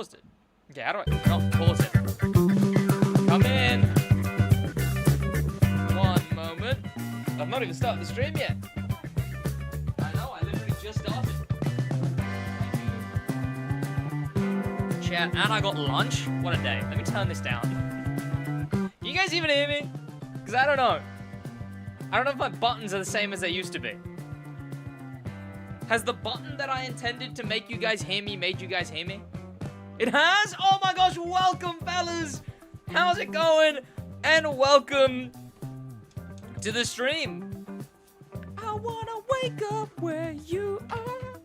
paused it. Okay, how do I not pause it? Come in. 1 moment. I've not even started the stream yet. I know, I literally just started. Chat, and I got lunch. What a day. Let me turn this down. Can you guys even hear me? Because I don't know. I don't know if my buttons are the same as they used to be. Has the button that I intended to make you guys hear me made you guys hear me? It has? Oh my gosh, welcome, fellas! How's it going? And welcome to the stream. I wanna wake up where you are.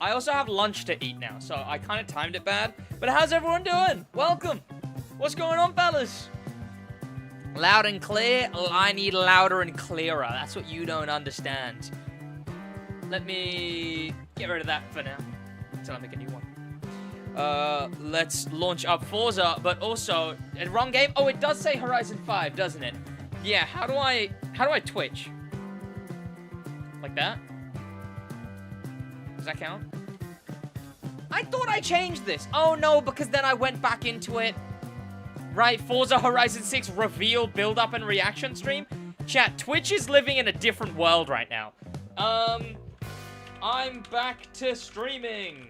I also have lunch to eat now, so I kind of timed it bad. But how's everyone doing? Welcome. What's going on, fellas? Loud and clear? I need louder and clearer. That's what you don't understand. Let me get rid of that for now until I make a new one. Let's launch up Forza, but also wrong game. Oh, it does say Horizon 5, doesn't it? Yeah. How do I Twitch? Like that? Does that count? I thought I changed this. Oh no, because then I went back into it. Right, Forza Horizon 6 reveal, build up, and reaction stream. Chat, Twitch is living in a different world right now. I'm back to streaming.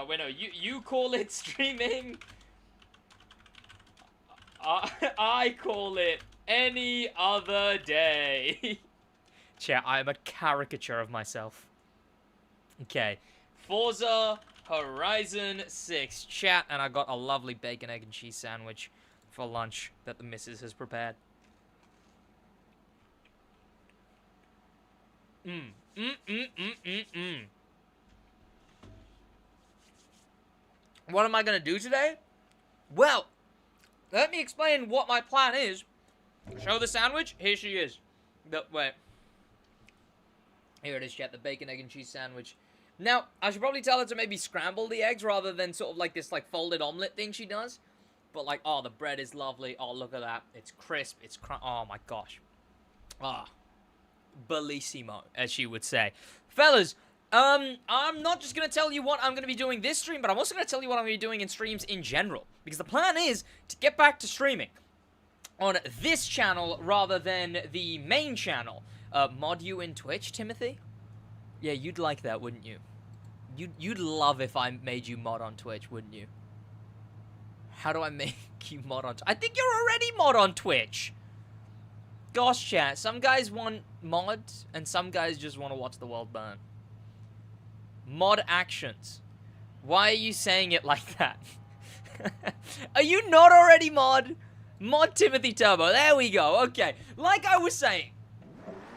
Wait, no, you call it streaming. I call it any other day. Chat, I am a caricature of myself. Okay, Forza Horizon 6. Chat, and I got a lovely bacon, egg, and cheese sandwich for lunch that the missus has prepared. What am I gonna do today? Well, let me explain what my plan is. Show the sandwich. Here she is. Wait. Here it is, chat. The bacon, egg, and cheese sandwich. Now, I should probably tell her to maybe scramble the eggs rather than sort of like this like folded omelet thing she does. But like, oh, the bread is lovely. Oh, look at that. It's crisp. It's oh my gosh. Ah. Bellissimo, as she would say. Fellas, I'm not just going to tell you what I'm going to be doing this stream, but I'm also going to tell you what I'm going to be doing in streams in general. Because the plan is to get back to streaming on this channel rather than the main channel. Mod you in Twitch, Timothy? Yeah, you'd like that, wouldn't you? You'd love if I made you mod on Twitch, wouldn't you? How do I make you mod on Twitch? I think you're already mod on Twitch. Gosh, chat. Some guys want mod, and some guys just want to watch the world burn. Mod actions. Why are you saying it like that? Are you not already mod? Mod Timothy Turbo. There we go. Okay. Like I was saying,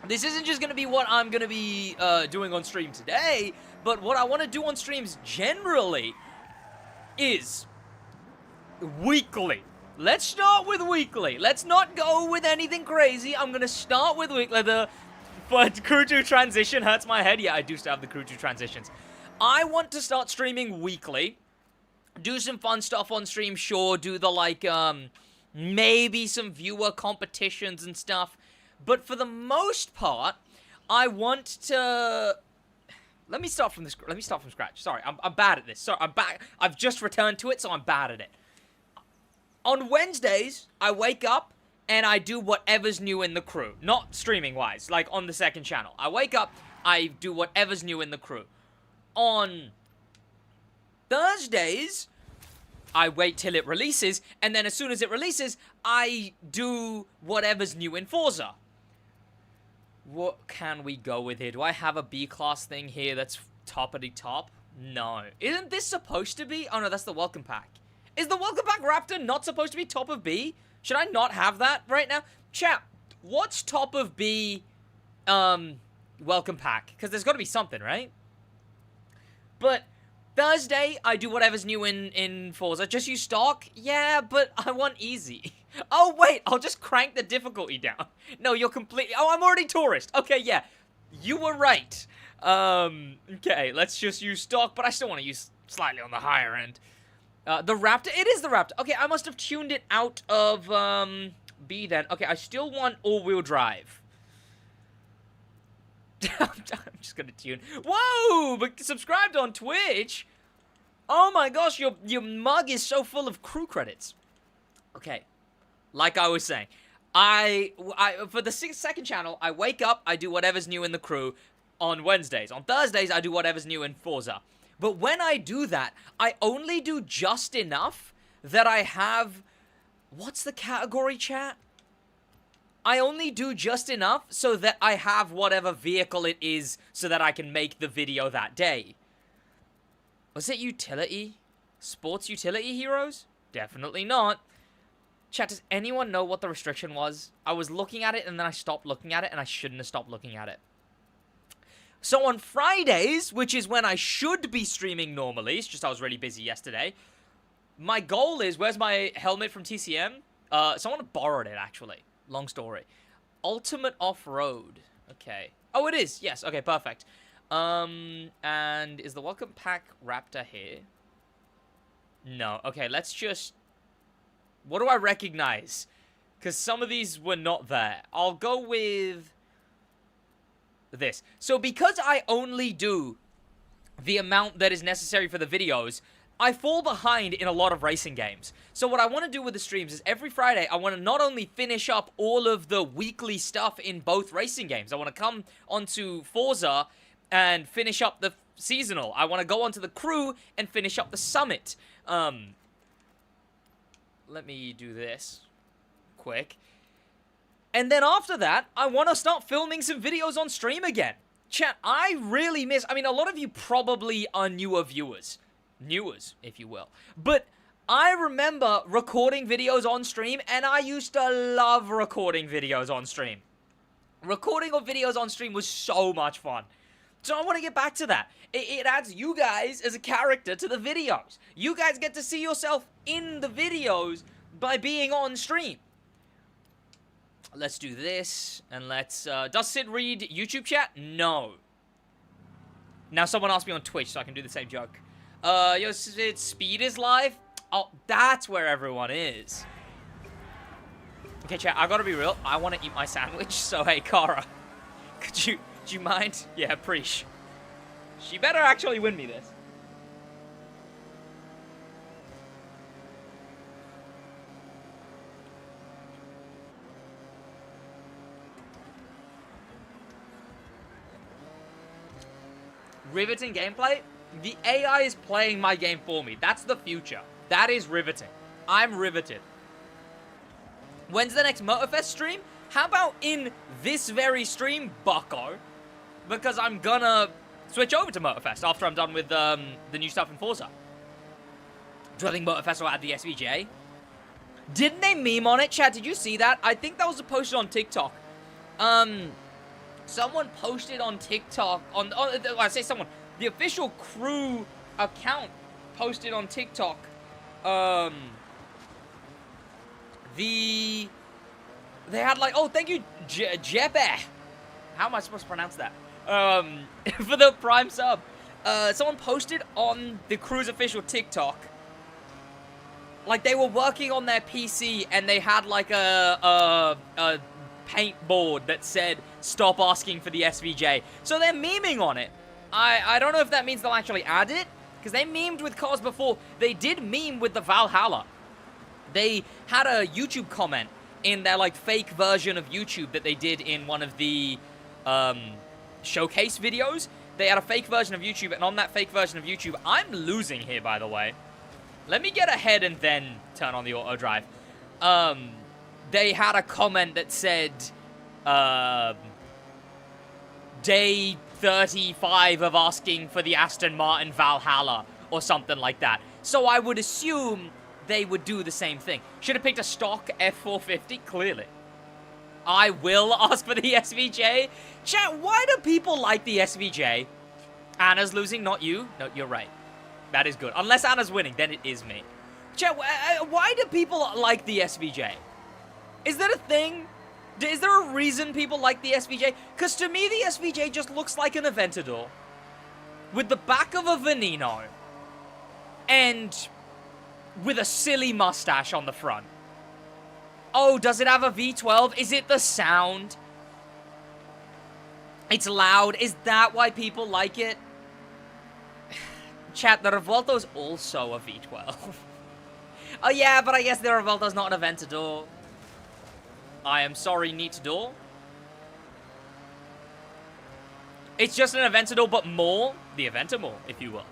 this isn't just going to be what I'm going to be doing on stream today, but what I want to do on streams generally is weekly. Let's start with weekly. Let's not go with anything crazy. I'm going to start with weekly. But Crew 2 transition hurts my head. Yeah, I do still have the Crew 2 transitions. I want to start streaming weekly. Do some fun stuff on stream, sure. Do the, like, maybe some viewer competitions and stuff. But for the most part, I want to... Let me start from scratch. Sorry, I'm bad at this. Sorry, I'm back. I've just returned to it, so I'm bad at it. On Wednesdays, I wake up and I do whatever's new in the crew. Not streaming-wise, like on the second channel. I wake up, I do whatever's new in the crew. On Thursdays, I wait till it releases, and then as soon as it releases, I do whatever's new in Forza. What can we go with here? Do I have a B-class thing here that's toppity top? No. Isn't this supposed to be? Oh no, that's the welcome pack. Is the welcome pack Raptor not supposed to be top of B? Should I not have that right now? Chat, what's top of B, welcome pack? Because there's got to be something, right? But Thursday, I do whatever's new in Forza. Just use stock? Yeah, but I want easy. Oh, wait, I'll just crank the difficulty down. No, you're completely... Oh, I'm already tourist. Okay, yeah, you were right. Okay, let's just use stock, but I still want to use slightly on the higher end. The Raptor? It is the Raptor. Okay, I must have tuned it out of, B then. Okay, I still want all-wheel drive. I'm just gonna tune. Whoa! But subscribed on Twitch? Oh my gosh, your mug is so full of crew credits. Okay, like I was saying, I for the second channel, I wake up, I do whatever's new in the crew on Wednesdays. On Thursdays, I do whatever's new in Forza. But when I do that, I only do just enough that I have... What's the category, chat? I only do just enough so that I have whatever vehicle it is so that I can make the video that day. Was it utility? Sports utility heroes? Definitely not. Chat, does anyone know what the restriction was? I was looking at it and then I stopped looking at it and I shouldn't have stopped looking at it. So on Fridays, which is when I should be streaming normally, it's just I was really busy yesterday, my goal is, where's my helmet from TCM? Someone borrowed it, actually. Long story. Ultimate Off-Road. Okay. Oh, it is. Yes. Okay, perfect. And is the Welcome Pack Raptor here? No. Okay, let's just... What do I recognize? Because some of these were not there. I'll go with... this. So because I only do the amount that is necessary for the videos, I fall behind in a lot of racing games. So what I want to do with the streams is every Friday, I want to not only finish up all of the weekly stuff in both racing games, I want to come onto Forza and finish up the seasonal. I want to go onto the crew and finish up the summit. Let me do this quick. And then after that, I want to start filming some videos on stream again. Chat, I really miss... I mean, a lot of you probably are newer viewers. Newers, if you will. But I remember recording videos on stream, and I used to love recording videos on stream. Recording of videos on stream was so much fun. So I want to get back to that. It adds you guys as a character to the videos. You guys get to see yourself in the videos by being on stream. Let's do this, and let's... does Sid read YouTube chat? No. Now someone asked me on Twitch, so I can do the same joke. Yo, Sid, Speed is live? Oh, that's where everyone is. Okay, chat, I gotta be real. I want to eat my sandwich, so hey, Kara. Do you mind? Yeah, preach. She better actually win me this. Riveting gameplay? The AI is playing my game for me. That's the future. That is riveting. I'm riveted. When's the next Motorfest stream? How about in this very stream, bucko? Because I'm gonna switch over to Motorfest after I'm done with the new stuff in Forza. Do I think Motorfest will add the SVJ? Didn't they meme on it, chat? Did you see that? I think that was posted on TikTok. Someone posted on TikTok, I say someone, the official crew account posted on TikTok, they had like, oh, thank you, Jeppe. How am I supposed to pronounce that? For the Prime sub. Someone posted on the crew's official TikTok, like they were working on their PC and they had like a paint board that said, stop asking for the SVJ. So they're memeing on it. I don't know if that means they'll actually add it, because they memed with cars before. They did meme with the Valhalla. They had a YouTube comment in their, like, fake version of YouTube that they did in one of the, showcase videos. They had a fake version of YouTube, and on that fake version of YouTube, I'm losing here, by the way. Let me get ahead and then turn on the auto drive. They had a comment that said, day 35 of asking for the Aston Martin Valhalla, or something like that. So I would assume they would do the same thing. Should have picked a stock F450, clearly. I will ask for the SVJ. Chat, why do people like the SVJ? Anna's losing, not you. No, you're right. That is good. Unless Anna's winning, then it is me. Chat, why do people like the SVJ? Is that a thing? Is there a reason people like the SVJ? Because to me, the SVJ just looks like an Aventador with the back of a Veneno and with a silly mustache on the front. Oh, does it have a V12? Is it the sound? It's loud. Is that why people like it? Chat, the Revolto's also a V12. Oh yeah, but I guess the Revolto's not an Aventador. I am sorry, Neatador. It's just an Aventador, but more the Aventamore, if you will.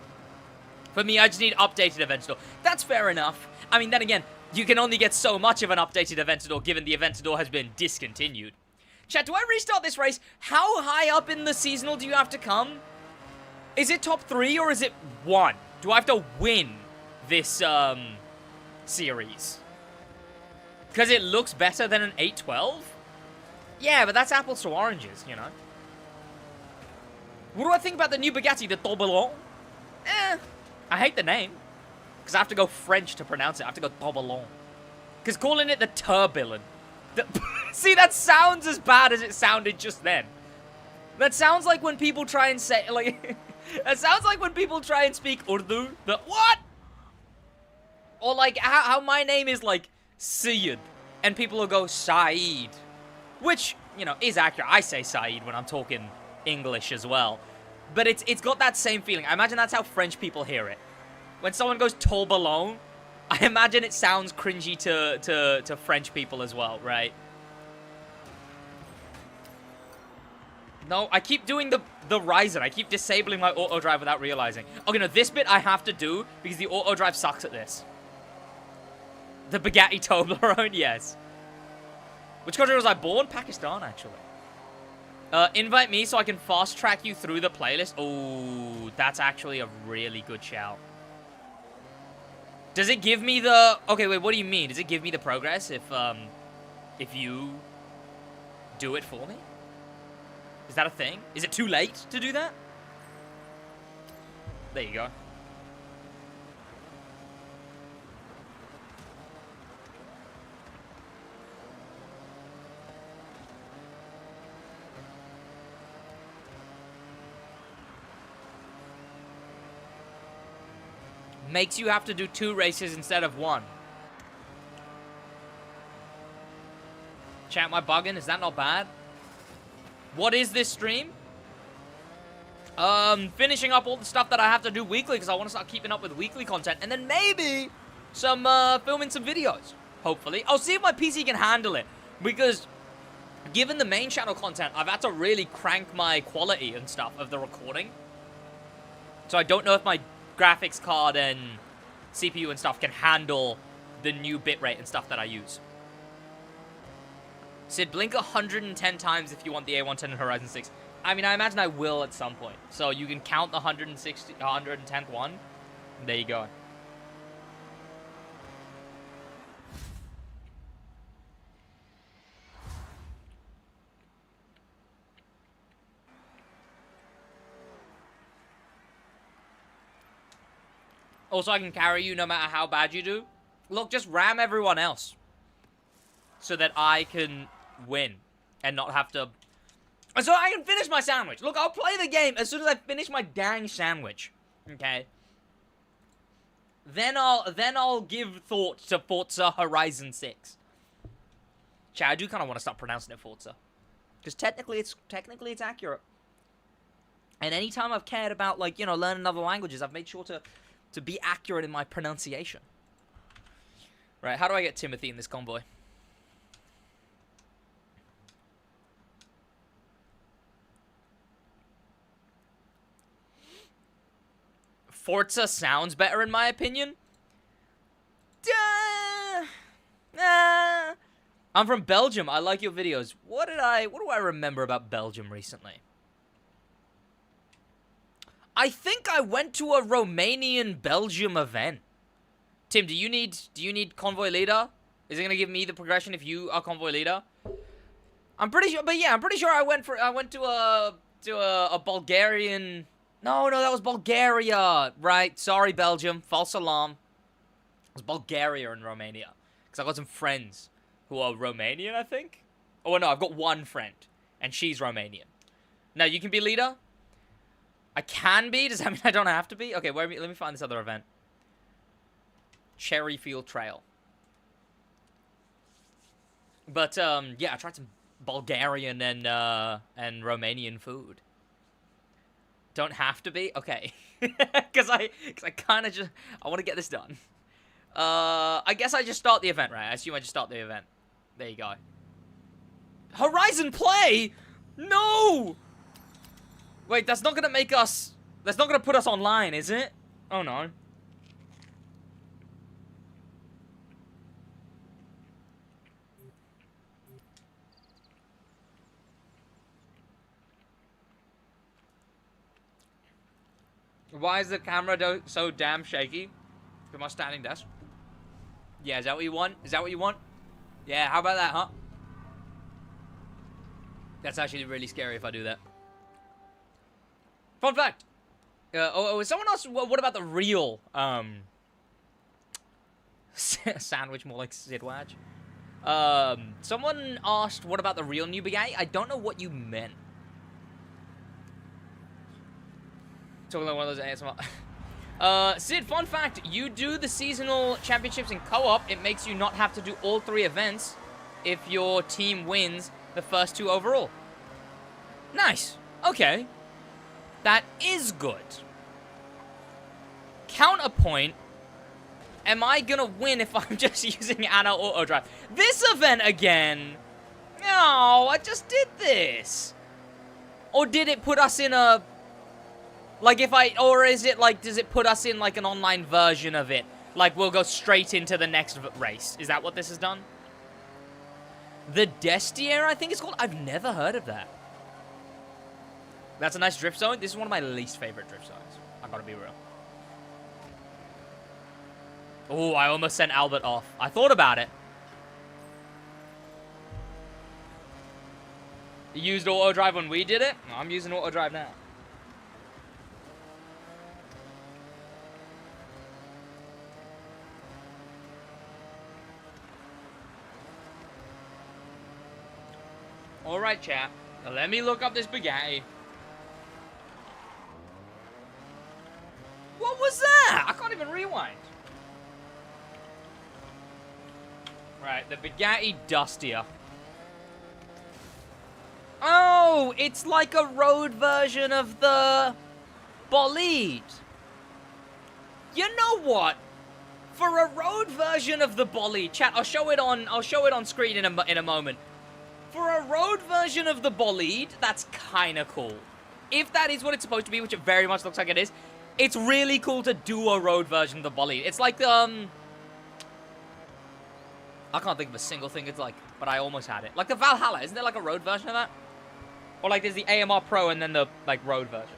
For me, I just need updated Aventador. That's fair enough. I mean, then again, you can only get so much of an updated Aventador given the Aventador has been discontinued. Chat, do I restart this race? How high up in the seasonal do you have to come? Is it top 3 or is it 1? Do I have to win this, series? Because it looks better than an 812? Yeah, but that's apples to oranges, you know? What do I think about the new Bugatti, the Tourbillon? I hate the name. Because I have to go French to pronounce it. I have to go Tourbillon. Because calling it the Tourbillon... See, that sounds as bad as it sounded just then. That sounds like when people try and say... like, that sounds like when people try and speak Urdu. What? Or like, how my name is like Syed. And people will go Saeed. Which, you know, is accurate. I say Saeed when I'm talking English as well. But it's got that same feeling. I imagine that's how French people hear it. When someone goes Tourbillon, I imagine it sounds cringy to French people as well, right? No, I keep doing the Ryzen. I keep disabling my auto drive without realizing. Okay, no, this bit I have to do because the auto drive sucks at this. The Bugatti Toblerone, yes. Which country was I born? Pakistan, actually. Invite me so I can fast track you through the playlist. Oh, that's actually a really good shout. Does it give me the... Okay, wait, what do you mean? Does it give me the progress if you do it for me? Is that a thing? Is it too late to do that? There you go. Makes you have to do 2 races instead of 1. Chat, am I bugging? Is that not bad? What is this stream? Finishing up all the stuff that I have to do weekly because I want to start keeping up with weekly content. And then maybe some, filming some videos. Hopefully. I'll see if my PC can handle it. Because given the main channel content, I've had to really crank my quality and stuff of the recording. So I don't know if my graphics card and CPU and stuff can handle the new bitrate and stuff that I use. Sid, blink 110 times if you want the A110 in Horizon 6. I mean, I imagine I will at some point. So you can count the 110th one. There you go. Also, I can carry you no matter how bad you do. Look, just ram everyone else. So that I can win. And not have to... And so I can finish my sandwich. Look, I'll play the game as soon as I finish my dang sandwich. Okay? Then I'll give thought to Forza Horizon 6. Chat, I do kind of want to start pronouncing it Forza. Because technically it's accurate. And anytime I've cared about, like, you know, learning other languages, I've made sure to be accurate in my pronunciation. Right, how do I get Timothy in this convoy? Forza sounds better in my opinion. I'm from Belgium. I like your videos. What do I remember about Belgium recently? I think I went to a Romanian-Belgium event. Tim, do you need convoy leader? Is it gonna give me the progression if you are convoy leader? I'm pretty sure, but yeah, I'm pretty sure I went to a Bulgarian. No, that was Bulgaria. Right, sorry Belgium, false alarm. It was Bulgaria and Romania. Because I got some friends who are Romanian, I think. Oh no, I've got one friend, and she's Romanian. Now you can be leader. I can be? Does that mean I don't have to be? Okay, let me find this other event. Cherryfield Trail. But, yeah, I tried some Bulgarian and Romanian food. Don't have to be? Okay. Because I kind of just... I want to get this done. I guess I just start the event, right? I assume I just start the event. There you go. Horizon Play? No! Wait, that's not going to make us... That's not going to put us online, is it? Oh, no. Why is the camera so damn shaky? To my standing desk. Yeah, is that what you want? Is that what you want? Yeah, how about that, huh? That's actually really scary if I do that. Fun fact. Someone else, what about the real, sandwich, more like SidWaj? Someone asked, what about the real new Bugatti? I don't know what you meant. Talking like one of those ASMR. Sid, fun fact, you do the seasonal championships in co-op, it makes you not have to do all 3 events if your team wins the first 2 overall. Nice. Okay. That is good. Counterpoint, am I gonna win if I'm just using Anna Auto Drive? This event again? No, I just did this. Or did it put us in a... Like, or is it, like, does it put us in, like, an online version of it? Like, we'll go straight into the next race. Is that what this has done? The Destier, I think it's called? I've never heard of that. That's a nice drift zone. This is one of my least favorite drift zones. I gotta be real. Oh, I almost sent Albert off. I thought about it. You used auto drive when we did it? No, I'm using auto drive now. Alright, chat. Now let me look up this Bugatti. What was that? I can't even rewind. Right, the Bugatti Dustier. Oh, it's like a road version of the Bolide. You know what? For a road version of the Bolide, chat, I'll show it on screen in a moment. For a road version of the Bolide, that's kind of cool. If that is what it's supposed to be, which it very much looks like it is, it's really cool to do a road version of the Bolide. It's like, I can't think of a single thing it's like, but I almost had it. Like the Valhalla, isn't there like a road version of that? Or like there's the AMR Pro and then the, like, road version.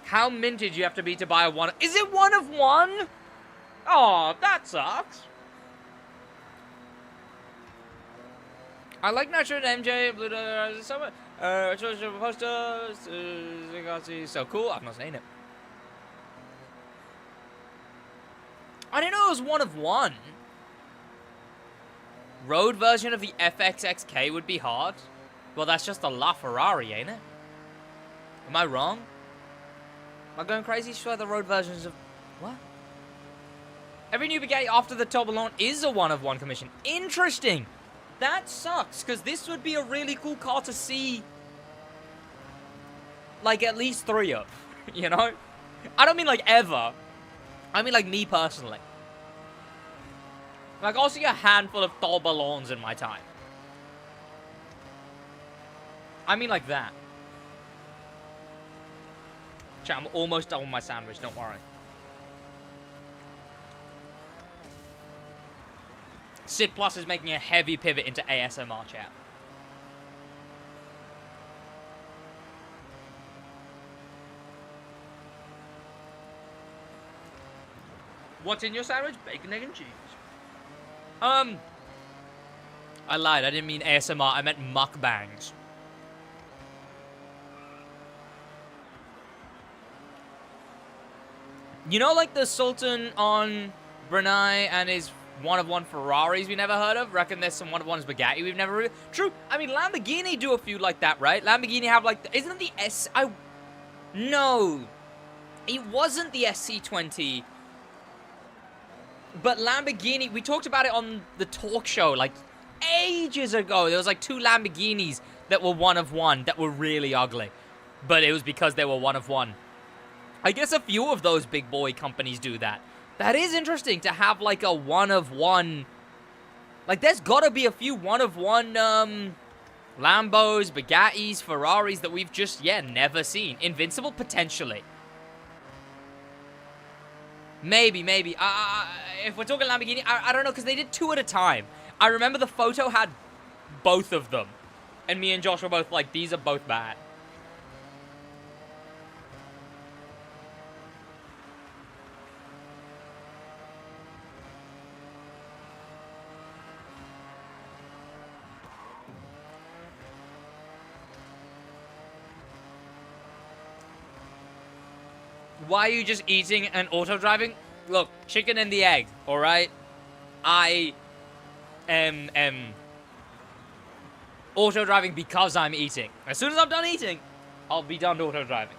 How minted you have to be to buy a one? Is it 1 of 1? Oh, that sucks. I like Nitro and MJ, Blue Summer. Posters. So cool. I'm not saying it. I didn't know it was 1 of 1. Road version of the FXXK would be hard. Well, that's just a LaFerrari, ain't it? Am I wrong? Am I going crazy? Sure, the road versions of... What? Every new Bugatti after the Toblerone is a 1 of 1 commission. Interesting! That sucks, because this would be a really cool car to see... Like, at least 3 of. You know? I don't mean, like, ever. I mean, like, me personally. Like, I'll see a handful of Toblerones in my time. I mean, like that. Chat, I'm almost done with my sandwich, don't worry. Sid Plus is making a heavy pivot into ASMR, chat. What's in your sandwich? Bacon, egg, and cheese. I lied. I didn't mean ASMR. I meant mukbangs. You know, like the Sultan on Brunei and his 1 of 1 Ferraris we never heard of? Reckon there's some 1 of 1s Bugatti we've never heard of? True. I mean, Lamborghini do a few like that, right? Lamborghini have like... Isn't it the S... No. It wasn't the SC20. But Lamborghini, we talked about it on the talk show, like, ages ago. There was, like, 2 Lamborghinis that were one of one that were really ugly. But it was because they were one of one. I guess a few of those big boy companies do that. That is interesting to have, like, a one of one. Like, there's gotta be a few one of one, Lambos, Bugattis, Ferraris that we've just, never seen. Invincible? Potentially. Maybe. If we're talking Lamborghini, I don't know, because they did 2 at a time. I remember the photo had both of them. And me and Josh were both like, these are both bad. Why are you just eating and auto-driving? Look, chicken and the egg, alright? I am auto-driving because I'm eating. As soon as I'm done eating, I'll be done auto-driving.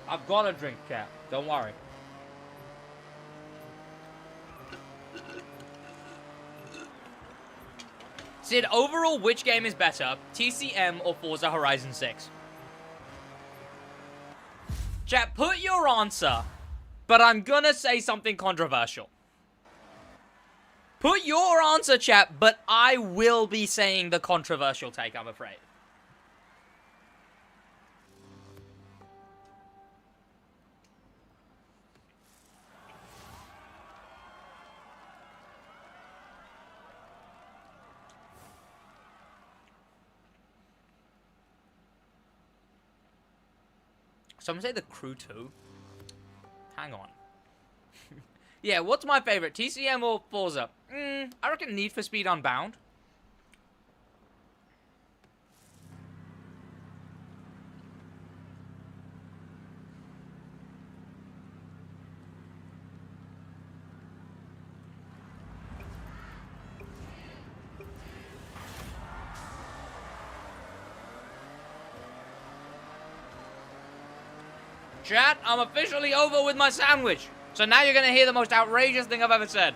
I've got a drink, chat. Don't worry. Sid, overall, which game is better, TCM or Forza Horizon 6? Chat, put your answer, but I'm gonna say something controversial. Put your answer, chat, but I will be saying the controversial take, I'm afraid. Someone say the Crew 2? Hang on. Yeah, what's my favorite? TCM or Forza? I reckon Need for Speed Unbound. Chat, I'm officially over with my sandwich. So now you're going to hear the most outrageous thing I've ever said.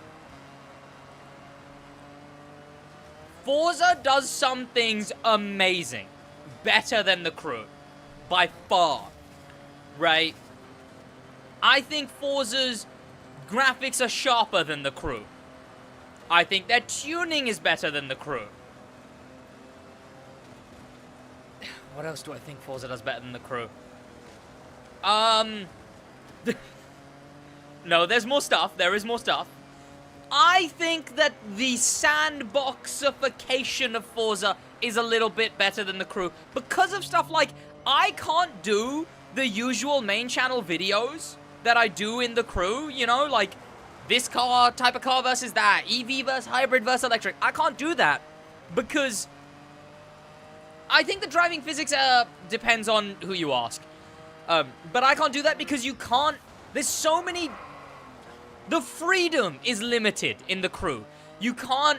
Forza does some things amazing. Better than the Crew. By far. Right? I think Forza's graphics are sharper than the Crew. I think their tuning is better than the Crew. What else do I think Forza does better than the Crew? No, there's more stuff. There is more stuff. I think that the sandboxification of Forza is a little bit better than the Crew because of stuff like I can't do the usual main channel videos that I do in the Crew, you know, like this car, type of car versus that, EV versus hybrid versus electric. I can't do that because I think the driving physics depends on who you ask. But I can't do that because you can't... There's so many... The freedom is limited in the Crew. You can't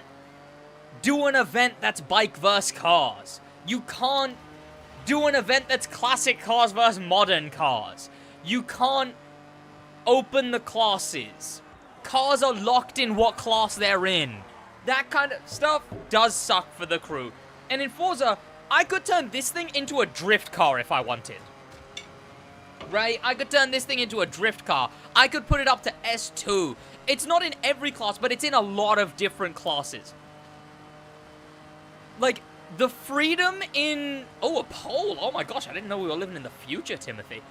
do an event that's bike versus cars. You can't do an event that's classic cars versus modern cars. You can't open the classes. Cars are locked in what class they're in. That kind of stuff does suck for the Crew. And in Forza, I could turn this thing into a drift car if I wanted. Right? I could turn this thing into a drift car. I could put it up to S2. It's not in every class, but it's in a lot of different classes. Like, the freedom in... Oh, a poll. Oh my gosh, I didn't know we were living in the future, Timothy.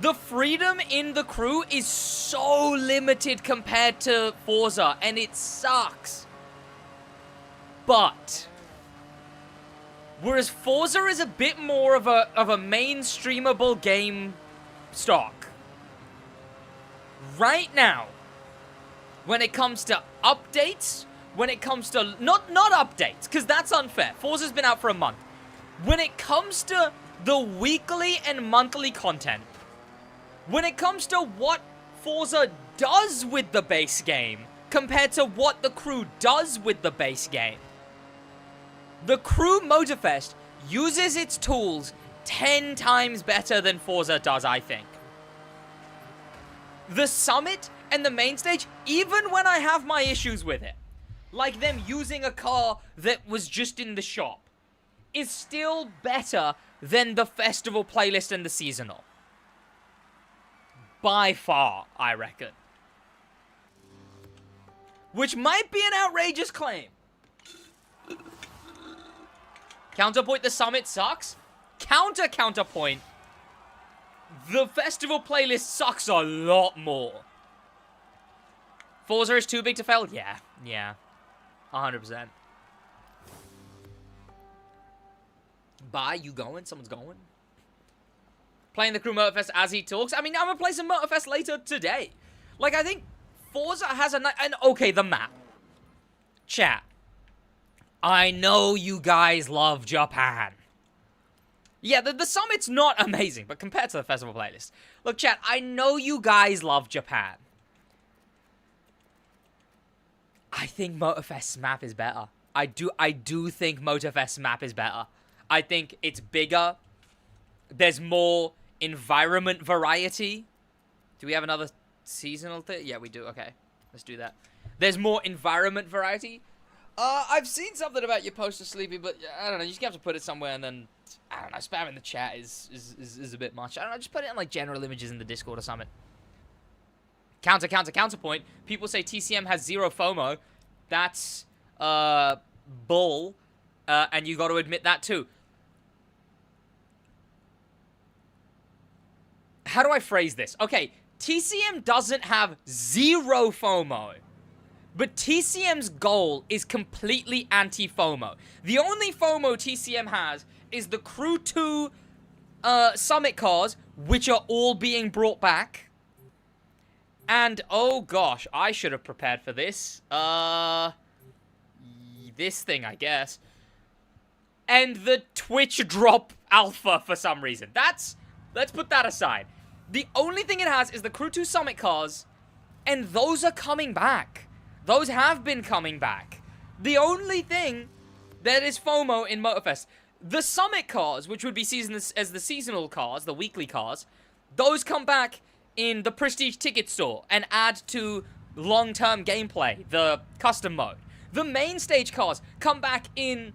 The freedom in the Crew is so limited compared to Forza, and it sucks. But... Whereas Forza is a bit more of a mainstreamable game... stock. Right now, when it comes to updates, when it comes to... Not updates, because that's unfair. Forza's been out for a month. When it comes to the weekly and monthly content, when it comes to what Forza does with the base game, compared to what the Crew does with the base game, The Crew Motorfest uses its tools 10 times better than Forza does, I think. The Summit and the main stage, even when I have my issues with it, like them using a car that was just in the shop, is still better than the festival playlist and the seasonal. By far, I reckon. Which might be an outrageous claim. Counterpoint, the Summit sucks. Counterpoint, the festival playlist sucks a lot more. Forza is too big to fail? Yeah. 100%. Bye, you going? Someone's going? Playing the Crew Motorfest as he talks? I mean, I'm gonna play some Motorfest later today. Like, I think Forza has a... And, okay, the map. Chat. I know you guys love Japan. Yeah, the Summit's not amazing, but compared to the festival playlist. Look, chat, I know you guys love Japan. I think Motorfest's map is better. I do think Motorfest's map is better. I think it's bigger. There's more environment variety. Do we have another seasonal thing? Yeah, we do. Okay, let's do that. There's more environment variety. I've seen something about your poster, Sleepy, but I don't know. You just have to put it somewhere, and then I don't know. Spamming the chat is a bit much. I don't know. Just put it in like general images in the Discord or something. Counterpoint. People say TCM has zero FOMO. That's bull, and you got to admit that too. How do I phrase this? Okay, TCM doesn't have zero FOMO. But TCM's goal is completely anti-FOMO. The only FOMO TCM has is the Crew 2 Summit cars, which are all being brought back. And, oh gosh, I should have prepared for this. This thing, I guess. And the Twitch drop alpha for some reason. Let's put that aside. The only thing it has is the Crew 2 Summit cars, and those are coming back. Those have been coming back. The only thing that is FOMO in Motorfest, the Summit cars, which would be seasoned as the seasonal cars, the weekly cars, those come back in the Prestige Ticket Store and add to long-term gameplay, the custom mode. The main stage cars come back in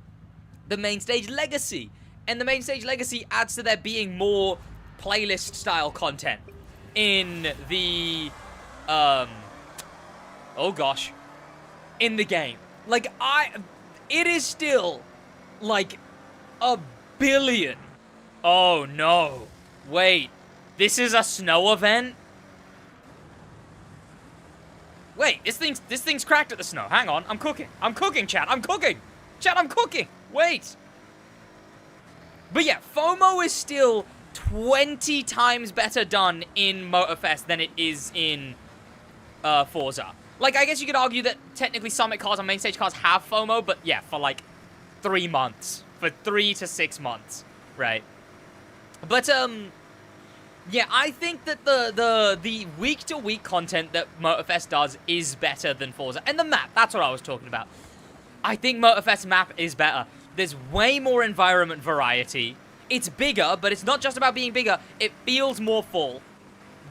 the main stage Legacy, and the main stage Legacy adds to there being more playlist-style content in the, oh gosh, in the game. Like, it is still, like, 1 billion. Oh, no. Wait, this is a snow event? Wait, this thing's cracked at the snow. Hang on, I'm cooking, chat, I'm cooking. Chat, I'm cooking. Wait. But yeah, FOMO is still 20 times better done in Motorfest than it is in Forza. Like, I guess you could argue that technically Summit cars and main stage cars have FOMO, but yeah, for like 3 months. For 3 to 6 months, right? But, yeah, I think that the week-to-week content that Motorfest does is better than Forza. And the map, that's what I was talking about. I think Motorfest's map is better. There's way more environment variety. It's bigger, but it's not just about being bigger. It feels more full.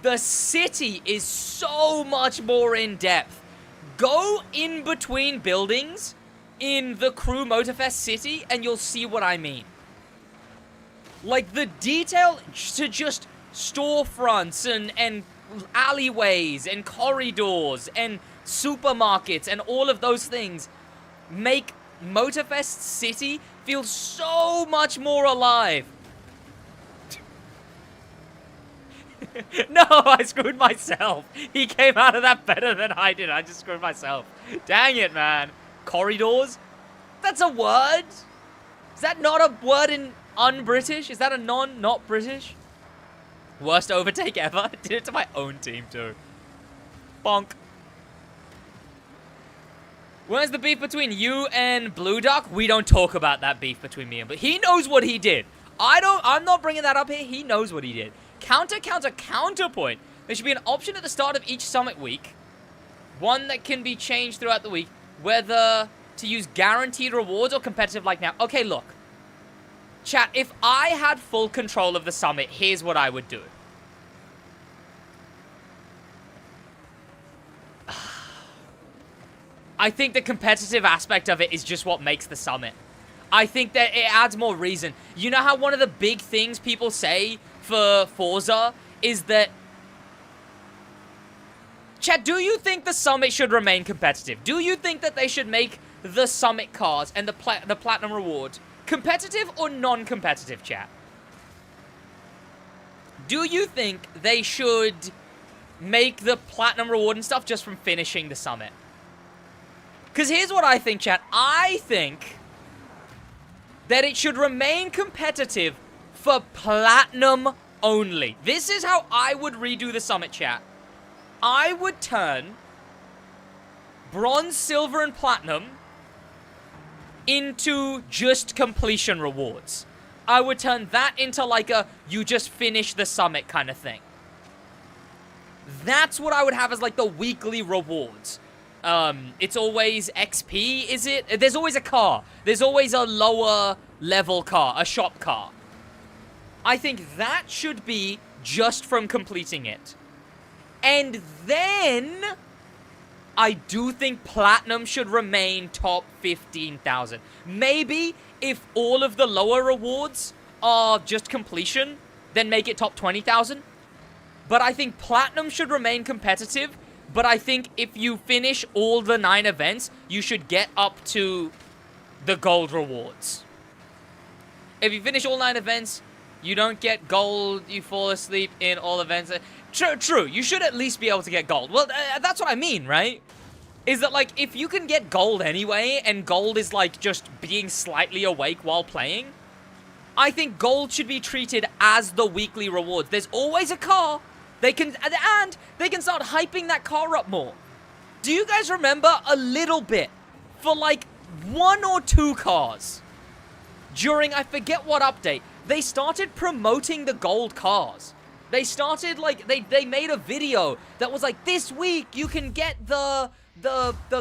The city is so much more in-depth. Go in between buildings in the Crew Motorfest city, and you'll see what I mean. Like, the detail to just storefronts and alleyways and corridors and supermarkets and all of those things make Motorfest City feel so much more alive. No, I screwed myself. He came out of that better than I did. I just screwed myself. Dang it, man. Corridors? That's a word? Is that not a word in un-British? Is that a not British? Worst overtake ever? Did it to my own team, too. Bonk. Where's the beef between you and Blue Duck? We don't talk about that beef between me and Blue. He knows what he did. I'm not bringing that up here. He knows what he did. Counterpoint. There should be an option at the start of each Summit week. One that can be changed throughout the week. Whether to use guaranteed rewards or competitive like now. Okay, look. Chat, if I had full control of the summit, here's what I would do. I think the competitive aspect of it is just what makes the summit. I think that it adds more reason. You know how one of the big things people say for Forza is that... Chat, do you think the summit should remain competitive? Do you think that they should make the summit cars and the platinum rewards competitive or non-competitive, chat? Do you think they should make the platinum reward and stuff just from finishing the summit? Because here's what I think, chat. I think that it should remain competitive for platinum only. This is how I would redo the summit, chat. I would turn bronze, silver, and platinum into just completion rewards. I would turn that into like a you just finish the summit kind of thing. That's what I would have as like the weekly rewards. It's always XP, is it? There's always a car. There's always a lower level car, a shop car. I think that should be just from completing it. And then I do think platinum should remain top 15,000. Maybe if all of the lower rewards are just completion, then make it top 20,000. But I think platinum should remain competitive. But I think if you finish all the 9 events, you should get up to the gold rewards. If you finish all 9 events, you don't get gold, you fall asleep in all events. True, you should at least be able to get gold. Well, that's what I mean, right? Is that, like, if you can get gold anyway, and gold is, like, just being slightly awake while playing, I think gold should be treated as the weekly rewards. There's always a car. And they can start hyping that car up more. Do you guys remember a little bit for like 1 or 2 cars during, I forget what update, they started promoting the gold cars. They started like, they made a video that was like, this week you can get the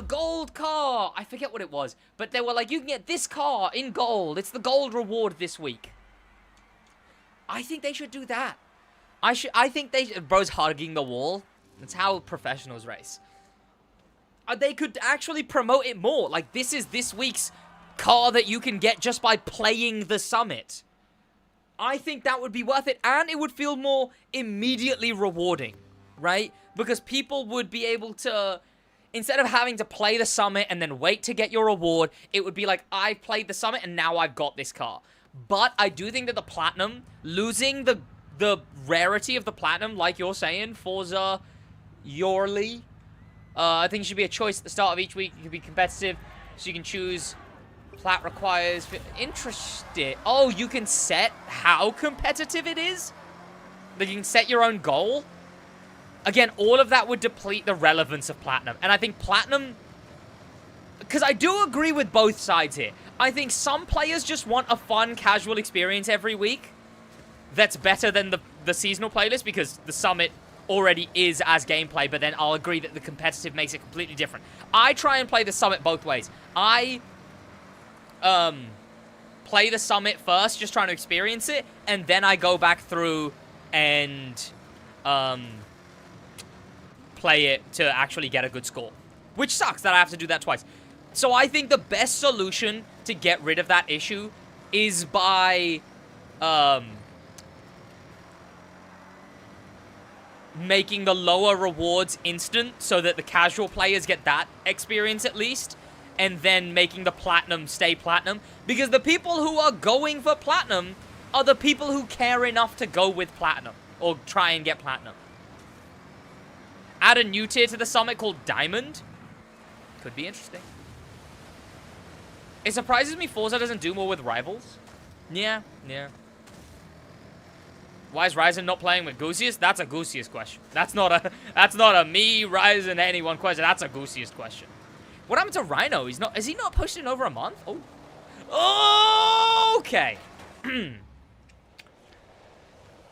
gold car. I forget what it was, but they were like, you can get this car in gold. It's the gold reward this week. I think they should do that. I think they... Bro's hugging the wall. That's how professionals race. They could actually promote it more. Like, this is this week's car that you can get just by playing the summit. I think that would be worth it. And it would feel more immediately rewarding. Right? Because people would be able to... Instead of having to play the summit and then wait to get your reward, it would be like, I played the summit and now I've got this car. But I do think that the platinum, losing the rarity of the platinum, like you're saying, Forza Yorley, I think it should be a choice at the start of each week. You can be competitive, so you can choose plat requires. Interesting. Oh, you can set how competitive it is? Like you can set your own goal? Again, all of that would deplete the relevance of platinum. And I think platinum... Because I do agree with both sides here. I think some players just want a fun, casual experience every week that's better than the seasonal playlist, because the summit already is as gameplay, but then I'll agree that the competitive makes it completely different. I try and play the summit both ways. I play the summit first, just trying to experience it, and then I go back through and play it to actually get a good score. Which sucks that I have to do that twice. So I think the best solution to get rid of that issue is by making the lower rewards instant so that the casual players get that experience at least, and then making the platinum stay platinum, because the people who are going for platinum are the people who care enough to go with platinum or try and get platinum. Add a new tier to the summit called Diamond. Could be interesting. It surprises me Forza doesn't do more with rivals. Yeah. Why is Ryzen not playing with Goosiest? That's a Goosiest question. That's not a me, Ryzen, anyone question. That's a Goosiest question. What happened to Rhino? Is he not pushed in over a month? Oh. Okay.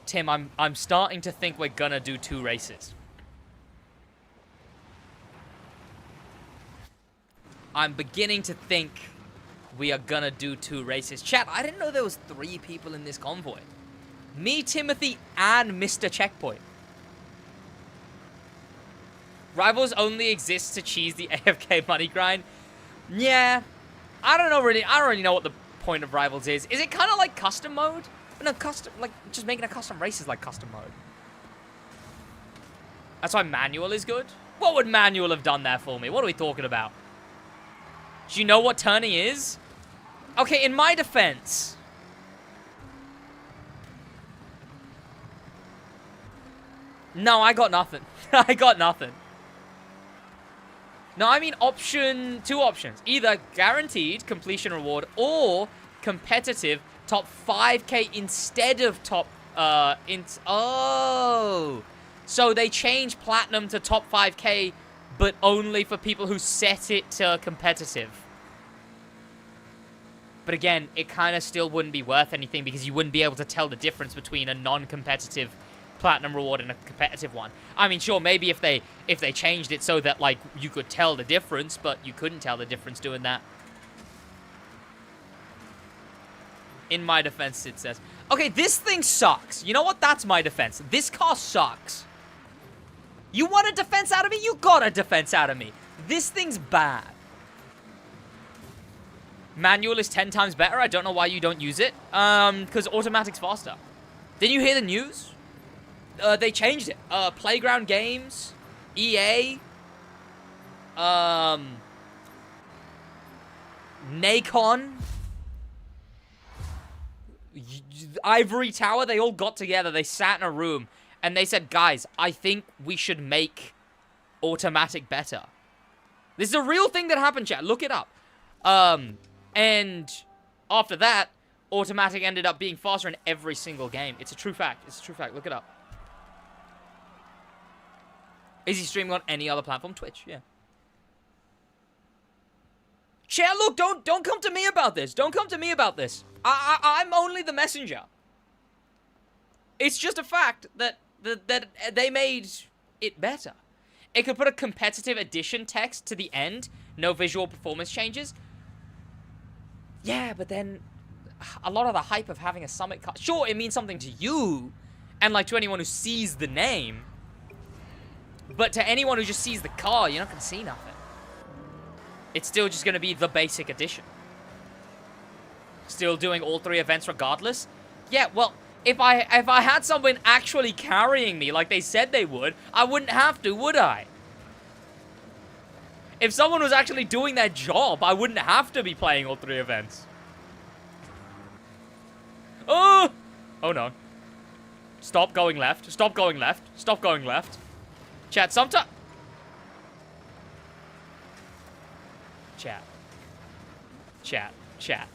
Tim, I'm starting to think we're gonna do 2 races. I'm beginning to think we are gonna do 2 races. Chat, I didn't know there was 3 people in this convoy. Me, Timothy, and Mr. Checkpoint. Rivals only exists to cheese the AFK money grind. Yeah, I don't really know what the point of Rivals is. Is it kind of like custom mode? No, custom, like just making a custom race is like custom mode. That's why manual is good. What would manual have done there for me? What are we talking about? Do you know what turning is? Okay, in my defense. No, I got nothing. I got nothing. No, I mean 2 options. Either guaranteed completion reward or competitive top 5k instead of top, oh. So they changed platinum to top 5k, but only for people who set it to competitive. But again, it kind of still wouldn't be worth anything because you wouldn't be able to tell the difference between a non-competitive platinum reward and a competitive one. I mean, sure, maybe if they changed it so that, like, you could tell the difference, but you couldn't tell the difference doing that. In my defense, it says. Okay, this thing sucks. You know what? That's my defense. This car sucks. You want a defense out of me? You got a defense out of me. This thing's bad. Manual is 10 times better. I don't know why you don't use it. Because automatic's faster. Didn't you hear the news? They changed it. Playground Games, EA, Nacon, Ivory Tower, they all got together. They sat in a room and they said, guys, I think we should make automatic better. This is a real thing that happened, chat. Look it up. And after that, automatic ended up being faster in every single game. It's a true fact. It's a true fact. Look it up. Is he streaming on any other platform? Twitch, yeah. Chat, look, don't come to me about this. Don't come to me about this. I'm only the messenger. It's just a fact that they made it better. It could put a competitive edition text to the end. No visual performance changes. Yeah, but then a lot of the hype of having a summit car. Sure, it means something to you and like to anyone who sees the name. But to anyone who just sees the car, you're not going to see nothing. It's still just going to be the basic edition. Still doing all 3 events regardless. Yeah, well, if I had someone actually carrying me like they said they would, I wouldn't have to, would I? If someone was actually doing their job, I wouldn't have to be playing all 3 events. Oh! Oh no. Stop going left. Stop going left. Stop going left. Chat, sometimes... Chat.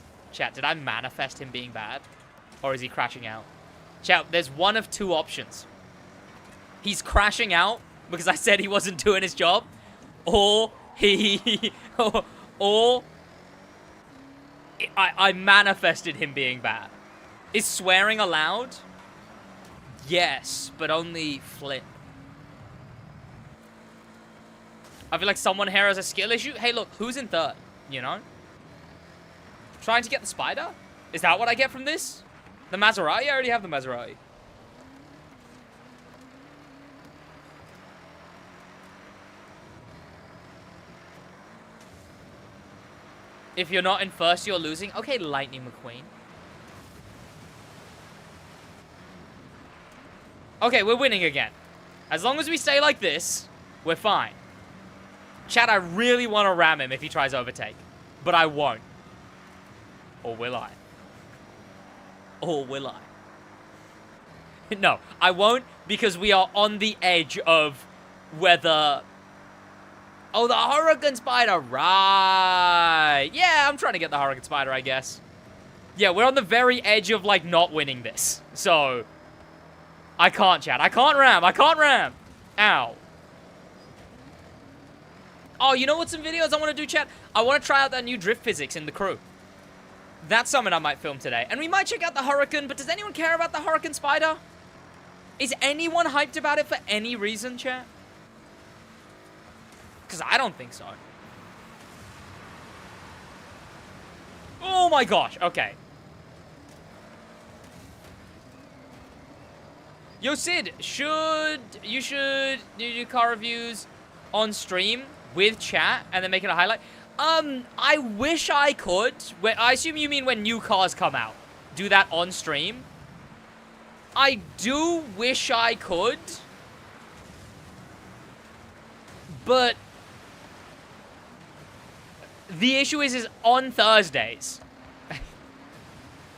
Did I manifest him being bad? Or is he crashing out? Chat, there's one of 2 options. He's crashing out because I said he wasn't doing his job. Or I manifested him being bad. Is swearing allowed? Yes, but only Flint. I feel like someone here has a skill issue. Hey, look, who's in 3rd? You know? Trying to get the spider? Is that what I get from this? The Maserati? I already have the Maserati. If you're not in 1st, you're losing. Okay, Lightning McQueen. Okay, we're winning again. As long as we stay like this, we're fine. Chat, I really want to ram him if he tries overtake. But I won't. Or will I? Or will I? No, I won't because we are on the edge of whether... Oh, the Hurricane Spider. Right. Yeah, I'm trying to get the Hurricane Spider, I guess. Yeah, we're on the very edge of, like, not winning this. So... I can't, chat. I can't ram. I can't ram. Ow. Oh, you know what some videos I want to do, chat? I want to try out that new drift physics in the crew. That's something I might film today. And we might check out the Hurricane, but does anyone care about the Hurricane Spider? Is anyone hyped about it for any reason, chat? Because I don't think so. Oh my gosh, okay. Yo, Sid, you should do car reviews on stream with chat and then make it a highlight? I wish I could. I assume you mean when new cars come out. Do that on stream. I do wish I could. But the issue is on Thursdays.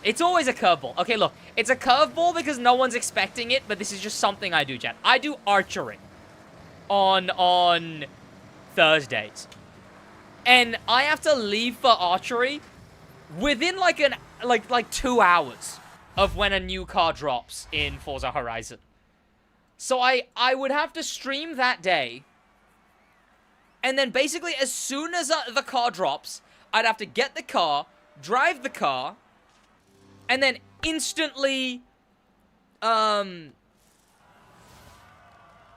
It's always a curveball. Okay, look. It's a curveball because no one's expecting it, but this is just something I do, chat. I do archery on Thursdays. And I have to leave for archery within like 2 hours of when a new car drops in Forza Horizon. So I would have to stream that day. And then basically as soon as the car drops, I'd have to get the car, drive the car, and then instantly,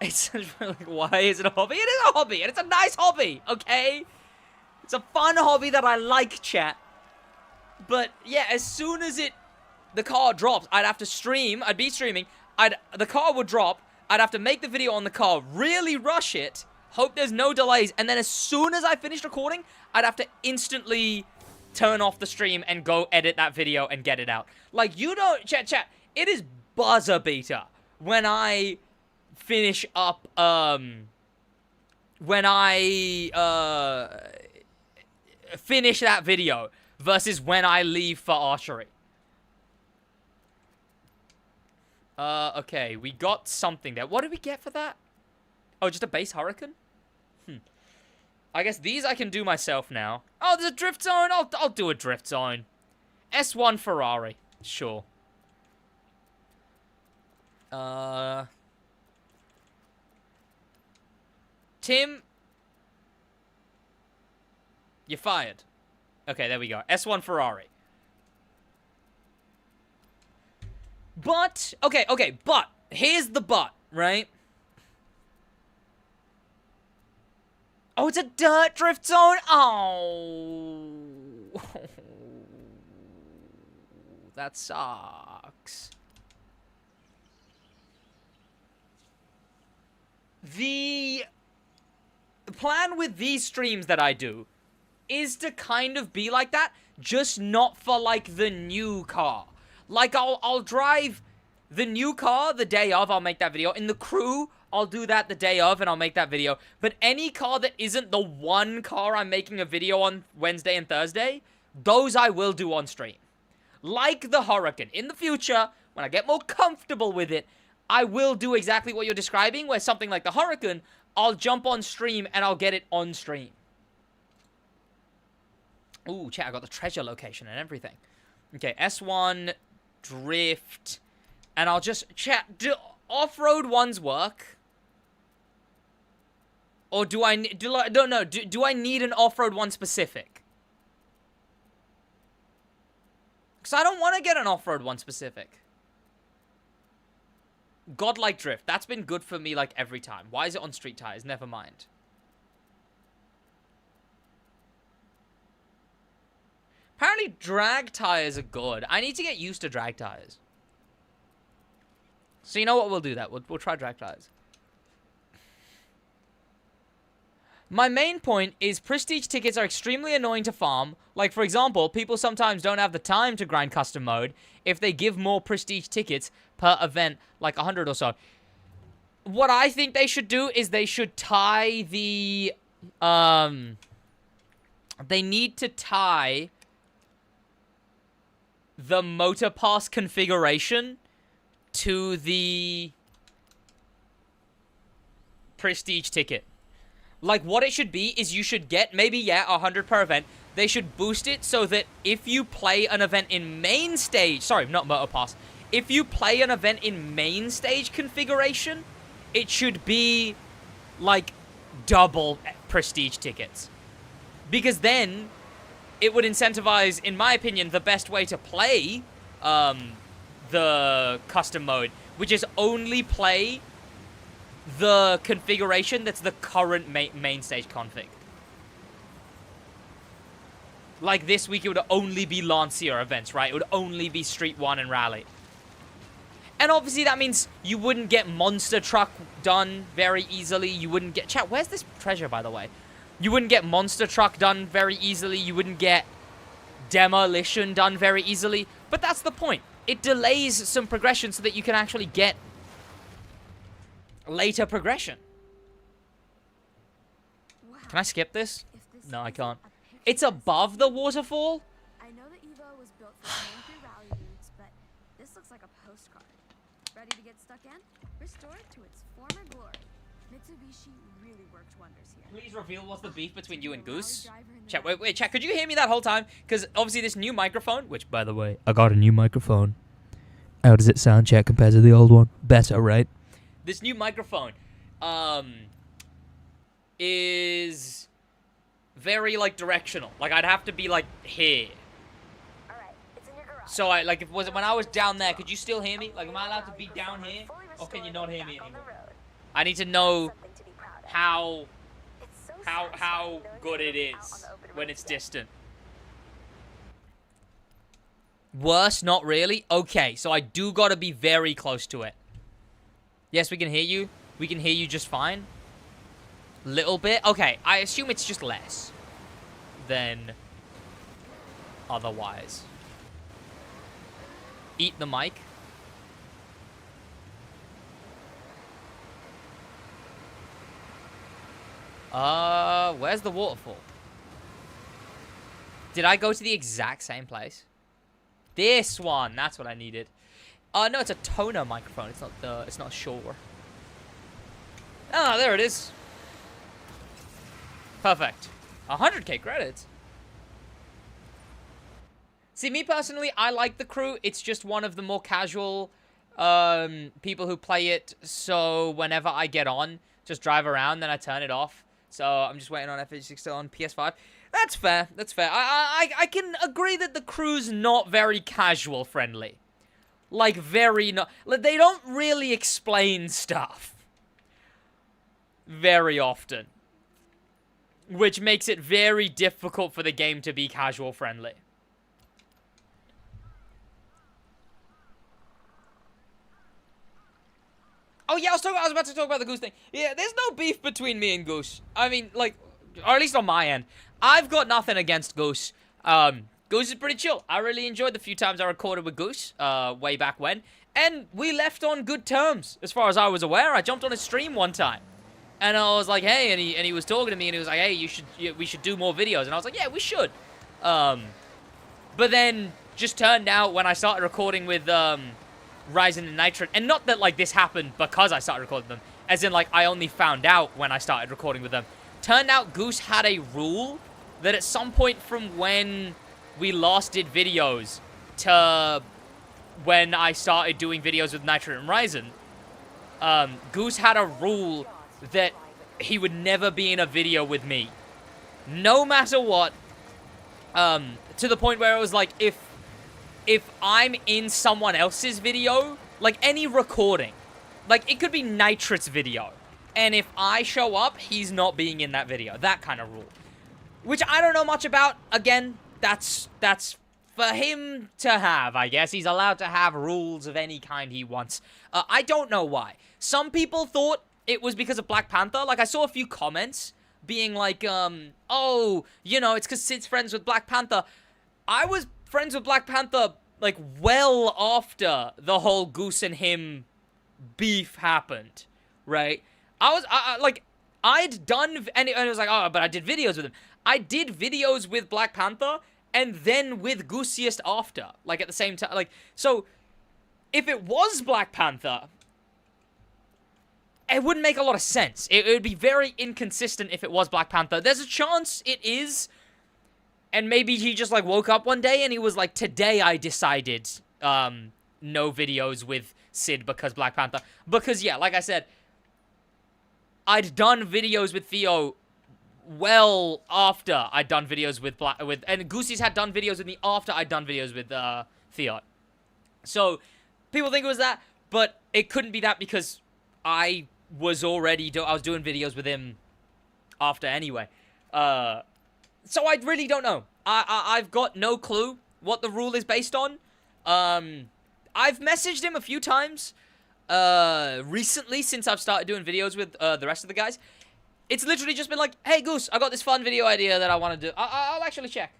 it's like, why is it a hobby? It is a hobby, and it's a nice hobby, okay? It's a fun hobby that I like, chat. But, yeah, as soon as the car drops, I'd have to stream, I'd be streaming, the car would drop, I'd have to make the video on the car, really rush it, hope there's no delays, and then as soon as I finished recording, I'd have to instantly turn off the stream and go edit that video and get it out. Like, you don't... Chat, it is buzzer beater when I finish up, when I, finish that video versus when I leave for archery. Okay, we got something there. What did we get for that? Oh, just a base Hurricane? I guess these I can do myself now. Oh, there's a drift zone. I'll do a drift zone. S1 Ferrari. Sure. Tim. You're fired. Okay, there we go. S1 Ferrari. But, okay, but. Here's the but, right? Oh, it's a dirt drift zone? Oh. That sucks. The plan with these streams that I do is to kind of be like that, just not for, like, the new car. Like, I'll drive the new car the day of, I'll make that video. In the crew, I'll do that the day of, and I'll make that video. But any car that isn't the one car I'm making a video on Wednesday and Thursday, those I will do on stream. Like the Hurricane. In the future, when I get more comfortable with it, I will do exactly what you're describing, where something like the Hurricane, I'll jump on stream and I'll get it on stream. Ooh, chat, I got the treasure location and everything. Okay, S1, drift, and I'll just, chat, do off-road ones work? Or do I need an off-road one specific? Because I don't want to get an off-road one specific. Godlike drift. That's been good for me, like, every time. Why is it on street tires? Never mind. Apparently, drag tires are good. I need to get used to drag tires. So you know what? We'll do that. We'll try drag tires. My main point is prestige tickets are extremely annoying to farm. Like, for example, people sometimes don't have the time to grind custom mode if they give more prestige tickets per event, like 100 or so. What I think they should do is they should tie the... They need to tie the motor pass configuration to the prestige ticket. Like, what it should be is you should get, maybe, yeah, 100 per event. They should boost it so that if you play an event in main stage... Sorry, not motor pass. If you play an event in main stage configuration, it should be, like, double prestige tickets. Because then it would incentivize, in my opinion, the best way to play the custom mode, which is only play the configuration that's the current main stage config. Like this week, it would only be Lancia events, right? It would only be Street 1 and Rally. And obviously, that means you wouldn't get Monster Truck done very easily. You wouldn't get... Chat, where's this treasure, by the way? You wouldn't get Monster Truck done very easily. You wouldn't get Demolition done very easily. But that's the point. It delays some progression so that you can actually get later progression. Wow. Can I skip this? This No, I isn't can't. a picture It's above the waterfall? I know that Evo was built for main through rally routes, but this looks like a postcard. Ready to get stuck in? Restore it to its former glory. Mitsubishi really worked wonders here. Please reveal what's the beef between you and Rally Goose. driver in the Chat, rally wait, chat, could you hear me that whole time? Because obviously this new microphone, which, by the way, I got a new microphone. How does it sound, chat, compared to the old one? Better, right? This new microphone, is very, like, directional. Like, I'd have to be, like, here. Alright, it's in your garage. So, like, if was it when I was down there, could you still hear me? Like, am I allowed to be down here? Or can you not hear me anymore? I need to know how good it is when it's distant. Worse? Not really? Okay, so I do gotta be very close to it. Yes, we can hear you. We can hear you just fine. Little bit? Okay, I assume it's just less than otherwise. Eat the mic. Where's the waterfall? Did I go to the exact same place? This one, that's what I needed. No, it's a toner microphone. It's not Shure. Ah, there it is. Perfect. 100k credits. See, me personally, I like the crew. It's just one of the more casual people who play it. So whenever I get on, just drive around, then I turn it off. So I'm just waiting on FH6 still on PS5. That's fair. That's fair. I can agree that the crew's not very casual friendly. Like, very not... Like, they don't really explain stuff. Very often. Which makes it very difficult for the game to be casual friendly. Oh, yeah, I was about to talk about the Goose thing. Yeah, there's no beef between me and Goose. I mean, like, or at least on my end. I've got nothing against Goose. Goose is pretty chill. I really enjoyed the few times I recorded with Goose, way back when. And we left on good terms, as far as I was aware. I jumped on his stream one time. And I was like, hey, and he was talking to me, and he was like, hey, we should do more videos. And I was like, yeah, we should. But then, just turned out when I started recording with, Ryzen and Nitro, and not that, like, this happened because I started recording them, as in, like, I only found out when I started recording with them. Turned out Goose had a rule that at some point from when we last did videos to when I started doing videos with Nitro and Ryzen, Goose had a rule that he would never be in a video with me. No matter what. To the point where it was like, if I'm in someone else's video, like any recording, like it could be Nitrous video, and if I show up, he's not being in that video. That kind of rule. Which I don't know much about. Again, that's for him to have, I guess. He's allowed to have rules of any kind he wants. I don't know why. Some people thought it was because of Black Panther. Like, I saw a few comments being like, oh, you know, it's because Sid's friends with Black Panther. I was friends with Black Panther, like, well after the whole Goose and him beef happened, right? I'd done, and it was like, oh, but I did videos with him. I did videos with Black Panther, and then with Goosiest after, like, at the same time, like, so, if it was Black Panther, it wouldn't make a lot of sense. It would be very inconsistent if it was Black Panther. There's a chance it is, and maybe he just, like, woke up one day and he was like, today I decided, no videos with Sid because Black Panther. Because, yeah, like I said, I'd done videos with Theo well after I'd done videos with and Goosey's had done videos with me after I'd done videos with, Theo. So, people think it was that, but it couldn't be that because I was already, I was doing videos with him after anyway. So I really don't know. I've got no clue what the rule is based on. I've messaged him a few times recently since I've started doing videos with the rest of the guys. It's literally just been like, hey, Goose, I got this fun video idea that I want to do. I'll actually check.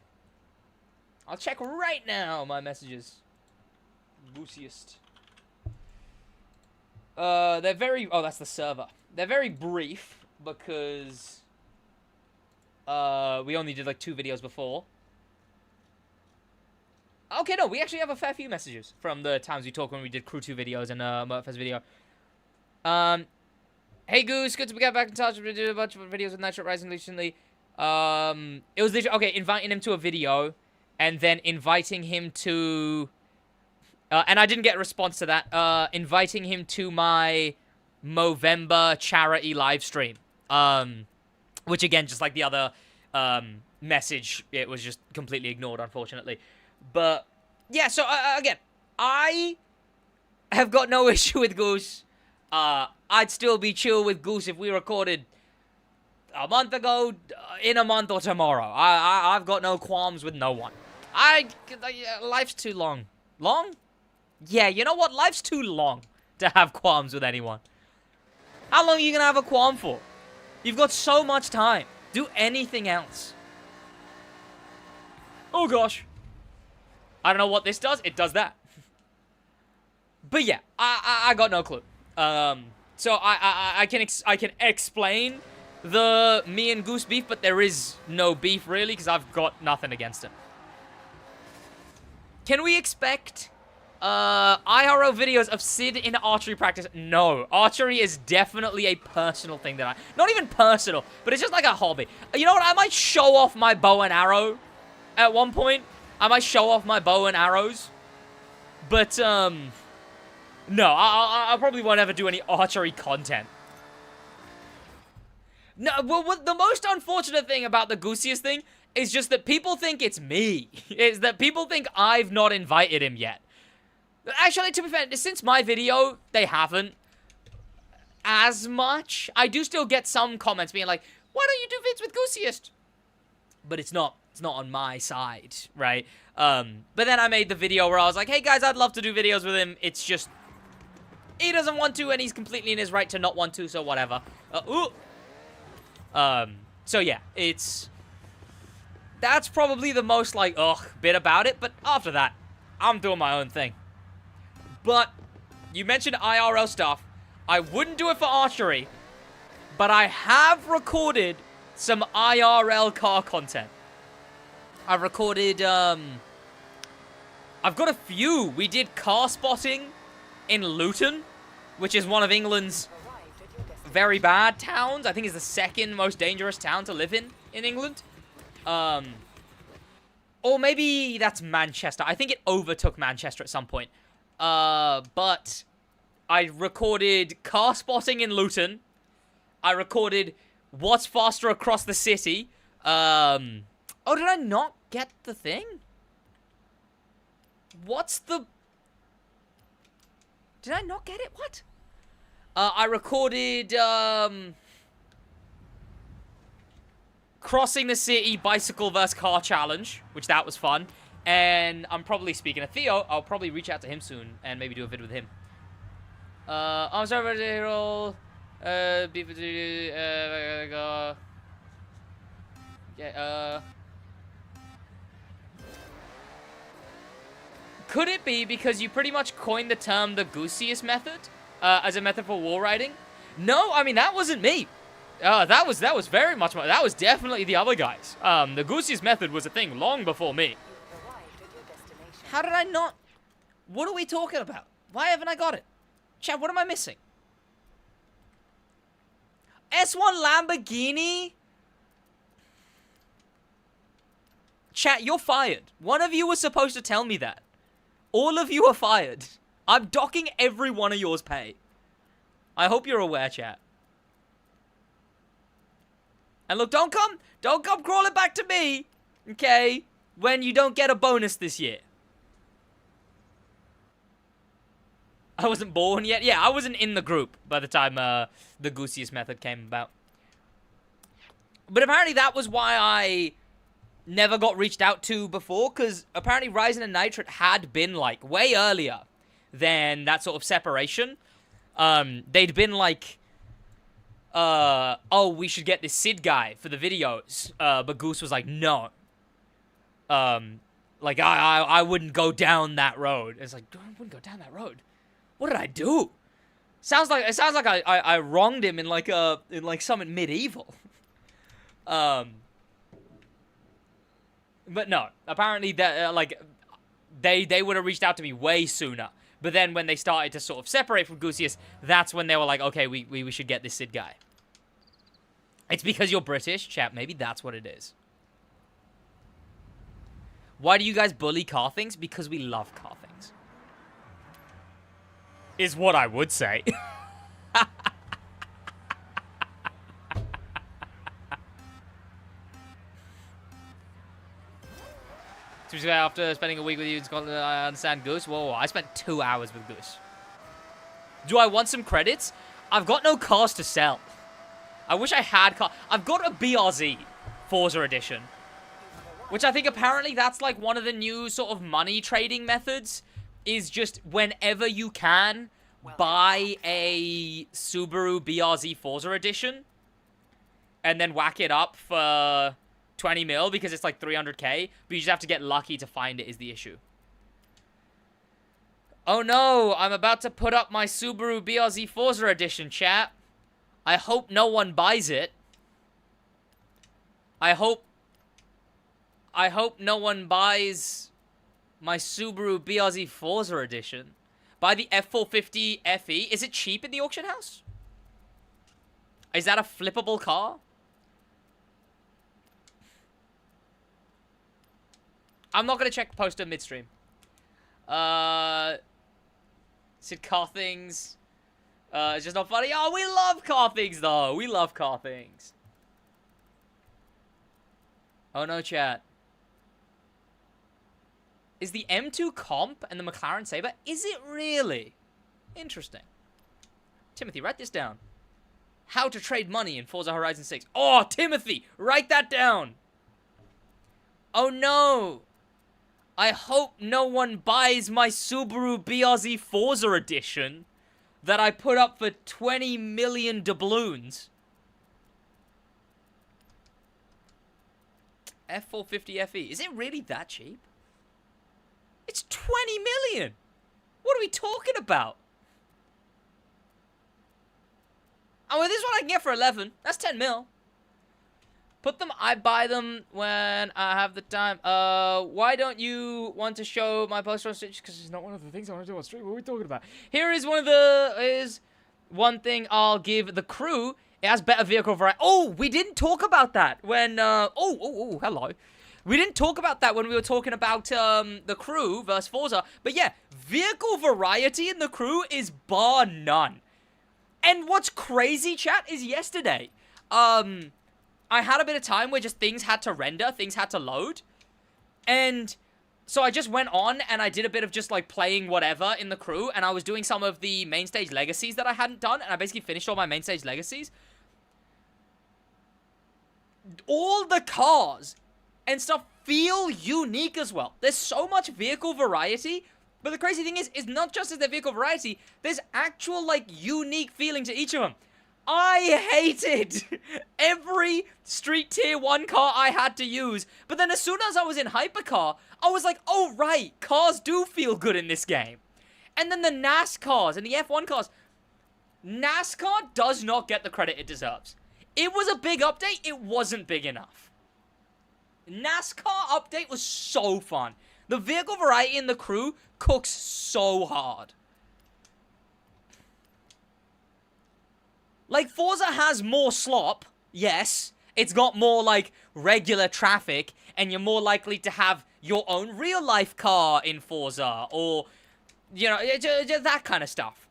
I'll check right now my messages. Goosiest. They're very... Oh, that's the server. They're very brief because we only did like 2 videos before. Okay, no, we actually have a fair few messages from the times we talked when we did Crew 2 videos and Murphy's video. Hey Goose, good to get back in touch. We did a bunch of videos with Nitro Rising recently. It was literally, okay, inviting him to a video and then inviting him to, and I didn't get a response to that, inviting him to my Movember charity live stream. Which again, just like the other message, it was just completely ignored, unfortunately. But, yeah, so, again, I have got no issue with Goose. I'd still be chill with Goose if we recorded a month ago, in a month, or tomorrow. I've got no qualms with no one. Life's too long. Long? Yeah, you know what? Life's too long to have qualms with anyone. How long are you gonna have a qualm for? You've got so much time. Do anything else. Oh, gosh. I don't know what this does. It does that. But yeah, I got no clue. So I can explain the me and Goose beef, but there is no beef really because I've got nothing against him. Can we expect IRL videos of Sid in archery practice? No, archery is definitely a personal thing that not even personal, but it's just like a hobby. You know what? I might show off my bow and arrow at one point. I might show off my bow and arrows, but no, I probably won't ever do any archery content. No, well, the most unfortunate thing about the Goosiest thing is just that people think it's me. Is that people think I've not invited him yet. Actually, to be fair, since my video, they haven't as much. I do still get some comments being like, why don't you do vids with Goosiest? But it's not on my side, right? But then I made the video where I was like, hey guys, I'd love to do videos with him. It's just, he doesn't want to, and he's completely in his right to not want to, so whatever. So yeah, that's probably the most, like, bit about it, but after that, I'm doing my own thing. But, you mentioned IRL stuff. I wouldn't do it for archery, but I have recorded some IRL car content. I've recorded, I've got a few. We did car spotting in Luton, which is one of England's very bad towns. I think it's the 2nd most dangerous town to live in England. Or maybe that's Manchester. I think it overtook Manchester at some point. But I recorded car spotting in Luton. I recorded what's faster across the city. Oh, did I not get the thing? Did I not get it? What? I recorded, crossing the city bicycle versus car challenge, which that was fun. And I'm probably, speaking of Theo, I'll probably reach out to him soon and maybe do a vid with him. I'm sorry for the roll. Could it be because you pretty much coined the term the Goosiest method as a method for wall riding? No, I mean, that wasn't me. That was very much that was definitely the other guys. The Goosiest method was a thing long before me. How did I not? What are we talking about? Why haven't I got it? Chat, what am I missing? S1 Lamborghini? Chat, you're fired. One of you was supposed to tell me that. All of you are fired. I'm docking every one of yours pay. I hope you're aware, chat. And look, don't come crawling back to me, okay, when you don't get a bonus this year. I wasn't born yet. Yeah, I wasn't in the group by the time the Goosiest method came about. But apparently that was why I never got reached out to before, because apparently Rising and Nitrate had been, like, way earlier than that sort of separation. They'd been like, oh, we should get this Sid guy for the videos. But Goose was like, no. Like, I wouldn't go down that road. It's like, I wouldn't go down that road. What did I do? It sounds like I wronged him in like something medieval. But no, apparently that they would have reached out to me way sooner. But then when they started to sort of separate from Goosius, that's when they were like, okay, we should get this Sid guy. It's because you're British, chap. Maybe that's what it is. Why do you guys bully car things? Because we love car things. Is what I would say. After spending a week with you in Scotland, I understand Goose. Whoa, I spent 2 hours with Goose. Do I want some credits? I've got no cars to sell. I wish I had cars. I've got a BRZ Forza Edition, which I think apparently that's like one of the new sort of money trading methods, is just whenever you can buy a Subaru BRZ Forza Edition and then whack it up for 20 mil because it's like 300k, but you just have to get lucky to find it is the issue. Oh no, I'm about to put up my Subaru BRZ Forza Edition, chat. I hope no one buys it. I hope no one buys my Subaru BRZ Forza Edition. Buy the F450 FE. Is it cheap in the auction house? Is that a flippable car? I'm not going to check poster midstream. Sid car things. It's just not funny. Oh, we love car things, though. We love car things. Oh, no, chat. Is the M2 comp and the McLaren Sabre? Is it really? Interesting. Timothy, write this down. How to trade money in Forza Horizon 6. Oh, Timothy, write that down. Oh, no. I hope no one buys my Subaru BRZ Forza Edition that I put up for 20 million doubloons. F450 FE. Is it really that cheap? It's 20 million. What are we talking about? Oh, well, this one I can get for 11. That's 10 mil. Put them, I buy them when I have the time. Why don't you want to show my poster on Twitch? Because it's not one of the things I want to do on stream. What are we talking about? Here is one thing I'll give the crew. It has better vehicle variety. Oh, we didn't talk about that when, hello. We didn't talk about that when we were talking about, the crew versus Forza. But yeah, vehicle variety in the crew is bar none. And what's crazy, chat, is yesterday, I had a bit of time where just things had to render, things had to load. And so I just went on and I did a bit of just like playing whatever in the crew. And I was doing some of the main stage legacies that I hadn't done. And I basically finished all my main stage legacies. All the cars and stuff feel unique as well. There's so much vehicle variety. But the crazy thing is not just as their vehicle variety, there's actual like unique feeling to each of them. I hated every street tier 1 car I had to use. But then as soon as I was in Hypercar, I was like, oh right, cars do feel good in this game. And then the NASCARs and the F1 cars. NASCAR does not get the credit it deserves. It was a big update, it wasn't big enough. NASCAR update was so fun. The vehicle variety in the crew cooks so hard. Like, Forza has more slop, yes. It's got more, like, regular traffic, and you're more likely to have your own real-life car in Forza, or, you know, just that kind of stuff.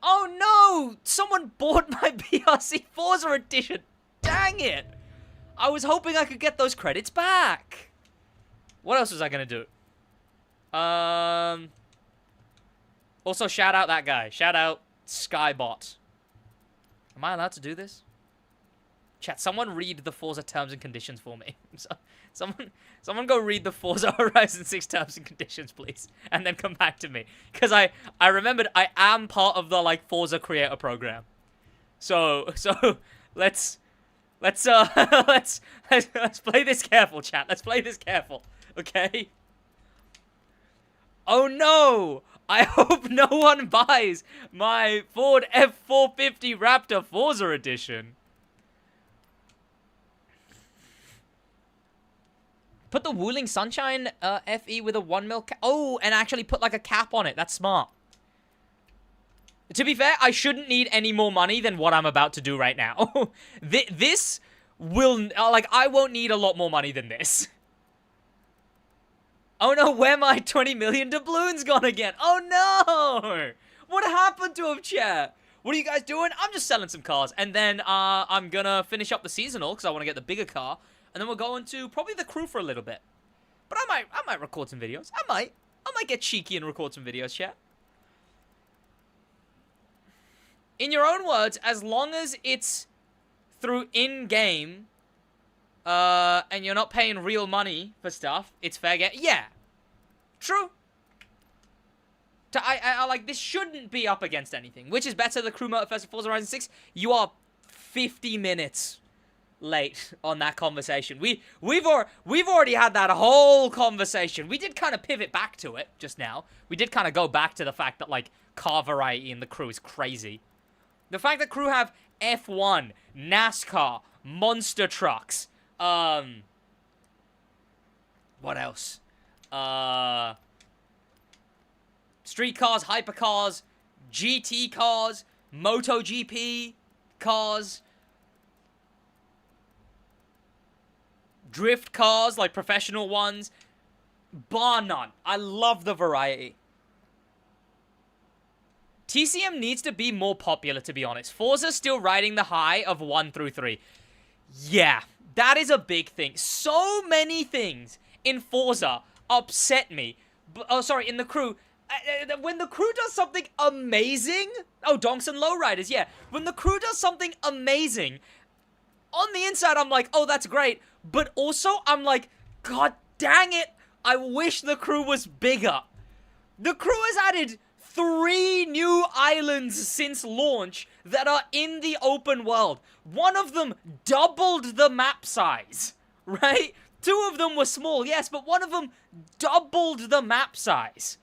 Oh, no! Someone bought my BRC Forza Edition! Dang it! I was hoping I could get those credits back. What else was I gonna do? Also, shout out that guy. Shout out Skybot. Am I allowed to do this? Chat, someone read the Forza terms and conditions for me. Someone go read the Forza Horizon 6 terms and conditions, please. And then come back to me. Because I remembered I am part of the, like, Forza creator program. So let's play this careful, chat. Let's play this careful, okay? Oh no! I hope no one buys my Ford F450 Raptor Forza Edition. Put the Wuling Sunshine FE with a 1 mil cap. Oh, and actually put like a cap on it. That's smart. To be fair, I shouldn't need any more money than what I'm about to do right now. This will, like, I won't need a lot more money than this. Oh no, where my 20 million doubloons gone again? Oh no! What happened to him, chat? What are you guys doing? I'm just selling some cars. And then I'm gonna finish up the seasonal because I want to get the bigger car. And then we'll go into probably the crew for a little bit. But I might record some videos. I might get cheeky and record some videos, chat. In your own words, as long as it's through in-game, and you're not paying real money for stuff, it's fair game. Yeah. True. I like, this shouldn't be up against anything. Which is better, the crew mode versus Forza Horizon 6? You are 50 minutes late on that conversation. We've already had that whole conversation. We did kind of pivot back to it just now. We did kind of go back to the fact that, like, car variety in the crew is crazy. The fact that crew have F1, NASCAR, monster trucks, what else? Street cars, hypercars, GT cars, MotoGP cars, drift cars, like professional ones, bar none. I love the variety. TCM needs to be more popular, to be honest. Forza's still riding the high of 1 through 3. Yeah, that is a big thing. So many things in Forza upset me. In the crew. When the crew does something amazing... Oh, donks and lowriders, yeah. When the crew does something amazing, on the inside, I'm like, oh, that's great. But also, I'm like, God dang it, I wish the crew was bigger. The crew has added 3 new islands since launch that are in the open world. One of them doubled the map size, right? 2 of them were small, yes, but one of them doubled the map size.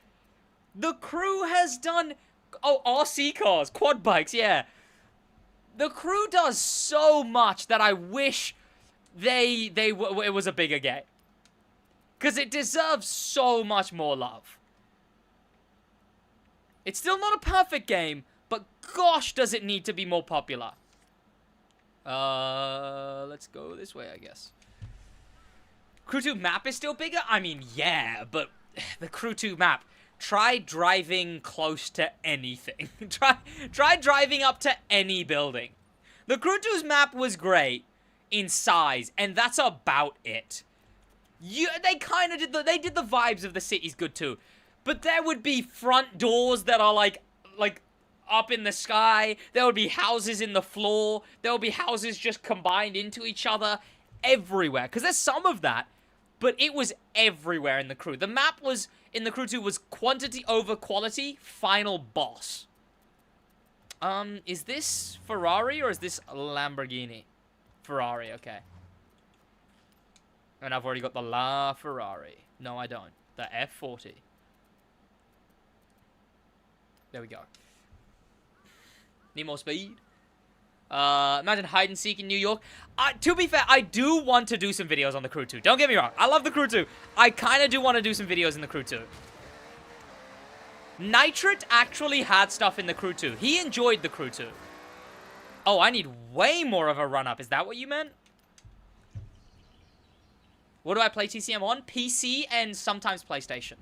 The crew has done... Oh, RC cars, quad bikes, yeah. The crew does so much that I wish it was a bigger game. Because it deserves so much more love. It's still not a perfect game, but gosh, does it need to be more popular. Let's go this way, I guess. Crew 2 map is still bigger? I mean, yeah, but the Crew 2 map... Try driving close to anything. Try driving up to any building. The Crew 2's map was great in size, and that's about it. They kind of did they did the vibes of the cities good too. But there would be front doors that are like up in the sky. There would be houses in the floor. There would be houses just combined into each other everywhere. Because there's some of that, but it was everywhere in the Crew. The map was... in the Crew 2 was quantity over quality, final boss. Is this Ferrari or is this Lamborghini? Ferrari, okay. And I've already got the La Ferrari. No, I don't. The F40. There we go. Need more speed. Imagine hide and seek in New York. To be fair, I do want to do some videos on the Crew 2. Don't get me wrong. I love the Crew 2. I kind of do want to do some videos in the Crew 2. Nitrit actually had stuff in the Crew 2. He enjoyed the Crew 2. Oh, I need way more of a run-up. Is that what you meant? What do I play TCM on? PC and sometimes PlayStation.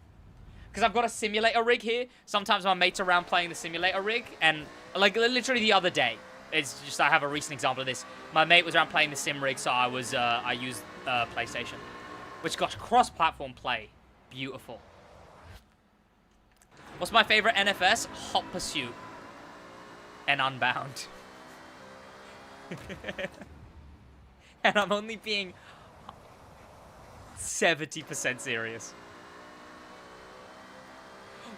Because I've got a simulator rig here. Sometimes my mate's around playing the simulator rig. And, like, literally the other day. It's just, I have a recent example of this. My mate was around playing the sim rig, so I used PlayStation. Which, gosh, cross-platform play. Beautiful. What's my favorite NFS? Hot Pursuit. And Unbound. And I'm only being 70% serious.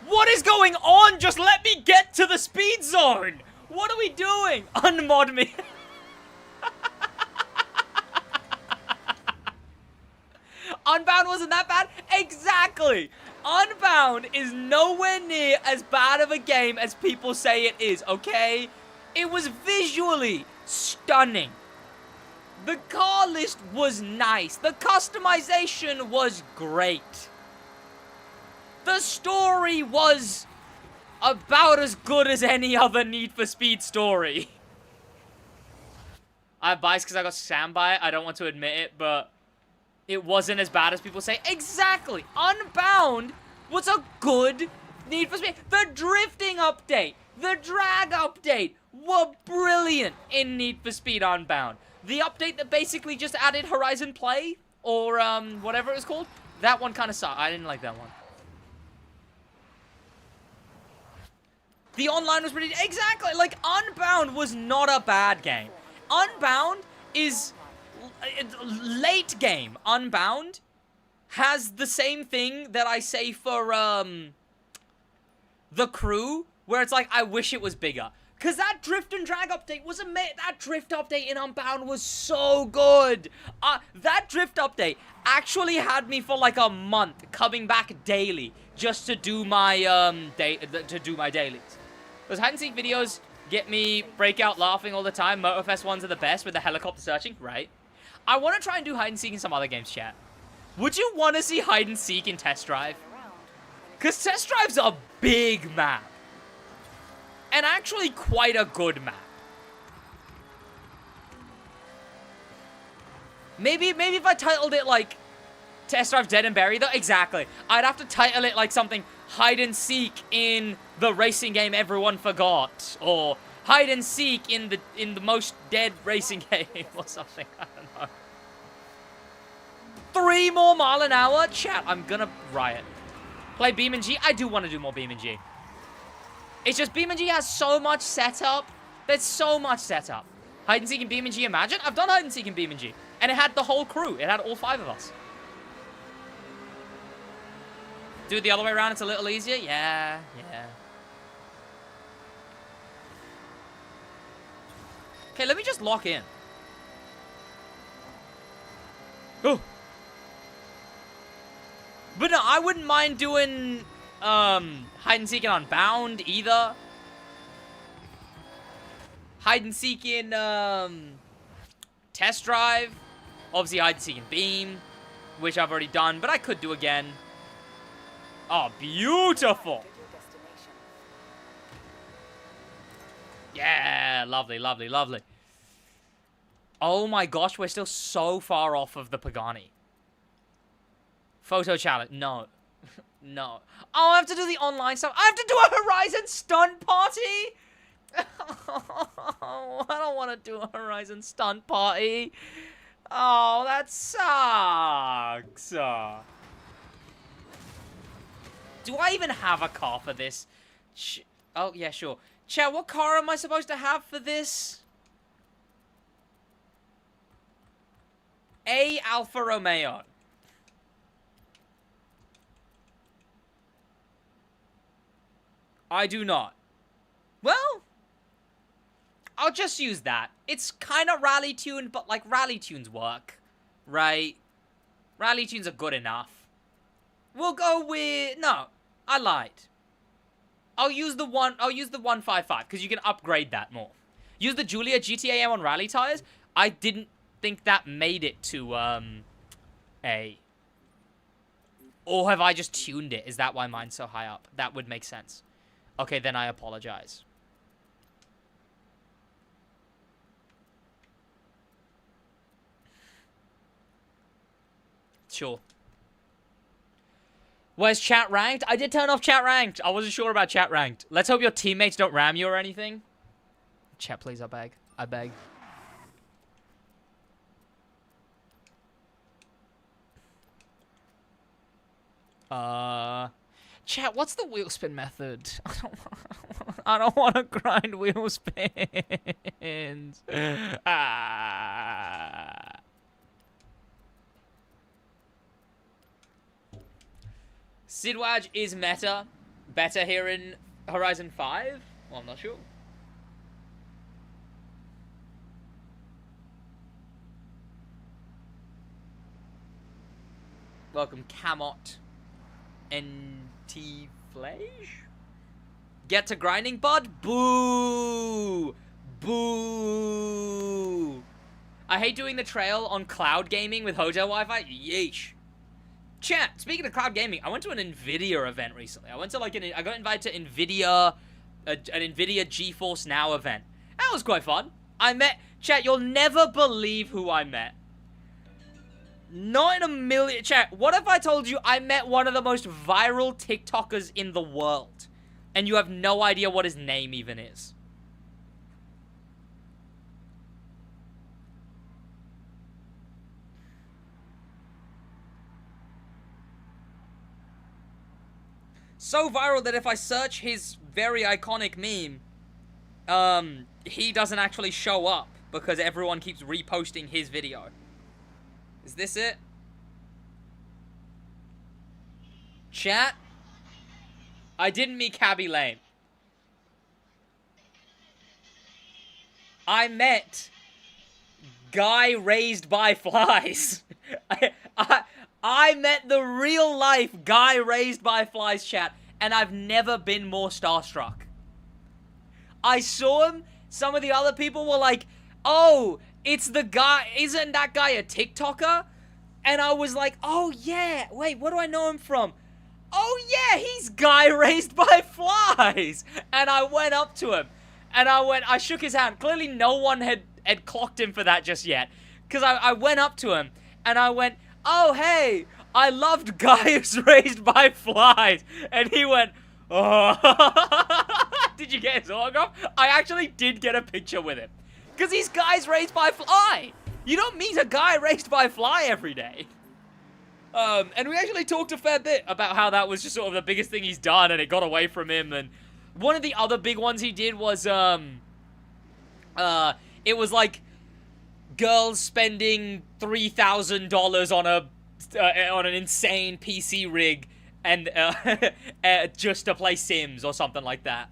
What is going on? Just let me get to the speed zone. What are we doing? Unmod me. Unbound wasn't that bad? Exactly. Unbound is nowhere near as bad of a game as people say it is, okay? It was visually stunning. The car list was nice. The customization was great. The story was about as good as any other Need for Speed story. I have bias because I got slammed by it. I don't want to admit it, but it wasn't as bad as people say. Exactly. Unbound was a good Need for Speed. The drifting update, the drag update were brilliant in Need for Speed Unbound. The update that basically just added Horizon Play, or whatever it was called, that one kind of sucked. I didn't like that one. The online was pretty... Exactly! Like, Unbound was not a bad game. Unbound is... Late game. Unbound has the same thing that I say for, The Crew, where it's like, I wish it was bigger. Because that drift and drag update was amazing. That drift update in Unbound was so good. That drift update actually had me for like a month coming back daily just to do my, dailies. Those hide-and-seek videos get me breakout laughing all the time. Motorfest ones are the best with the helicopter searching, right? I want to try and do hide-and-seek in some other games, chat. Would you want to see hide-and-seek in Test Drive? Because Test Drive's a big map. And actually quite a good map. Maybe if I titled it like Test Drive Dead and Buried though, exactly. I'd have to title it like something hide and seek in the racing game everyone forgot, or hide and seek in the most dead racing game or something. I don't know. 3 more mile an hour? Chat, I'm gonna riot. Play BeamNG? I do want to do more BeamNG. It's just BeamNG has so much setup. There's so much setup. Hide and seek in BeamNG, imagine? I've done hide and seek in BeamNG. And it had the whole crew. It had all 5 of us. Do it the other way around, it's a little easier? Yeah. Okay, let me just lock in. Oh. But no, I wouldn't mind doing hide and seek in Unbound either. Hide and seek in Test Drive. Obviously hide and seek in Beam, which I've already done, but I could do again. Oh, beautiful. Yeah, lovely, lovely, lovely. Oh my gosh, we're still so far off of the Pagani. Photo challenge. No. No. Oh, I have to do the online stuff. I have to do a Horizon stunt party? Oh, I don't want to do a Horizon stunt party. Oh, that sucks. Do I even have a car for this? Oh, yeah, sure. Chat, what car am I supposed to have for this? A Alfa Romeo. I do not. Well, I'll just use that. It's kind of rally tuned, but like rally tunes work, right? Rally tunes are good enough. We'll go with... No, I lied. I'll use the 155, because you can upgrade that more. Use the Giulia GTA M on rally tires. I didn't think that made it to, A. Or have I just tuned it? Is that why mine's so high up? That would make sense. Okay, then I apologize. Sure. Where's chat ranked? I did turn off chat ranked. I wasn't sure about chat ranked. Let's hope your teammates don't ram you or anything. Chat, please, I beg. I beg. Chat, what's the wheel spin method? I don't want to grind wheel spins. SidWaj is better here in Horizon 5? Well, I'm not sure. Welcome, Camot. NT Flage? Get to grinding, bud? Boo! Boo! I hate doing the trail on cloud gaming with Hotel Wi-Fi. Yeesh. Chat, speaking of cloud gaming, I went to an NVIDIA event recently. I went to I got invited to NVIDIA, an NVIDIA GeForce Now event. That was quite fun. I met, chat, you'll never believe who I met. Not in a million, chat, what if I told you I met one of the most viral TikTokers in the world, and you have no idea what his name even is? So viral that if I search his very iconic meme, he doesn't actually show up because everyone keeps reposting his video. Is this it? Chat? I didn't meet Cabby Lane. I met guy raised by flies. I met the real life guy raised by flies, chat, and I've never been more starstruck. I saw him, some of the other people were like, oh, it's the guy, isn't that guy a TikToker? And I was like, oh yeah, wait, what do I know him from? Oh yeah, he's guy raised by flies. And I went up to him, and I shook his hand. Clearly no one had clocked him for that just yet. Because I went up to him, and I went, oh, hey, I loved guys raised by flies. And he went, oh. Did you get his autograph? I actually did get a picture with him. Because he's guys raised by fly. You don't meet a guy raised by fly every day. And we actually talked a fair bit about how that was just sort of the biggest thing he's done, and it got away from him. And one of the other big ones he did was, it was like girls spending $3,000 on an insane PC rig and just to play Sims or something like that.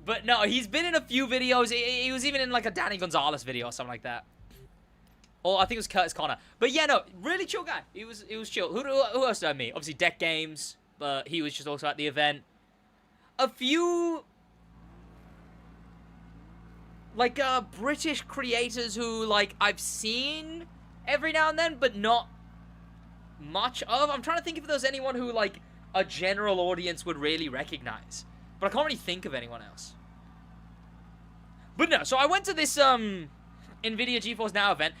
But no, he's been in a few videos. He was even in like a Danny Gonzalez video or something like that. Or I think it was Curtis Connor. But yeah, no, really chill guy. He was chill. Who else did I meet? Obviously Deck Games, but he was just also at the event. A few like British creators who like I've seen every now and then, but not much of. I'm trying to think if there's anyone who like a general audience would really recognize, but I can't really think of anyone else. But no, so I went to this NVIDIA GeForce Now event.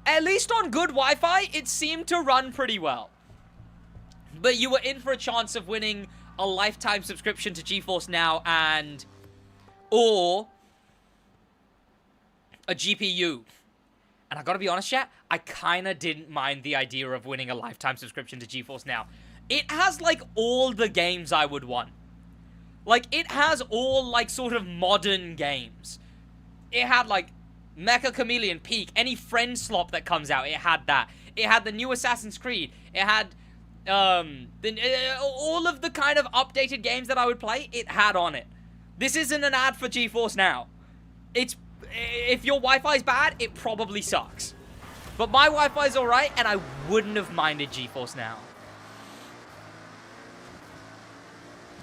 At least on good Wi-Fi, it seemed to run pretty well. But you were in for a chance of winning a lifetime subscription to GeForce Now or a GPU. And I gotta be honest, chat, I kinda didn't mind the idea of winning a lifetime subscription to GeForce Now. It has, like, all the games I would want. Like, it has all, like, sort of modern games. It had, like, Mecha Chameleon, Peak, any friend slop that comes out, it had that. It had the new Assassin's Creed. It had, all of the kind of updated games that I would play, it had on it. This isn't an ad for GeForce Now. If your Wi-Fi's bad, it probably sucks. But my Wi-Fi's alright, and I wouldn't have minded GeForce Now.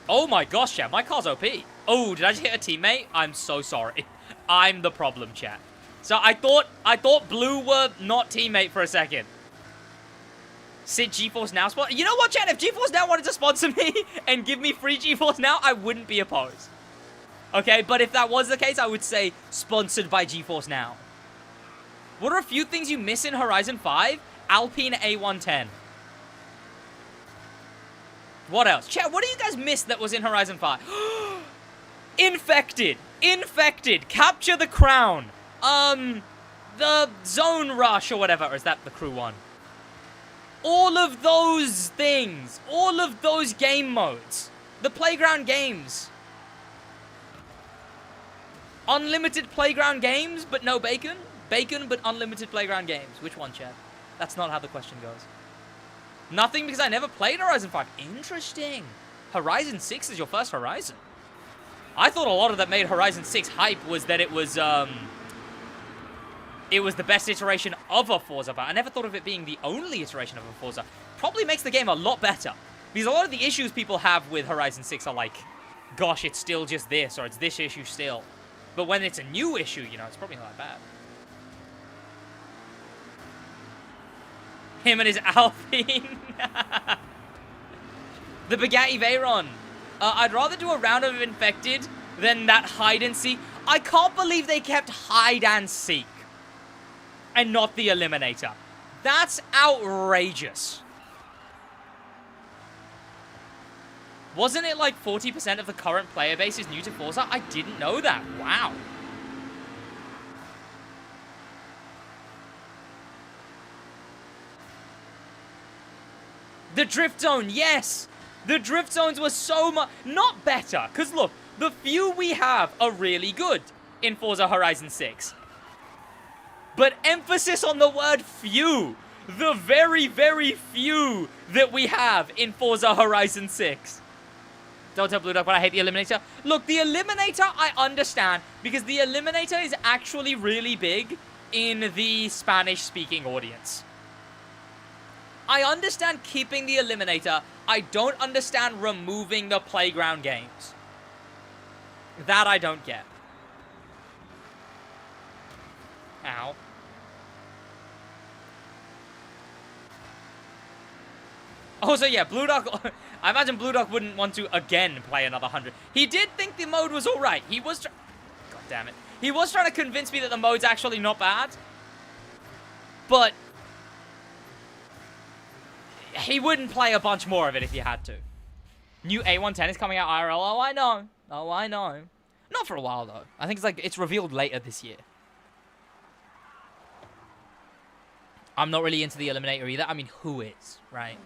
Oh my gosh, chat, my car's OP. Oh, did I just hit a teammate? I'm so sorry. I'm the problem, chat. So I thought Blue were not teammate for a second. Sid GeForce Now spot. You know what, chat? If GeForce Now wanted to sponsor me and give me free GeForce Now, I wouldn't be opposed. Okay, but if that was the case, I would say sponsored by GeForce Now. What are a few things you miss in Horizon 5? Alpine A110. What else? Chat, what do you guys miss that was in Horizon 5? Infected. Infected. Capture the Crown. The Zone Rush or whatever. Or is that the crew one? All of those things. All of those game modes. The playground games. Unlimited playground games, but no bacon? Bacon, but unlimited playground games. Which one, Chad? That's not how the question goes. Nothing because I never played Horizon 5. Interesting. Horizon 6 is your first Horizon. I thought a lot of that made Horizon 6 hype was that it was the best iteration of a Forza, but I never thought of it being the only iteration of a Forza. Probably makes the game a lot better. Because a lot of the issues people have with Horizon 6 are like, gosh, it's still just this, or it's this issue still. But when it's a new issue, you know, it's probably not that bad. Him and his Alpine. The Bugatti Veyron. I'd rather do a round of Infected than that hide and seek. I can't believe they kept hide and seek and not the Eliminator. That's outrageous. Wasn't it like 40% of the current player base is new to Forza? I didn't know that. Wow. The Drift Zone, yes! The Drift Zones were so much... Not better, because look, the few we have are really good in Forza Horizon 6. But emphasis on the word few. The very, very few that we have in Forza Horizon 6. Don't tell Blue Duck, but I hate the Eliminator. Look, the Eliminator, I understand, because the Eliminator is actually really big in the Spanish-speaking audience. I understand keeping the Eliminator. I don't understand removing the playground games. That I don't get. Ow. Also, yeah, Blue Duck... I imagine Blue Duck wouldn't want to, again, play another 100. He did think the mode was alright. He was... God damn it. He was trying to convince me that the mode's actually not bad. But... he wouldn't play a bunch more of it if he had to. New A110 is coming out IRL. Oh, I know. Oh, I know. Not for a while, though. I think it's revealed later this year. I'm not really into the Eliminator either. I mean, who is, right?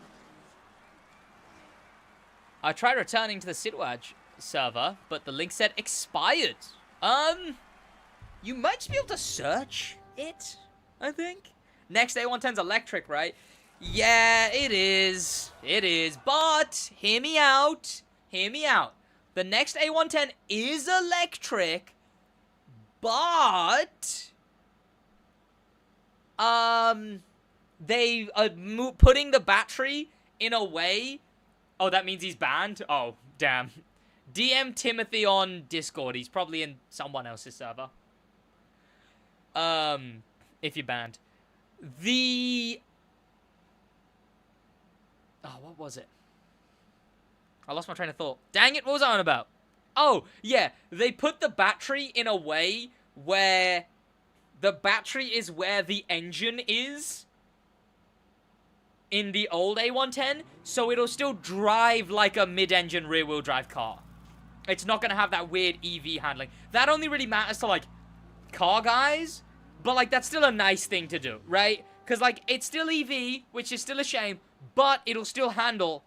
I tried returning to the SidWaj server, but the link said expired. You might just be able to search it, I think. Next A110's electric, right? Yeah, it is. It is. But, hear me out. Hear me out. The next A110 is electric, but... they are putting the battery in a way... Oh, that means he's banned? Oh, damn. DM Timothy on Discord. He's probably in someone else's server. If you're banned. Oh, what was it? I lost my train of thought. Dang it, what was I on about? Oh, yeah. They put the battery in a way where the battery is where the engine is in the old A110, so it'll still drive like a mid-engine rear-wheel drive car. It's not going to have that weird EV handling. That only really matters to, like, car guys, but, like, that's still a nice thing to do, right? Because, like, it's still EV, which is still a shame, but it'll still handle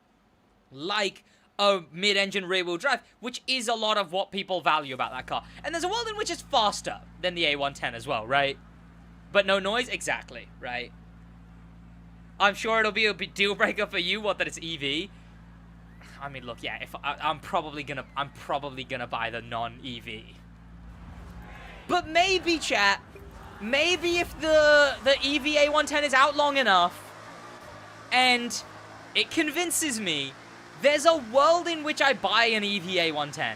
like a mid-engine rear-wheel drive, which is a lot of what people value about that car. And there's a world in which it's faster than the A110 as well, right? But no noise? Exactly, right? I'm sure it'll be a deal breaker for you, that it's EV. I mean, look, yeah, if I'm probably gonna buy the non-EV. But maybe, chat, maybe if the EV A110 is out long enough and it convinces me there's a world in which I buy an EV A110.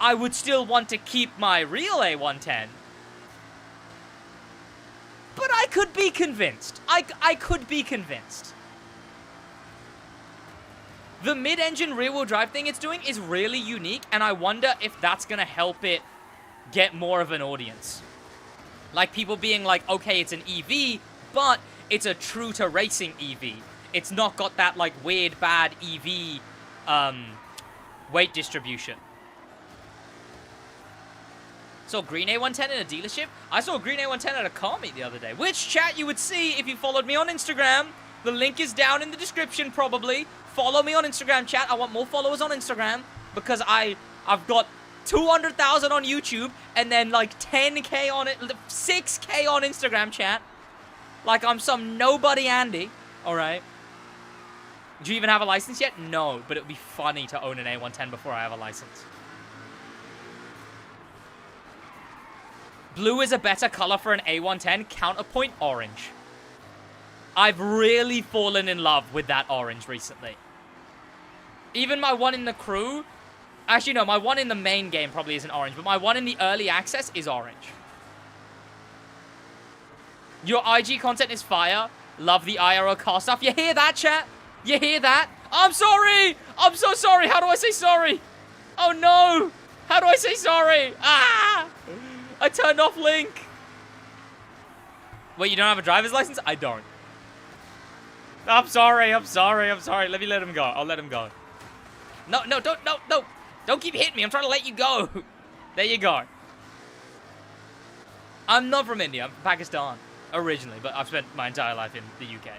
I would still want to keep my real A110. But I could be convinced. I could be convinced. The mid-engine rear-wheel drive thing it's doing is really unique, and I wonder if that's going to help it get more of an audience. Like, people being like, okay, it's an EV, but it's a true-to-racing EV. It's not got that, like, weird, bad EV weight distribution. Saw green A110 in a dealership. I saw a green A110 at a car meet the other day. Which, chat, you would see if you followed me on Instagram. The link is down in the description, probably. Follow me on Instagram, chat. I want more followers on Instagram. Because I've got 200,000 on YouTube. And then, like, 10K on it. 6K on Instagram, chat. Like, I'm some nobody Andy. Alright. Do you even have a license yet? No, but it would be funny to own an A110 before I have a license. Blue is a better color for an A110. Counterpoint, orange. I've really fallen in love with that orange recently. Even my one in the crew... Actually, no, my one in the main game probably isn't orange, but my one in the early access is orange. Your IG content is fire. Love the IRL car stuff. You hear that, chat? You hear that? I'm sorry! I'm so sorry! How do I say sorry? Oh, no! How do I say sorry? Ah! I turned off Link. Wait, you don't have a driver's license? I don't. I'm sorry. I'm sorry. I'm sorry. Let me let him go. I'll let him go. No, no, don't, no, no. Don't keep hitting me. I'm trying to let you go. There you go. I'm not from India. I'm from Pakistan originally, but I've spent my entire life in the UK.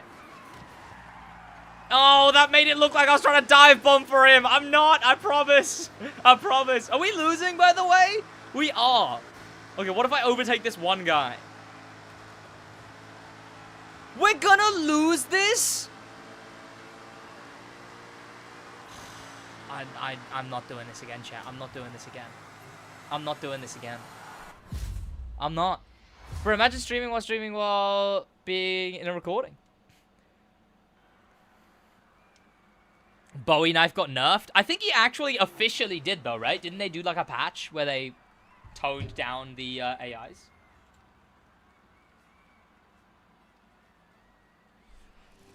Oh, that made it look like I was trying to dive bomb for him. I'm not. I promise. I promise. Are we losing, by the way? We are. Okay, what if I overtake this one guy? We're gonna lose this? I'm not doing this again, chat. I'm not doing this again. I'm not doing this again. I'm not. Bro, imagine streaming while being in a recording. Bowie knife got nerfed. I think he actually officially did, though, right? Didn't they do, like, a patch where they toned down the AIs?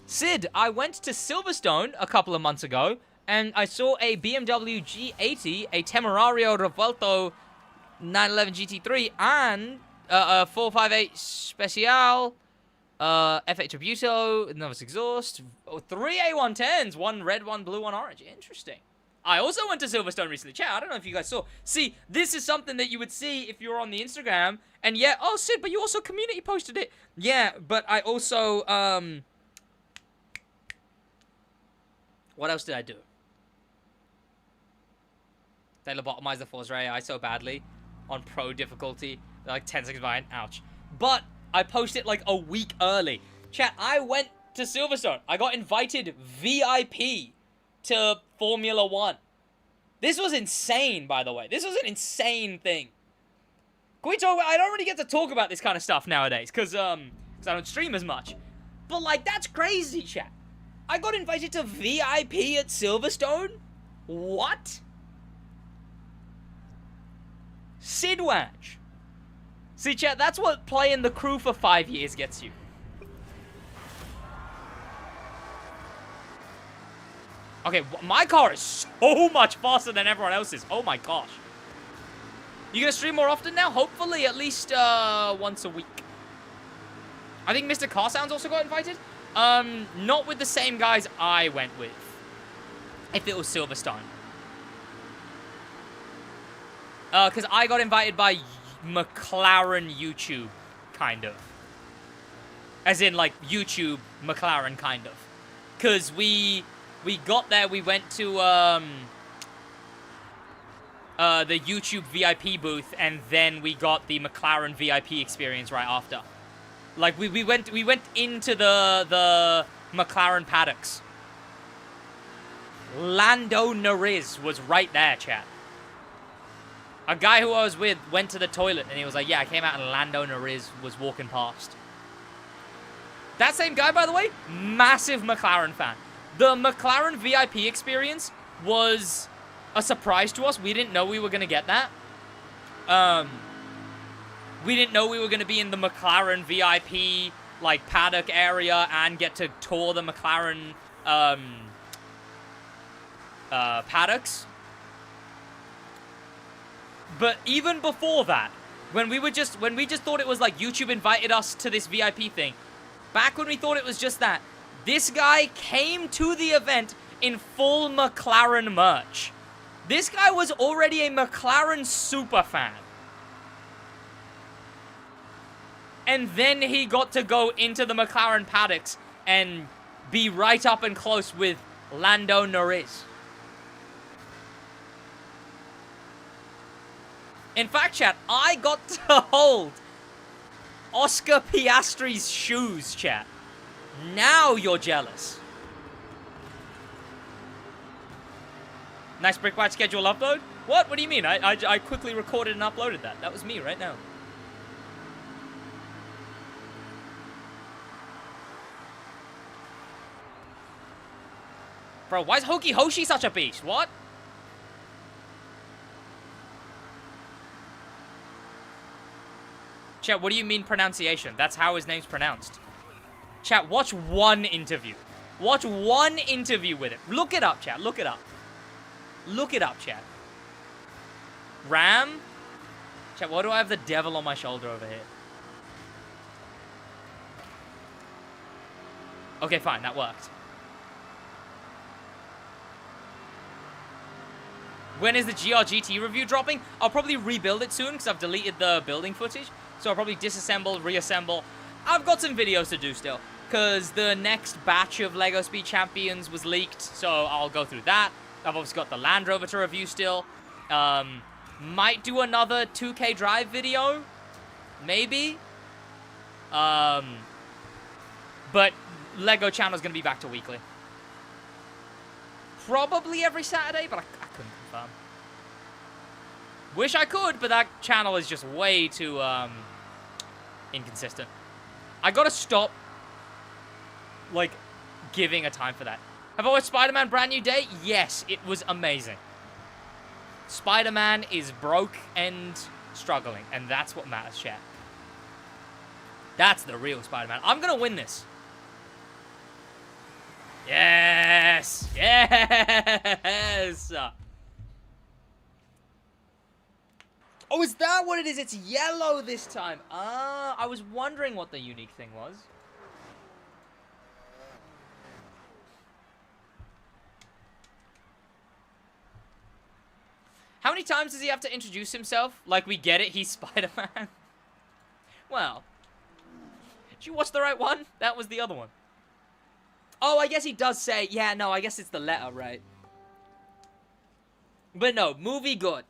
Sid, I went to Silverstone a couple of months ago, and I saw a BMW G80, a Temerario Revuelto 911 GT3, and a 458 Special, F8 Tributo, Novus Exhaust, 3 A110s, one red, one blue, one orange. Interesting. I also went to Silverstone recently. Chat, I don't know if you guys saw. See, this is something that you would see if you were on the Instagram, and yeah, oh, Sid, but you also community posted it. Yeah, but I also, what else did I do? They lobotomized the Forza AI so badly on pro difficulty. They're like 10 seconds behind. Ouch. But I posted like a week early. Chat, I went to Silverstone. I got invited VIP to Formula 1. This was insane, by the way. This was an insane thing. Can we talk about... I don't really get to talk about this kind of stuff nowadays because I don't stream as much. But, like, that's crazy, chat. I got invited to VIP at Silverstone? What? SidWaj. See, chat, that's what playing the crew for 5 years gets you. Okay, my car is so much faster than everyone else's. Oh my gosh. You gonna stream more often now? Hopefully at least once a week. I think Mr. Car Sounds also got invited. Not with the same guys I went with. If it was Silverstone. Because I got invited by McLaren YouTube, kind of. As in, like, YouTube McLaren, kind of. Because we got there, we went to, the YouTube VIP booth, and then we got the McLaren VIP experience right after. Like, we went into the McLaren paddocks. Lando Norris was right there, chat. A guy who I was with went to the toilet, and he was like, yeah, I came out and Lando Norris was walking past. That same guy, by the way, massive McLaren fan. The McLaren VIP experience was a surprise to us. We didn't know we were going to get that. We didn't know we were going to be in the McLaren VIP, like, paddock area and get to tour the McLaren paddocks. But even before that, when we just thought it was like YouTube invited us to this VIP thing, back when we thought it was just that, this guy came to the event in full McLaren merch. This guy was already a McLaren super fan. And then he got to go into the McLaren paddocks and be right up and close with Lando Norris. In fact, chat, I got to hold Oscar Piastri's shoes, chat. Now you're jealous. Nice brick white schedule upload? What? What do you mean? I quickly recorded and uploaded that. That was me right now. Bro, why is Hoki Hoshi such a beast? What? Chat, what do you mean pronunciation? That's how his name's pronounced. Chat, watch one interview. Watch one interview with him. Look it up, chat. Look it up. Look it up, chat. Ram? Chat, why do I have the devil on my shoulder over here? Okay, fine. That worked. When is the GRGT review dropping? I'll probably rebuild it soon because I've deleted the building footage. So I'll probably disassemble, reassemble. I've got some videos to do still because the next batch of LEGO Speed Champions was leaked. So I'll go through that. I've obviously got the Land Rover to review still. Might do another 2K Drive video. Maybe. But LEGO channel's going to be back to weekly. Probably every Saturday, but I couldn't confirm. Wish I could, but that channel is just way too inconsistent. I gotta stop, like, giving a time for that. Have I watched Spider-Man Brand New Day? Yes, it was amazing. Spider-Man is broke and struggling, and that's what matters, chat. That's the real Spider-Man. I'm gonna win this. Yes! Yes! Oh, is that what it is? It's yellow this time. Ah, I was wondering what the unique thing was. How many times does he have to introduce himself? Like, we get it, he's Spider-Man. Well, did you watch the right one? That was the other one. Oh, I guess he does say, yeah, no, I guess it's the letter, right? But no, movie good.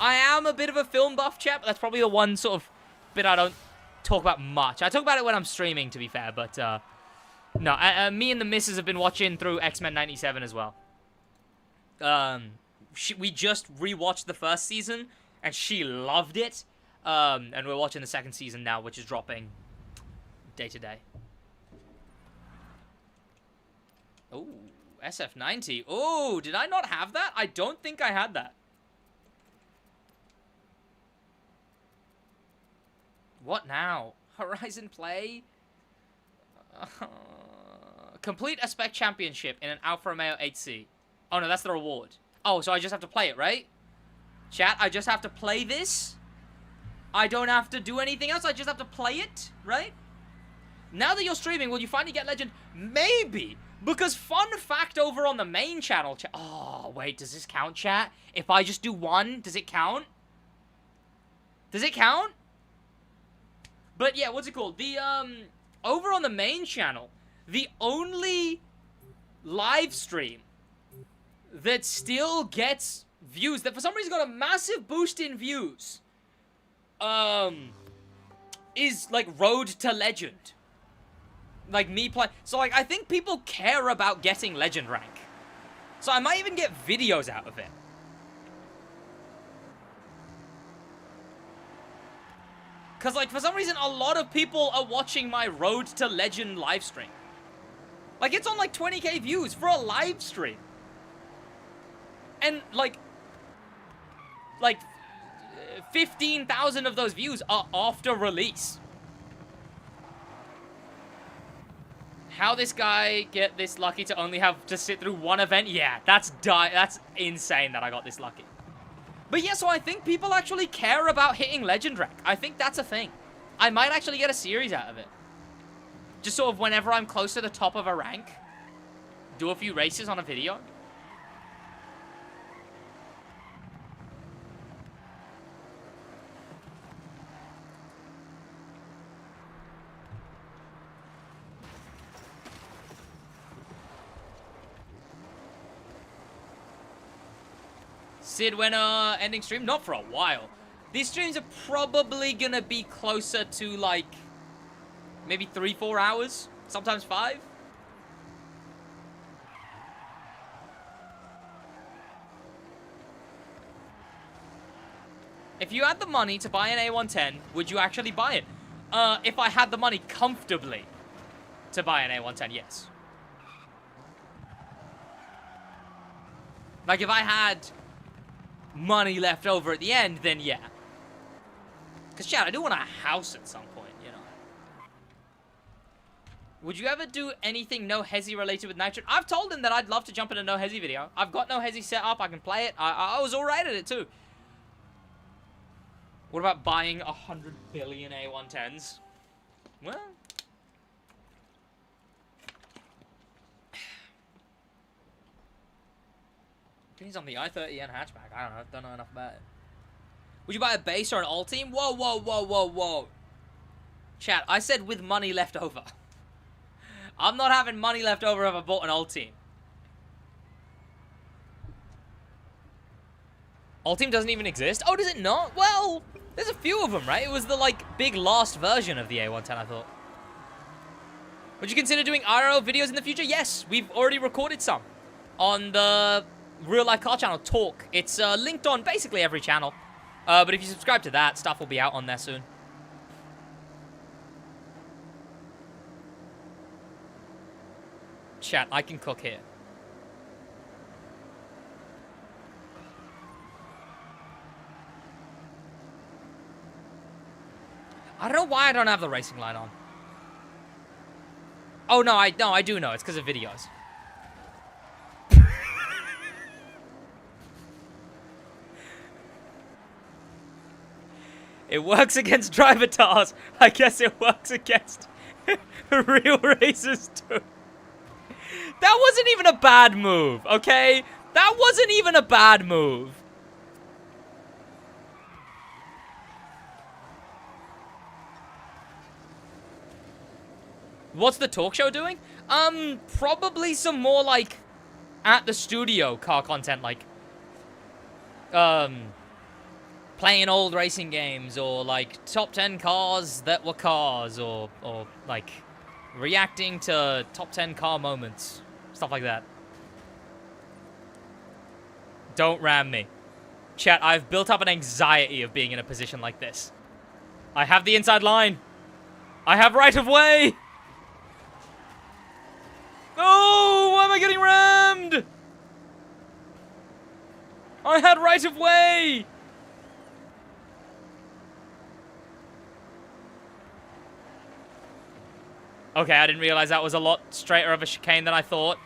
I am a bit of a film buff, chap. That's probably the one sort of bit I don't talk about much. I talk about it when I'm streaming, to be fair, but, no, me and the missus have been watching through X-Men 97 as well. We just rewatched the first season, and she loved it. And we're watching the second season now, which is dropping day to day. Oh, SF90. Oh, did I not have that? I don't think I had that. What now? Horizon Play? Complete a spec championship in an Alfa Romeo 8C. Oh, no, that's the reward. Oh, so I just have to play it, right? Chat, I just have to play this? I don't have to do anything else? I just have to play it, right? Now that you're streaming, will you finally get Legend? Maybe! Because fun fact over on the main channel, chat. Oh, wait, does this count, chat? If I just do one, does it count? Does it count? But yeah, what's it called? The, over on the main channel, the only live stream that still gets views, that for some reason got a massive boost in views, is, like, Road to Legend. Like, me playing. So, like, I think people care about getting Legend rank. So I might even get videos out of it. Because, like, for some reason, a lot of people are watching my Road to Legend live stream. Like, it's on, like, 20k views for a live stream. And, like 15,000 of those views are after release. How this guy get this lucky to only have to sit through one event? Yeah, that's insane that I got this lucky. But yeah, so I think people actually care about hitting Legend rank. I think that's a thing. I might actually get a series out of it. Just sort of whenever I'm close to the top of a rank, do a few races on a video. Sid, when ending stream? Not for a while. These streams are probably gonna be closer to, like, maybe 3-4 hours. Sometimes 5. If you had the money to buy an A110, would you actually buy it? If I had the money comfortably to buy an A110, yes. Like, if I had money left over at the end, then yeah. Because, chat, I do want a house at some point, you know. Would you ever do anything no hezzy related with Nitro? I've told him that I'd love to jump in a no hezzy video. I've got no hezzy set up. I can play it. I was alright at it, too. What about buying 100 billion A110s? Well... Depends on the i30N hatchback. I don't know enough about it. Would you buy a base or an alt team? Whoa, whoa, whoa, whoa, whoa. Chat, I said with money left over. I'm not having money left over if I bought an alt team. Alt team doesn't even exist? Oh, does it not? Well, there's a few of them, right? It was the, like, big last version of the A110, I thought. Would you consider doing IRL videos in the future? Yes, we've already recorded some on the Real Life Car channel, Talk. It's linked on basically every channel. But if you subscribe to that, stuff will be out on there soon. Chat, I can cook here. I don't know why I don't have the racing light on. Oh, no, I do know. It's because of videos. It works against driver tars. I guess it works against real racers too. That wasn't even a bad move, okay? That wasn't even a bad move. What's the talk show doing? Probably some more, like, at the studio car content, like, playing old racing games, or, like, top 10 cars that were cars, or like, reacting to top 10 car moments. Stuff like that. Don't ram me. Chat, I've built up an anxiety of being in a position like this. I have the inside line. I have right of way. Oh, why am I getting rammed? I had right of way. Okay, I didn't realize that was a lot straighter of a chicane than I thought.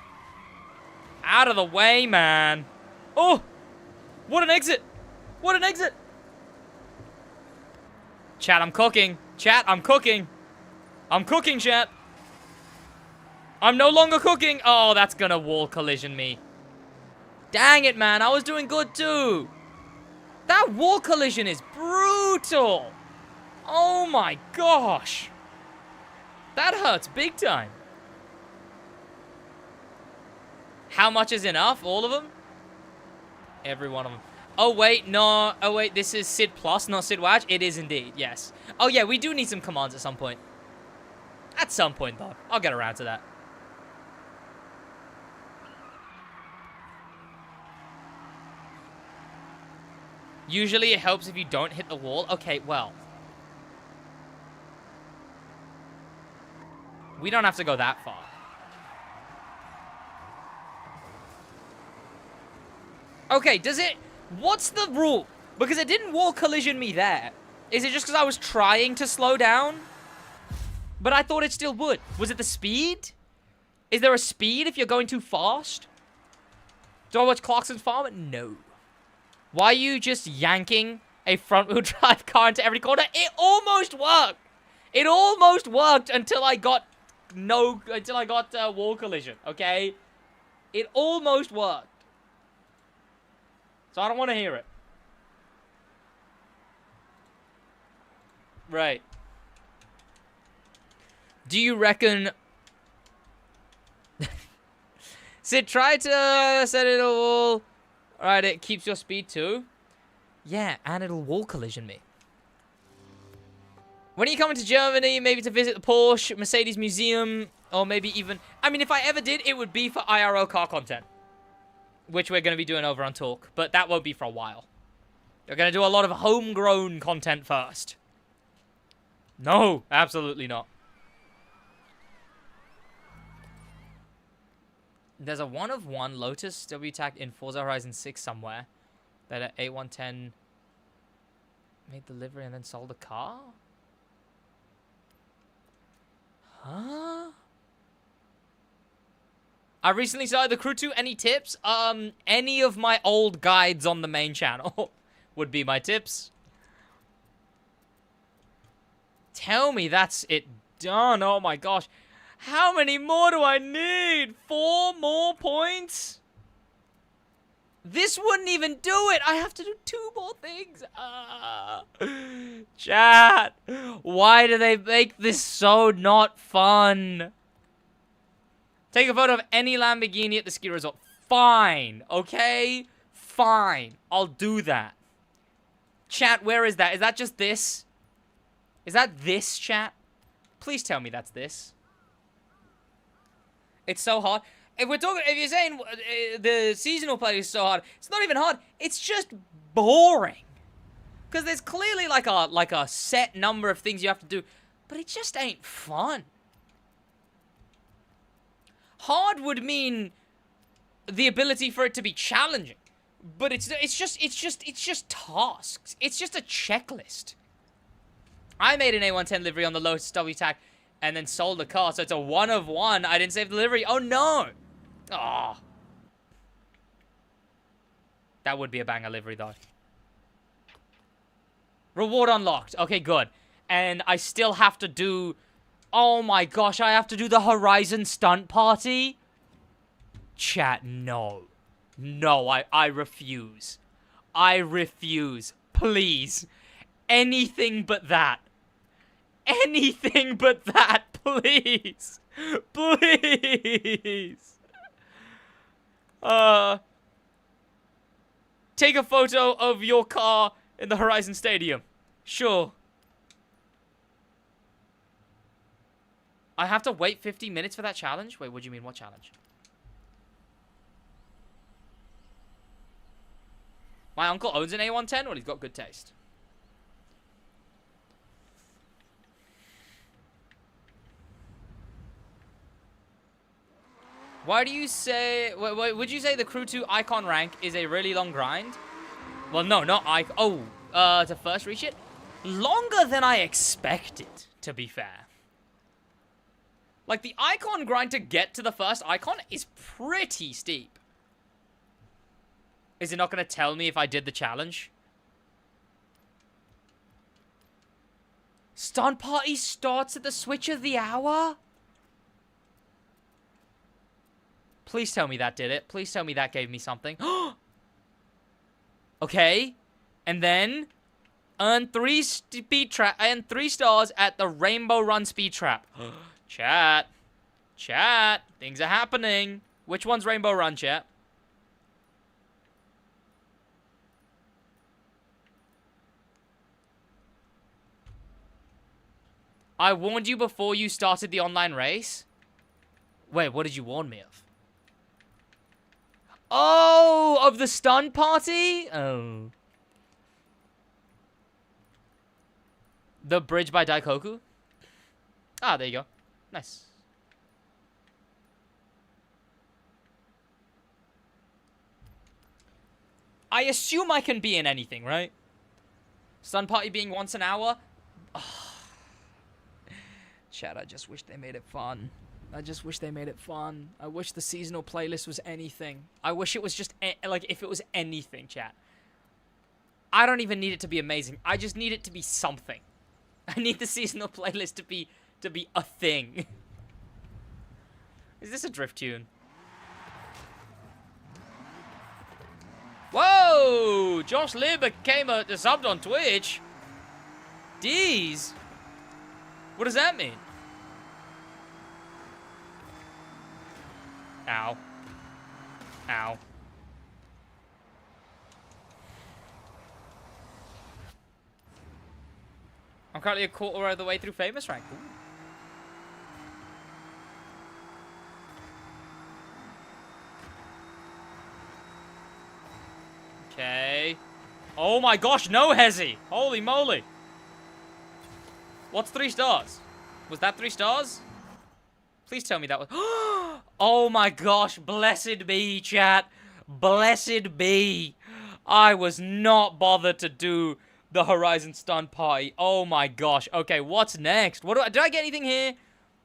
Out of the way, man. Oh, what an exit. What an exit. Chat, I'm cooking. Chat, I'm cooking. I'm cooking, chat. I'm no longer cooking. Oh, that's gonna wall collision me. Dang it, man. I was doing good, too. That wall collision is brutal. Oh, my gosh. That hurts big time. How much is enough? All of them? Every one of them. Oh, wait, no. Oh, wait, this is Sid Plus, not SidWaj. It is indeed, yes. Oh, yeah, we do need some commands at some point. At some point, though. I'll get around to that. Usually it helps if you don't hit the wall. Okay, well. We don't have to go that far. Okay, does it... What's the rule? Because it didn't wall collision me there. Is it just because I was trying to slow down? But I thought it still would. Was it the speed? Is there a speed if you're going too fast? Do I watch Clarkson's Farm? No. Why are you just yanking a front-wheel drive car into every corner? It almost worked. It almost worked until I got wall collision, okay? It almost worked. So I don't want to hear it. Right. Do you reckon... Sid, try to set it all... Alright, it keeps your speed too? Yeah, and it'll wall collision me. When are you coming to Germany? Maybe to visit the Porsche, Mercedes Museum, or maybe even... I mean, if I ever did, it would be for IRL car content. Which we're going to be doing over on Talk. But that won't be for a while. You're going to do a lot of homegrown content first. No, absolutely not. There's a 1 of 1 Lotus W-Tac in Forza Horizon 6 somewhere. That at A110 made delivery and then sold a car? Huh? I recently started the Crew 2. Any tips? Any of my old guides on the main channel would be my tips. Tell me that's it done. Oh my gosh. How many more do I need? 4 more points? This wouldn't even do it. I have to do 2 more things. Chat. Why do they make this so not fun? Take a photo of any Lamborghini at the ski resort. Fine. Okay? Fine. I'll do that. Chat, where is that? Is that just this? Is that this, chat? Please tell me that's this. It's so hard. If you're saying the seasonal play is so hard, it's not even hard. It's just boring. Because there's clearly like a set number of things you have to do, but it just ain't fun. Hard would mean the ability for it to be challenging, but it's just tasks. It's just a checklist. I made an A110 livery on the Lotus W-Tac and then sold the car, so it's a 1 of 1. I didn't save delivery. Oh no! Oh. That would be a banger livery though. Reward unlocked. Okay, good. And I still have to do... Oh my gosh, I have to do the Horizon stunt party? Chat, no. No, I refuse. I refuse. Please. Anything but that. Anything but that, please. Please. Take a photo of your car in the Horizon Stadium. Sure. I have to wait 50 minutes for that challenge? Wait, what do you mean? What challenge? My uncle owns an A110? Well, he's got good taste. Why do you say... Wait, would you say the Crew 2 icon rank is a really long grind? Well, no, not icon. Oh, to first reach it? Longer than I expected, to be fair. Like, the icon grind to get to the first icon is pretty steep. Is it not going to tell me if I did the challenge? Stunt party starts at the switch of the hour? Please tell me that did it. Please tell me that gave me something. Okay. And then earn 3 stars at the Rainbow Run speed trap. Chat. Chat. Things are happening. Which one's Rainbow Run, chat? I warned you before you started the online race? Wait, what did you warn me of? Oh, of the stunt party? Oh. The bridge by Daikoku? Ah, there you go. Nice. I assume I can be in anything, right? Stunt party being once an hour? Oh. Chat, I just wish they made it fun. I just wish they made it fun. I wish the seasonal playlist was anything. I wish it was just, like, if it was anything, chat. I don't even need it to be amazing. I just need it to be something. I need the seasonal playlist to be a thing. Is this a drift tune? Whoa! Josh Lee became a subbed on Twitch. D's? What does that mean? Ow. Ow. I'm currently a quarter of the way through Famous Rank. Ooh. Okay. Oh my gosh, no Hezi. Holy moly. What's 3 stars? Was that 3 stars? Please tell me that was... Oh my gosh, blessed be, chat. Blessed be. I was not bothered to do the Horizon Stunt Party. Oh my gosh. Okay, what's next? Did I get anything here?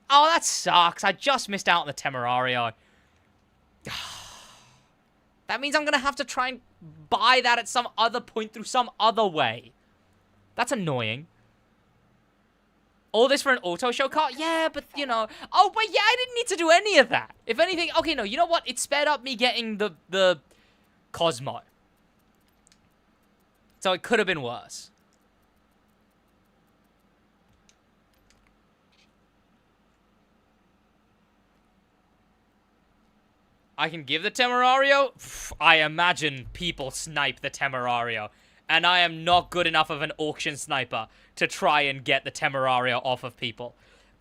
Oh, that sucks. I just missed out on the Temerario. That means I'm going to have to try and buy that at some other point through some other way. That's annoying. All this for an auto show card? Yeah, but, you know... Oh, but yeah, I didn't need to do any of that. If anything... Okay, no, you know what? It sped up me getting the Cosmo. So it could have been worse. I can give the Temerario? I imagine people snipe the Temerario. And I am not good enough of an auction sniper to try and get the Temerario off of people.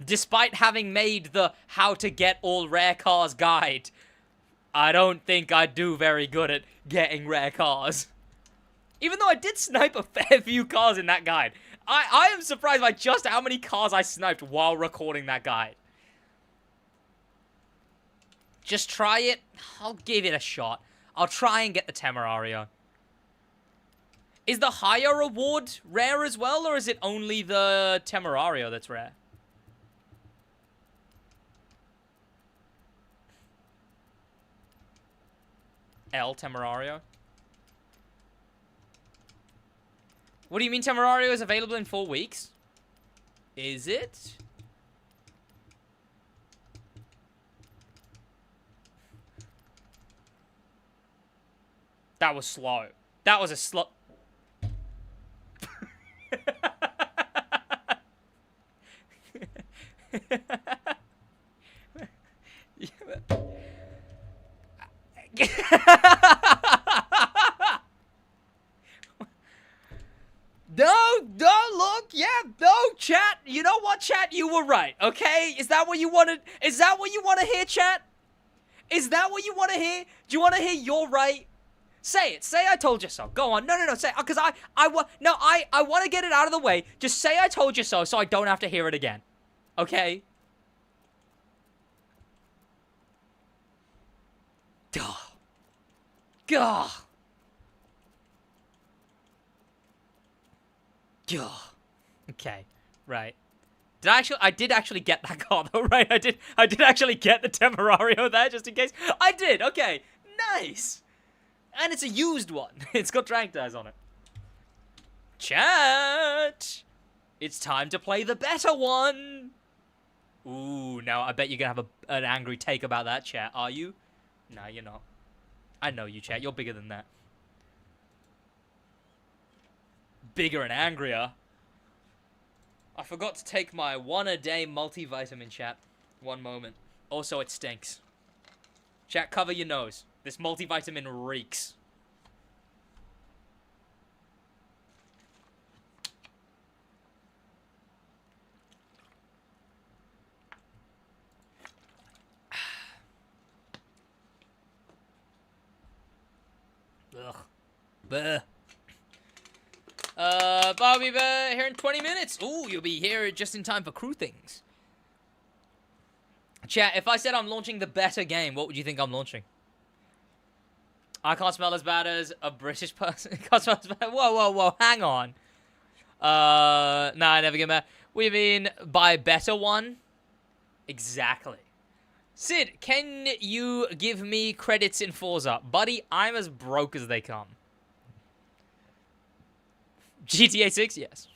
Despite having made the how to get all rare cars guide, I don't think I do very good at getting rare cars. Even though I did snipe a fair few cars in that guide. I am surprised by just how many cars I sniped while recording that guide. Just try it. I'll give it a shot. I'll try and get the Temerario. Is the higher reward rare as well, or is it only the Temerario that's rare? L Temerario. What do you mean Temerario is available in 4 weeks? Is it? That was slow. That was a slow... Look, yeah, no, chat, you know what, chat, you were right, okay? Is that what you wanted? Is that what you want to hear, chat? Is that what you want to hear? Do you want to hear you're right? Say it. Say I told you so. Go on. No. Say it. Because I want to get it out of the way. Just say I told you so I don't have to hear it again. Okay? Gah. Gah. Gah. Okay. Right. I did actually get that car though, right? I did actually get the Temerario there just in case. I did. Okay. Nice. And it's a used one. It's got drag tires on it. Chat! It's time to play the better one! Ooh, now I bet you're gonna have an angry take about that, chat. Are you? No, you're not. I know you, chat. You're bigger than that. Bigger and angrier. I forgot to take my 1-a-day multivitamin, chat. One moment. Also, it stinks. Chat, cover your nose. This multivitamin reeks. Ugh. Bleh. Bobby, here in 20 minutes. Ooh, you'll be here just in time for crew things. Chat, if I said I'm launching the better game, what would you think I'm launching? I can't smell as bad as a British person. Can't smell as bad. Whoa, hang on. Nah, I never get mad. What do you mean by better one? Exactly. Sid, can you give me credits in Forza? Buddy, I'm as broke as they come. GTA 6, yes.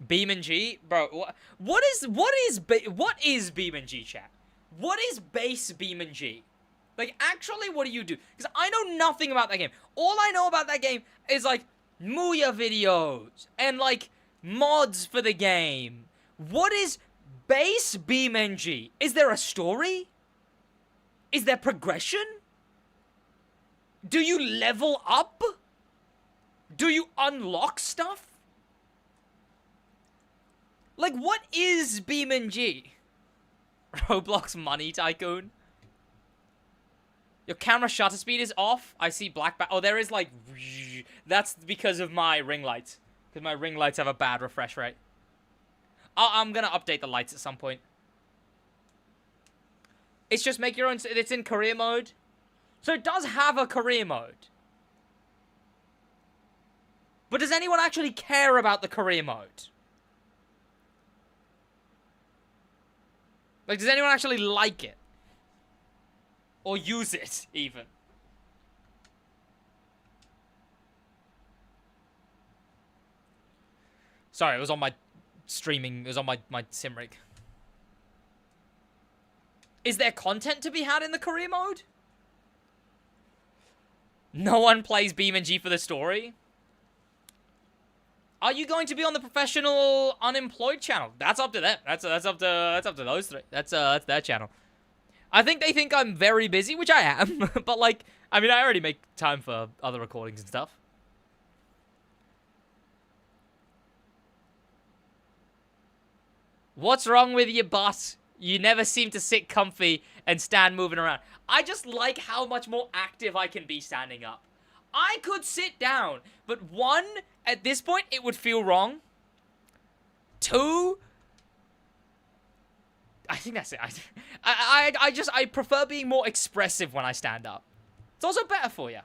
Beam and G? Bro, what is Beam and G, chat? What is base Beam and G? Like, actually, what do you do? Because I know nothing about that game. All I know about that game is, like, Muya videos and, like, mods for the game. What is base BeamNG? Is there a story? Is there progression? Do you level up? Do you unlock stuff? Like, what is BeamNG? Roblox Money Tycoon? Your camera shutter speed is off. I see black back. Oh, there is like... That's because of my ring lights. Because my ring lights have a bad refresh rate. I'm going to update the lights at some point. It's just make your own... It's in career mode. So it does have a career mode. But does anyone actually care about the career mode? Like, does anyone actually like it? Or use it, even? Sorry, it was on my streaming. It was on my sim rig. Is there content to be had in the career mode? No one plays BeamNG for the story? Are you going to be on the professional unemployed channel? That's up to them. That's up to those three. That's their channel. I think they think I'm very busy, which I am. But like, I mean, I already make time for other recordings and stuff. What's wrong with you, boss? You never seem to sit comfy and stand moving around. I just like how much more active I can be standing up. I could sit down, but one, at this point, it would feel wrong. Two, I think that's it. I prefer being more expressive when I stand up. It's also better for you.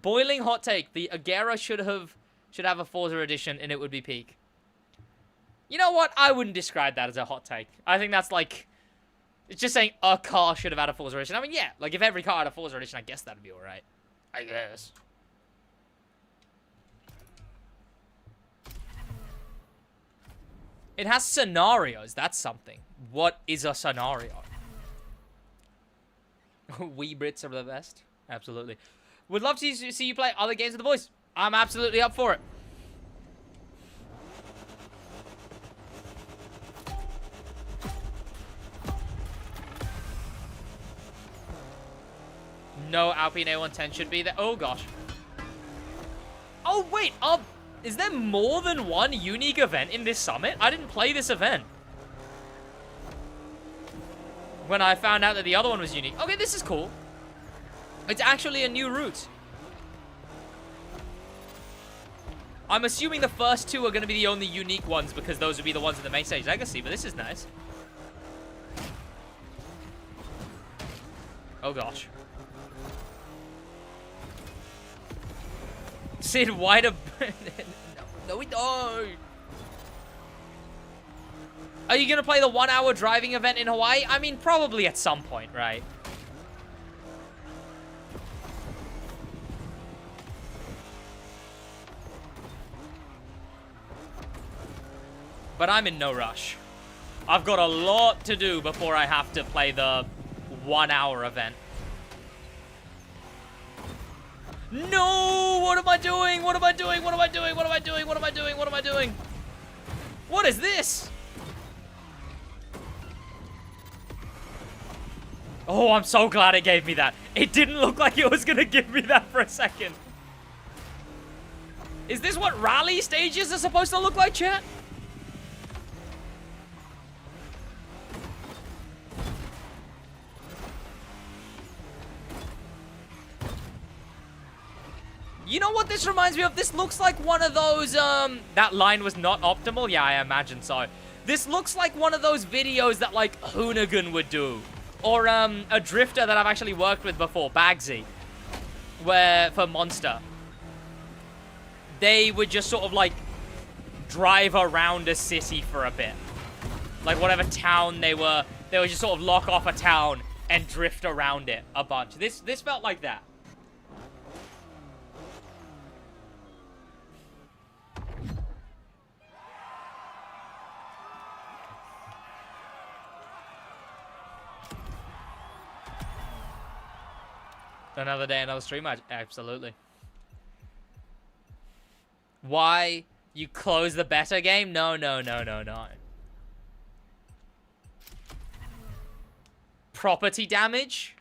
Boiling hot take. The Agera should have a Forza edition and it would be peak. You know what? I wouldn't describe that as a hot take. I think that's like... It's just saying a car should have had a Forza edition. I mean, yeah. Like, if every car had a Forza edition, I guess that'd be alright. I guess. It has scenarios. That's something. What is a scenario? We Brits are the best. Absolutely. Would love to see you play other games with the boys. I'm absolutely up for it. No, Alpine A110 should be there. Oh, gosh. Oh, wait. Is there more than one unique event in this summit? I didn't play this event when I found out that the other one was unique. Okay, this is cool. It's actually a new route. I'm assuming the first two are going to be the only unique ones because those would be the ones in the main stage legacy, but this is nice. Oh, gosh. SidWaj. No, we don't. Are you going to play the 1 hour driving event in Hawaii? I mean, probably at some point, right? But I'm in no rush. I've got a lot to do before I have to play the 1 hour event. No! What am I doing? What am I doing? What am I doing? What am I doing? What am I doing? What am I doing? What is this? Oh, I'm so glad it gave me that. It didn't look like it was going to give me that for a second. Is this what rally stages are supposed to look like, chat? You know what this reminds me of? This looks like one of those, that line was not optimal? Yeah, I imagine so. This looks like one of those videos that, like, Hoonigan would do. Or, a drifter that I've actually worked with before, Bagsy. Where, for Monster. They would just sort of, like, drive around a city for a bit. Like, whatever town they would just sort of lock off a town and drift around it a bunch. This felt like that. Another day, another stream match. Absolutely. Why? You close the beta game? No, no, no, no, no. Property damage?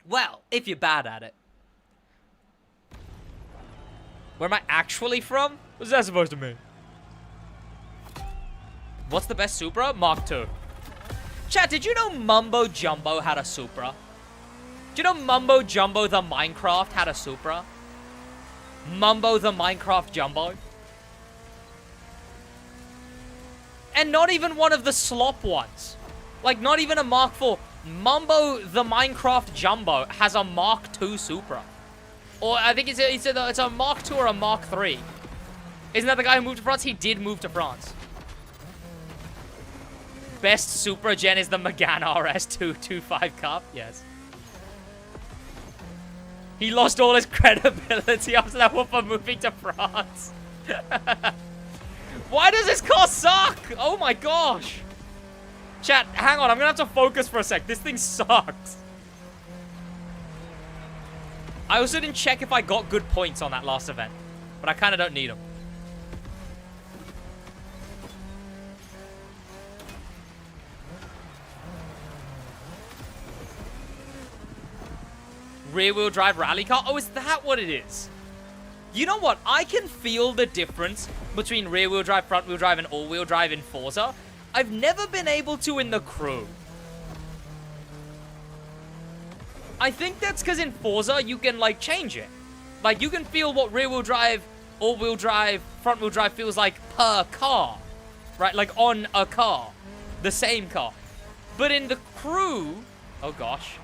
Well, if you're bad at it. Where am I actually from? What's that supposed to mean? What's the best Supra? Mark II. Chat, did you know Mumbo Jumbo had a Supra? Do you know Mumbo Jumbo the Minecraft had a Supra? Mumbo the Minecraft Jumbo? And not even one of the slop ones. Like, not even a Mark IV. Mumbo the Minecraft Jumbo has a Mark II Supra. Or I think it's a Mark II or a Mark III. Isn't that the guy who moved to France? He did move to France. Best Supra gen is the Megane RS 225 Cup. Yes. He lost all his credibility after that one for moving to France. Why does this car suck? Oh my gosh. Chat, hang on. I'm going to have to focus for a sec. This thing sucks. I also didn't check if I got good points on that last event. But I kind of don't need them. Rear-wheel drive rally car? Oh, is that what it is? You know what? I can feel the difference between rear-wheel drive, front-wheel drive, and all-wheel drive in Forza. I've never been able to in the Crew. I think that's because in Forza, you can, like, change it. Like, you can feel what rear-wheel drive, all-wheel drive, front-wheel drive feels like per car. Right? Like, on a car. The same car. But in the Crew... Oh, gosh.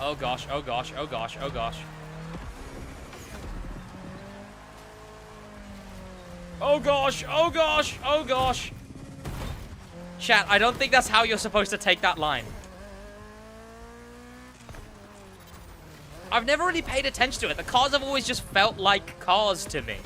Oh, gosh. Oh, gosh. Oh, gosh. Oh, gosh. Oh, gosh. Oh, gosh. Oh, gosh. Chat, I don't think that's how you're supposed to take that line. I've never really paid attention to it. The cars have always just felt like cars to me.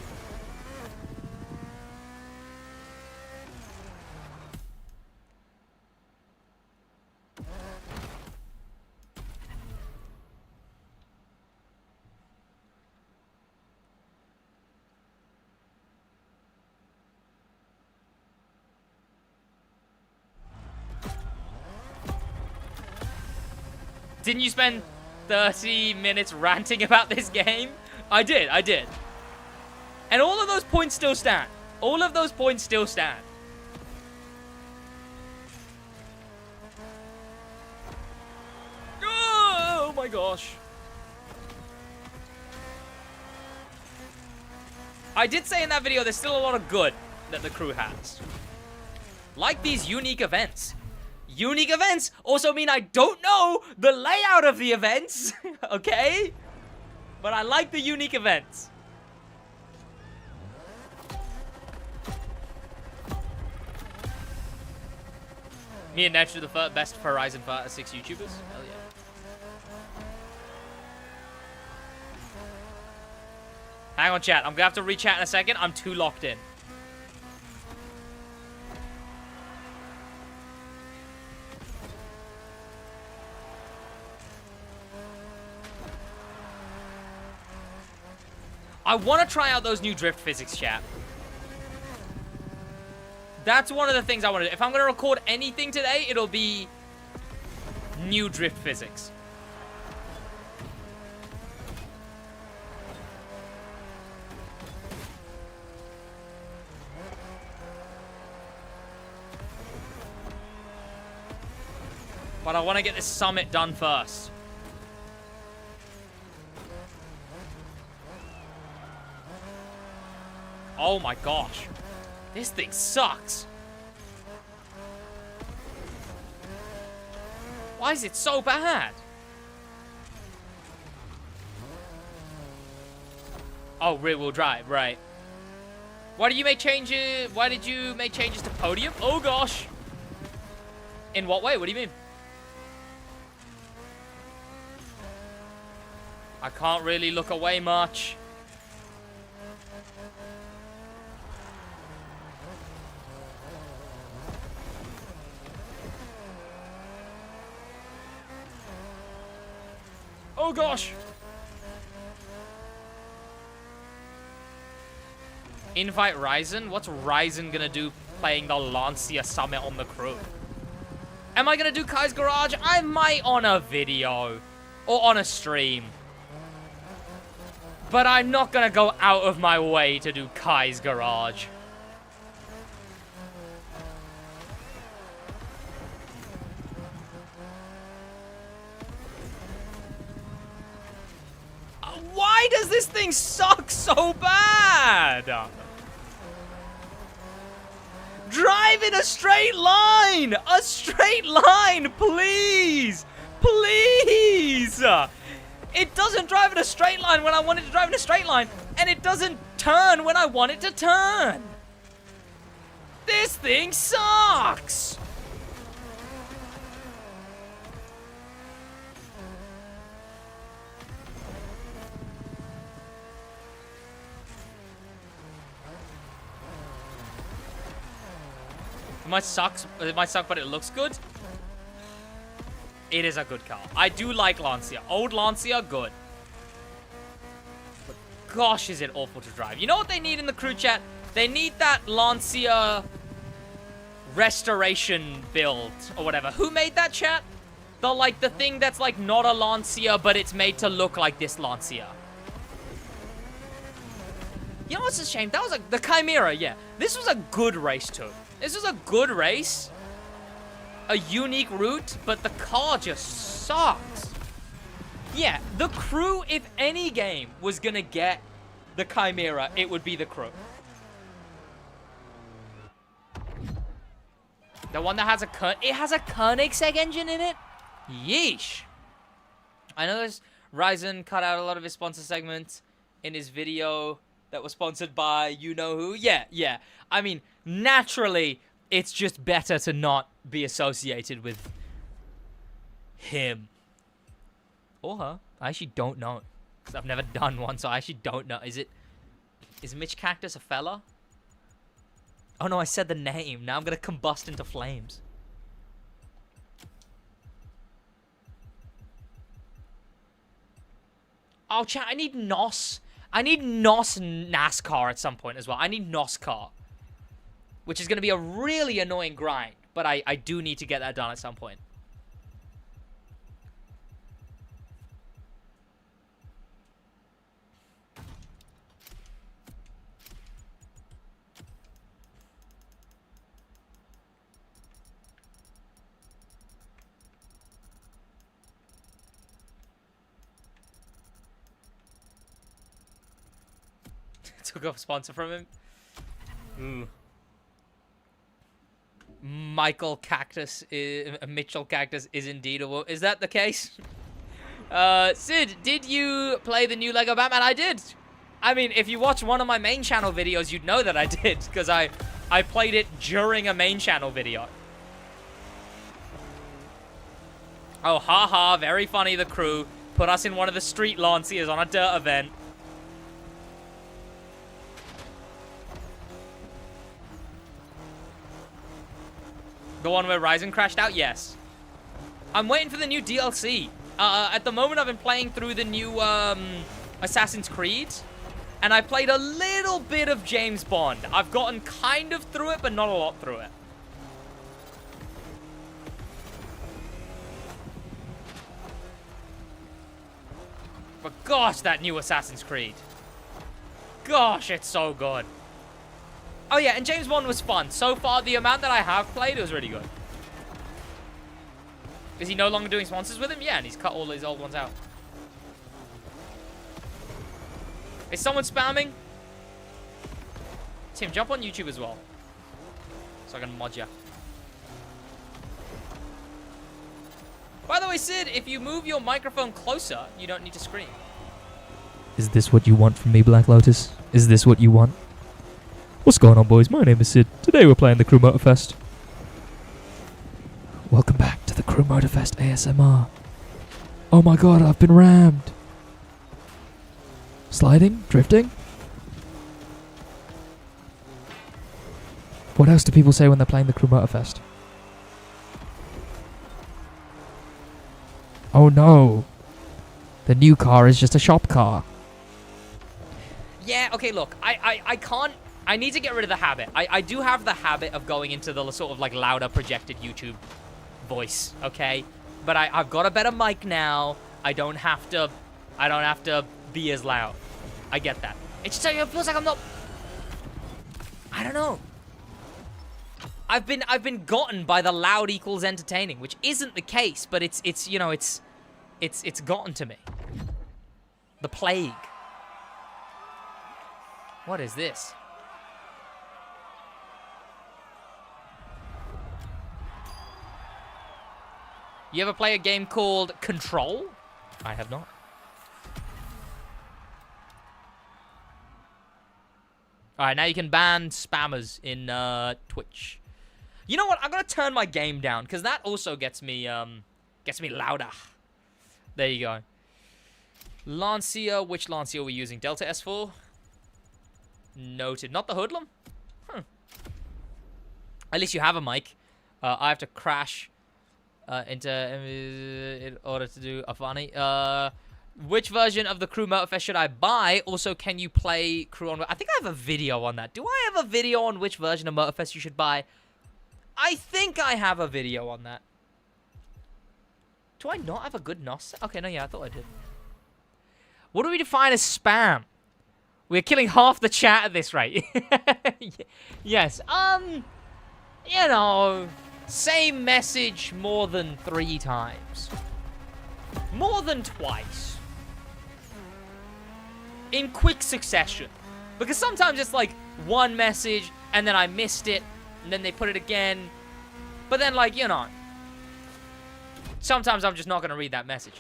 Didn't you spend 30 minutes ranting about this game? I did. And all of those points still stand. All of those points still stand. Oh my gosh. I did say in that video there's still a lot of good that the Crew has. Like these unique events. Unique events also mean I don't know the layout of the events, okay? But I like the unique events. Me and Nesh are the best Horizon 6 YouTubers. Hell yeah. Hang on, chat. I'm gonna have to re-chat in a second. I'm too locked in. I want to try out those new drift physics, chat. That's one of the things I want to do. If I'm going to record anything today, it'll be new drift physics. But I want to get this summit done first. Oh my gosh. This thing sucks. Why is it so bad? Oh, rear-wheel drive, right. Why did you make changes? Why did you make changes to podium? Oh gosh. In what way? What do you mean? I can't really look away much. Oh gosh! Invite Ryzen? What's Ryzen gonna do playing the Lancia Summit on the Crew? Am I gonna do Kai's Garage? I might on a video. Or on a stream. But I'm not gonna go out of my way to do Kai's Garage. Why does this thing suck so bad? Drive in a straight line! A straight line, please! Please! It doesn't drive in a straight line when I want it to drive in a straight line, and it doesn't turn when I want it to turn. This thing sucks! It might suck, but it looks good. It is a good car. I do like Lancia. Old Lancia, good. But gosh, is it awful to drive. You know what they need in the crew chat? They need that Lancia restoration build or whatever. Who made that, chat? The thing that's like not a Lancia, but it's made to look like this Lancia. You know what's a shame? That was the Chimera, yeah. This was a good race too. This was a good race. A unique route, but the car just sucks. Yeah, the crew, if any game was gonna get the Chimera, it would be the crew. The one that has it has a Koenigsegg engine in it? Yeesh. I know this Ryzen cut out a lot of his sponsor segments in his video that was sponsored by you-know-who. Yeah. I mean, naturally, it's just better to not be associated with him. Or her. I actually don't know. Because I've never done one, so I actually don't know. Is Mitch Cactus a fella? Oh no, I said the name. Now I'm gonna combust into flames. Oh, chat, I need NOS. I need NOS NASCAR at some point as well. I need NOSCAR. Which is going to be a really annoying grind. But I do need to get that done at some point. Took off a sponsor from him. Ooh. Mitchell Cactus is indeed a... Is that the case? Sid, did you play the new Lego Batman? I did. I mean, if you watch one of my main channel videos, you'd know that I did. Because I played it during a main channel video. Oh, haha. Very funny, the crew. Put us in one of the street Lancias on a dirt event. The one where Ryzen crashed out? Yes. I'm waiting for the new DLC. At the moment, I've been playing through the new Assassin's Creed. And I played a little bit of James Bond. I've gotten kind of through it, but not a lot through it. But gosh, that new Assassin's Creed. Gosh, it's so good. Oh yeah, and James Bond was fun. So far, the amount that I have played, it was really good. Is he no longer doing sponsors with him? Yeah, and he's cut all his old ones out. Is someone spamming? Tim, jump on YouTube as well. So I can mod you. By the way, Sid, if you move your microphone closer, you don't need to scream. Is this what you want from me, Black Lotus? Is this what you want? What's going on, boys? My name is Sid. Today we're playing the Crew Motorfest. Welcome back to the Crew Motorfest ASMR. Oh my god, I've been rammed. Sliding? Drifting? What else do people say when they're playing the Crew Motorfest? Oh no. The new car is just a shop car. Yeah, okay, look. I can't... I need to get rid of the habit. I do have the habit of going into the sort of like louder projected YouTube voice, okay? But I've got a better mic now. I don't have to be as loud. I get that. It just it feels like I'm not... I don't know. I've been gotten by the loud equals entertaining, which isn't the case, but it's you know, it's gotten to me. The plague. What is this? You ever play a game called Control? I have not. Alright, now you can ban spammers in Twitch. You know what? I'm gonna turn my game down, because that also gets me louder. There you go. Lancia, which Lancia are we using? Delta S4? Noted. Not the Hoodlum? At least you have a mic. I have to crash in order to do a funny. Which version of the Crew Motorfest should I buy? Also, can you play Crew on... I think I have a video on that. Do I have a video on which version of Motorfest you should buy? I think I have a video on that. Do I not have a good NOS? Okay, no, yeah, I thought I did. What do we define as spam? We're killing half the chat at this rate. Yes, you know, same message more than 3 times. More than twice. In quick succession. Because sometimes it's like one message, and then I missed it, and then they put it again. But then, like, you know, sometimes I'm just not going to read that message.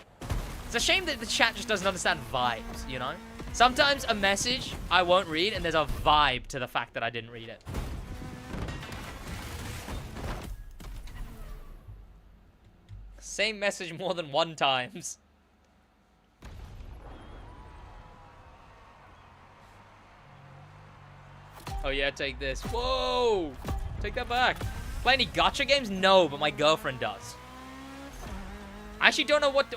It's a shame that the chat just doesn't understand vibes, you know? Sometimes a message I won't read, and there's a vibe to the fact that I didn't read it. Same message more than 1 times. Oh yeah, take this. Whoa! Take that back. Play any gacha games? No, but my girlfriend does. I actually don't know what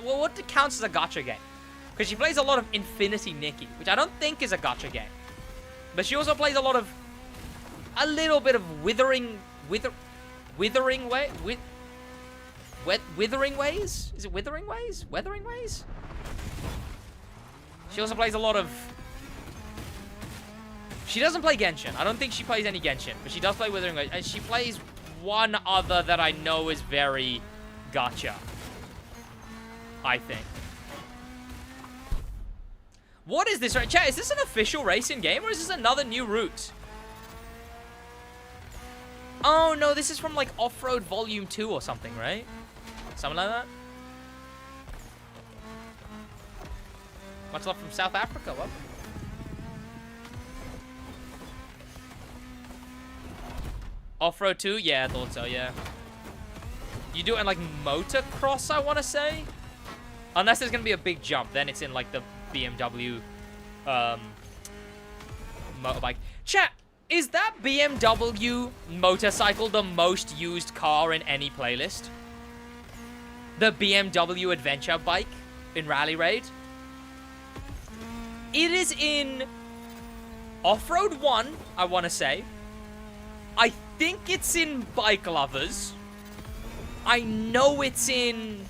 counts as a gacha game. Because she plays a lot of Infinity Nikki, which I don't think is a gacha game. But she also plays a little bit of Withering Ways? Is it Withering Ways? Weathering Ways? She also plays a lot of... She doesn't play Genshin. I don't think she plays any Genshin, but she does play Withering Ways. And she plays one other that I know is very gacha. I think. What is this? Chat, is this an official racing game, or is this another new route? Oh, no, this is from, like, Off-Road Volume 2 or something, right? Something like that? Much love from South Africa, what? Off-Road 2? Yeah, I thought so, yeah. You do it in, like, motocross, I want to say? Unless there's going to be a big jump, then it's in, like, the BMW motorbike. Chat, is that BMW motorcycle the most used car in any playlist? The BMW adventure bike in Rally Raid? It is in Off-Road 1, I want to say. I think it's in Bike Lovers. I know it's in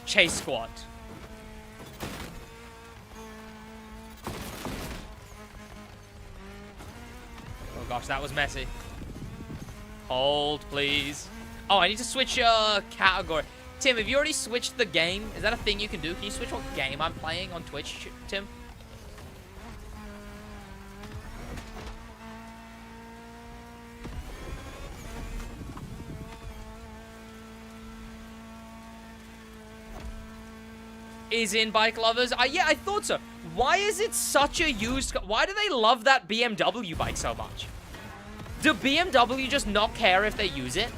Chase Squad. Oh gosh, that was messy. Hold, please. Oh, I need to switch category. Tim, have you already switched the game? Is that a thing you can do? Can you switch what game I'm playing on Twitch, Tim? Is in Bike Lovers. Yeah, I thought so. Why is it such a used... Why do they love that BMW bike so much? Do BMW just not care if they use it?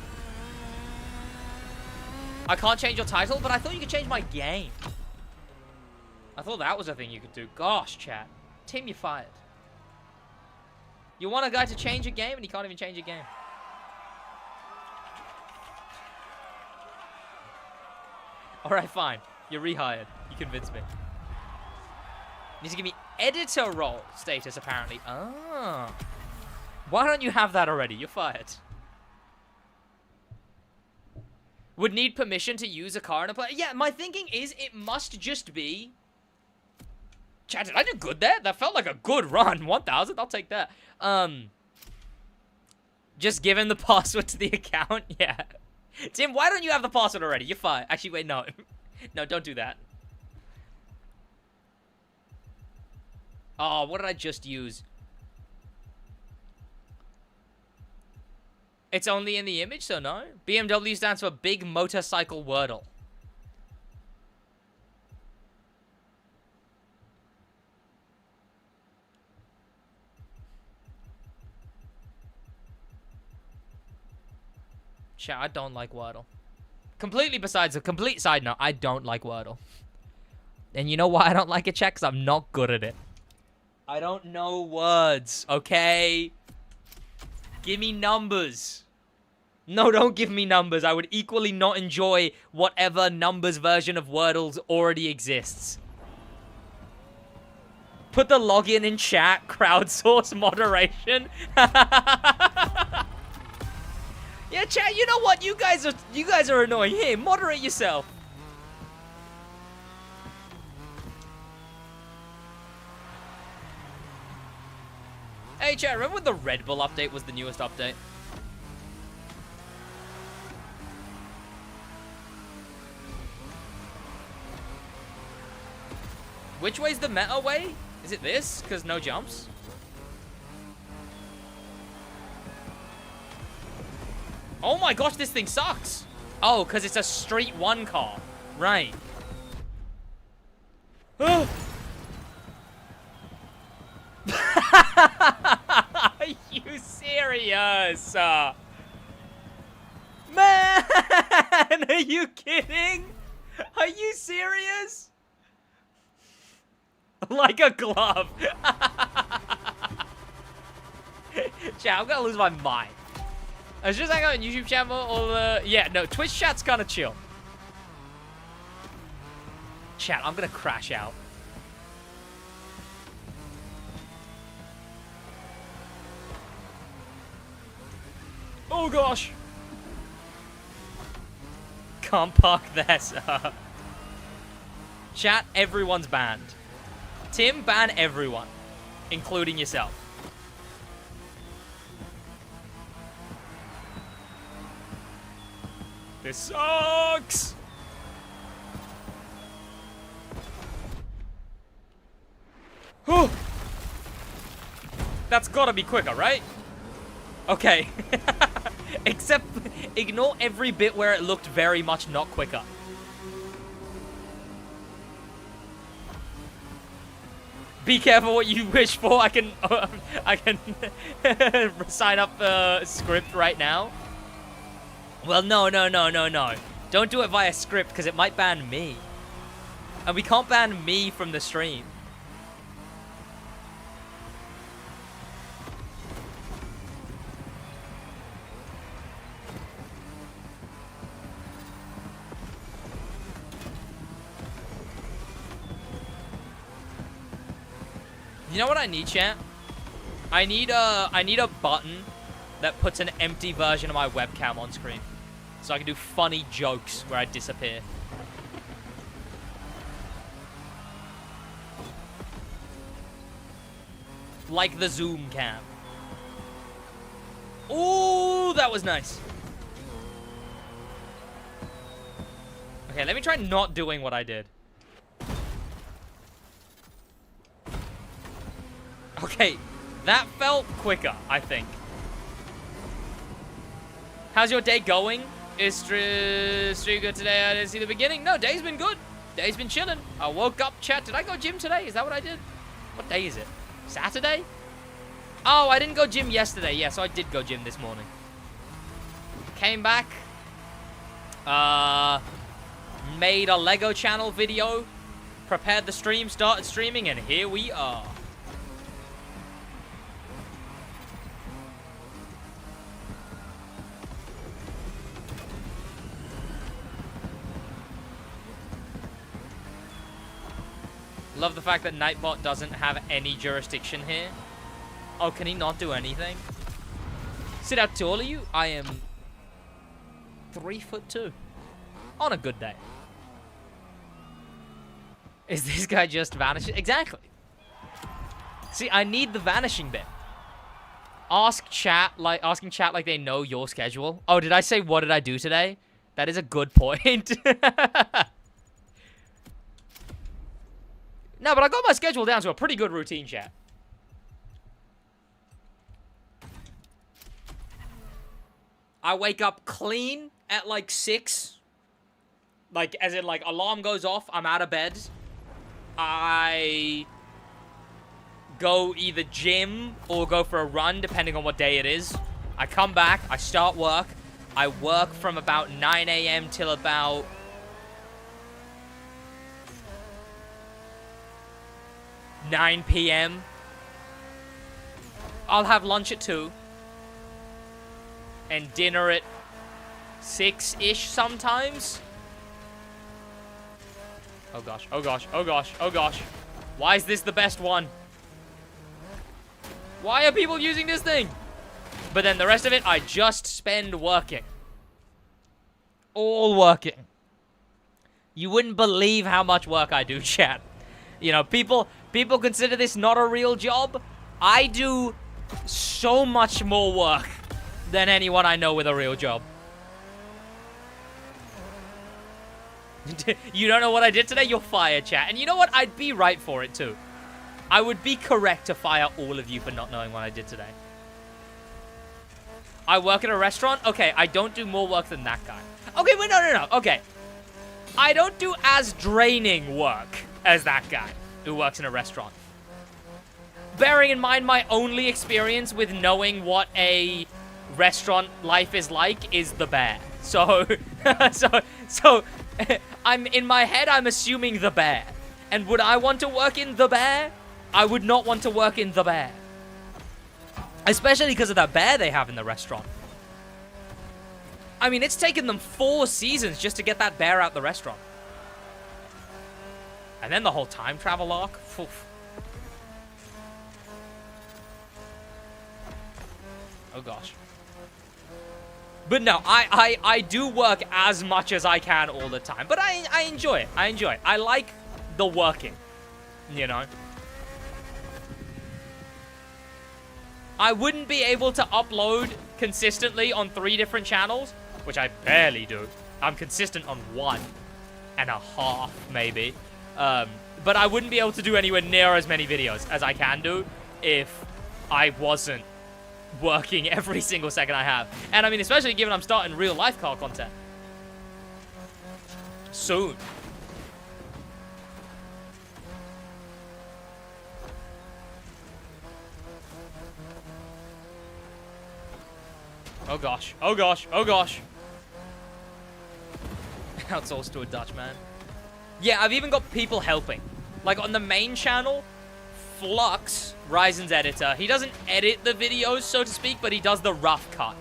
I can't change your title, but I thought you could change my game. I thought that was a thing you could do. Gosh, chat. Tim, you're fired. You want a guy to change a game, and he can't even change a game. Alright, fine. You're rehired. You convinced me. Need to give me editor role status, apparently. Ah. Why don't you have that already? You're fired. Would need permission to use a car in a play. Yeah, my thinking is it must just be... Chat, did I do good there? That felt like a good run. 1,000? I'll take that. Just give him the password to the account? Yeah. Tim, why don't you have the password already? You're fired. Actually, wait, no. No, don't do that. Oh, what did I just use? It's only in the image, so no. BMW stands for Big Motorcycle Wordle. Chat, I don't like Wordle. Completely besides a complete side note, I don't like Wordle. And you know why I don't like it, chat? Because I'm not good at it. I don't know words, okay? Give me numbers. No, don't give me numbers. I would equally not enjoy whatever numbers version of Wordles already exists. Put the login in chat. Crowdsource moderation. Yeah, chat, you know what? You guys are annoying. Here, moderate yourself. Hey, chat, remember when the Red Bull update was the newest update? Which way's the meta way? Is it this? Because no jumps? Oh my gosh, this thing sucks. Oh, because it's a Street 1 car. Right. Are you serious? Man, are you kidding? Are you serious? Like a glove. Chat, I'm gonna lose my mind. I was just hanging out on YouTube channel or yeah, no, Twitch chat's kind of chill. Chat, I'm gonna crash out. Oh gosh. Can't park there, sir. Chat, everyone's banned. Tim, ban everyone, including yourself. This sucks! Whew. That's gotta be quicker, right? Okay. Except, ignore every bit where it looked very much not quicker. Be careful what you wish for. I can sign up the script right now. Well, no. Don't do it via script, because it might ban me. And we can't ban me from the stream. You know what I need, chat? I need a button that puts an empty version of my webcam on screen, so I can do funny jokes where I disappear. Like the zoom cam. Ooh, that was nice. Okay, let me try not doing what I did. Okay, that felt quicker, I think. How's your day going? Is stream good today? I didn't see the beginning. No, day's been good. Day's been chilling. I woke up, chat. Did I go gym today? Is that what I did? What day is it? Saturday? Oh, I didn't go gym yesterday. Yeah, so I did go gym this morning. Came back. Made a Lego channel video. Prepared the stream, started streaming, and here we are. Love the fact that Nightbot doesn't have any jurisdiction here. Oh, can he not do anything? Sit out tall are you? I am 3'2". On a good day. Is this guy just vanishing? Exactly. See, I need the vanishing bit. Asking chat like they know your schedule. Oh, did I say what did I do today? That is a good point. No, but I got my schedule down to a pretty good routine, chat. I wake up clean at like 6. Like, as in, like, alarm goes off, I'm out of bed. I go either gym or go for a run, depending on what day it is. I come back, I start work. I work from about 9 a.m. till about 9 p.m. I'll have lunch at 2. And dinner at 6-ish sometimes. Oh gosh, oh gosh, oh gosh, oh gosh. Why is this the best one? Why are people using this thing? But then the rest of it, I just spend working. All working. You wouldn't believe how much work I do, chat. You know, people consider this not a real job. I do so much more work than anyone I know with a real job. You don't know what I did today? You're fired, chat. And you know what? I'd be right for it, too. I would be correct to fire all of you for not knowing what I did today. I work at a restaurant? Okay, I don't do more work than that guy. Okay, wait, no. Okay. I don't do as draining work as that guy who works in a restaurant. Bearing in mind my only experience with knowing what a restaurant life is like is the bear. So, so I'm in my head, I'm assuming the bear. And would I want to work in the bear? I would not want to work in the bear. Especially because of that bear they have in the restaurant. I mean, it's taken them 4 seasons just to get that bear out the restaurant. And then the whole time travel arc. Oof. Oh gosh. But no, I do work as much as I can all the time. But I enjoy it. I enjoy it. I like the working. You know? I wouldn't be able to upload consistently on 3 different channels, which I barely do. I'm consistent on 1.5, maybe. But I wouldn't be able to do anywhere near as many videos as I can do if I wasn't working every single second I have. And I mean, especially given I'm starting real life car content soon. Oh gosh, oh gosh, oh gosh. Outsourced to a Dutchman. Yeah, I've even got people helping. Like on the main channel, Flux, Ryzen's editor, he doesn't edit the videos, so to speak, but he does the rough cut.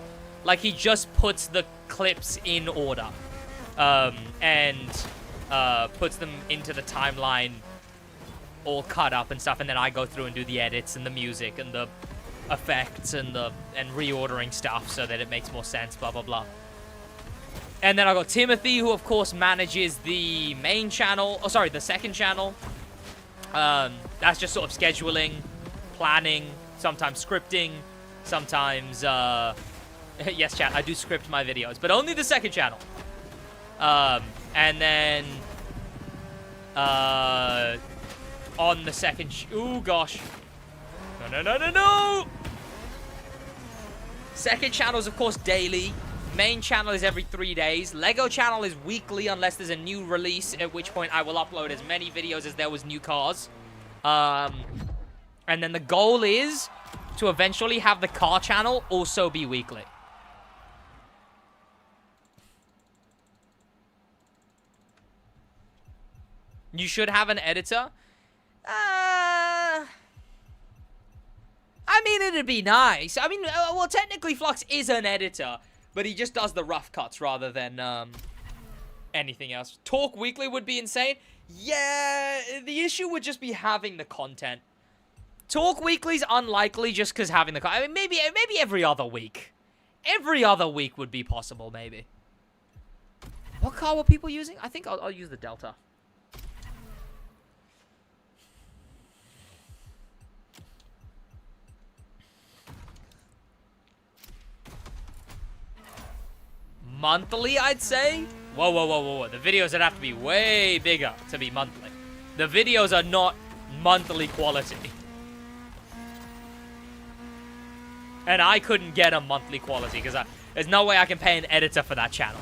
Like, he just puts the clips in order. And puts them into the timeline all cut up and stuff, and then I go through and do the edits and the music and the effects and reordering stuff so that it makes more sense, blah, blah, blah. And then I got Timothy, who, of course, manages the main channel. Oh, sorry, the second channel. That's just sort of scheduling, planning, sometimes scripting, sometimes, yes, chat, I do script my videos, but only the second channel. And then, on the second, ooh, gosh. No. Second channel is, of course, daily. Main channel is every 3 days. Lego channel is weekly unless there's a new release, at which point I will upload as many videos as there was new cars. And then the goal is to eventually have the car channel also be weekly. You should have an editor. I mean, it'd be nice. I mean, well, technically Flux is an editor, but he just does the rough cuts rather than anything else. Talk weekly would be insane. Yeah, the issue would just be having the content. Talk weekly's unlikely just because having the content. I mean, maybe every other week. Every other week would be possible, maybe. What car were people using? I think I'll use the Delta. Monthly, I'd say? Whoa. The videos would have to be way bigger to be monthly. The videos are not monthly quality. And I couldn't get a monthly quality because there's no way I can pay an editor for that channel.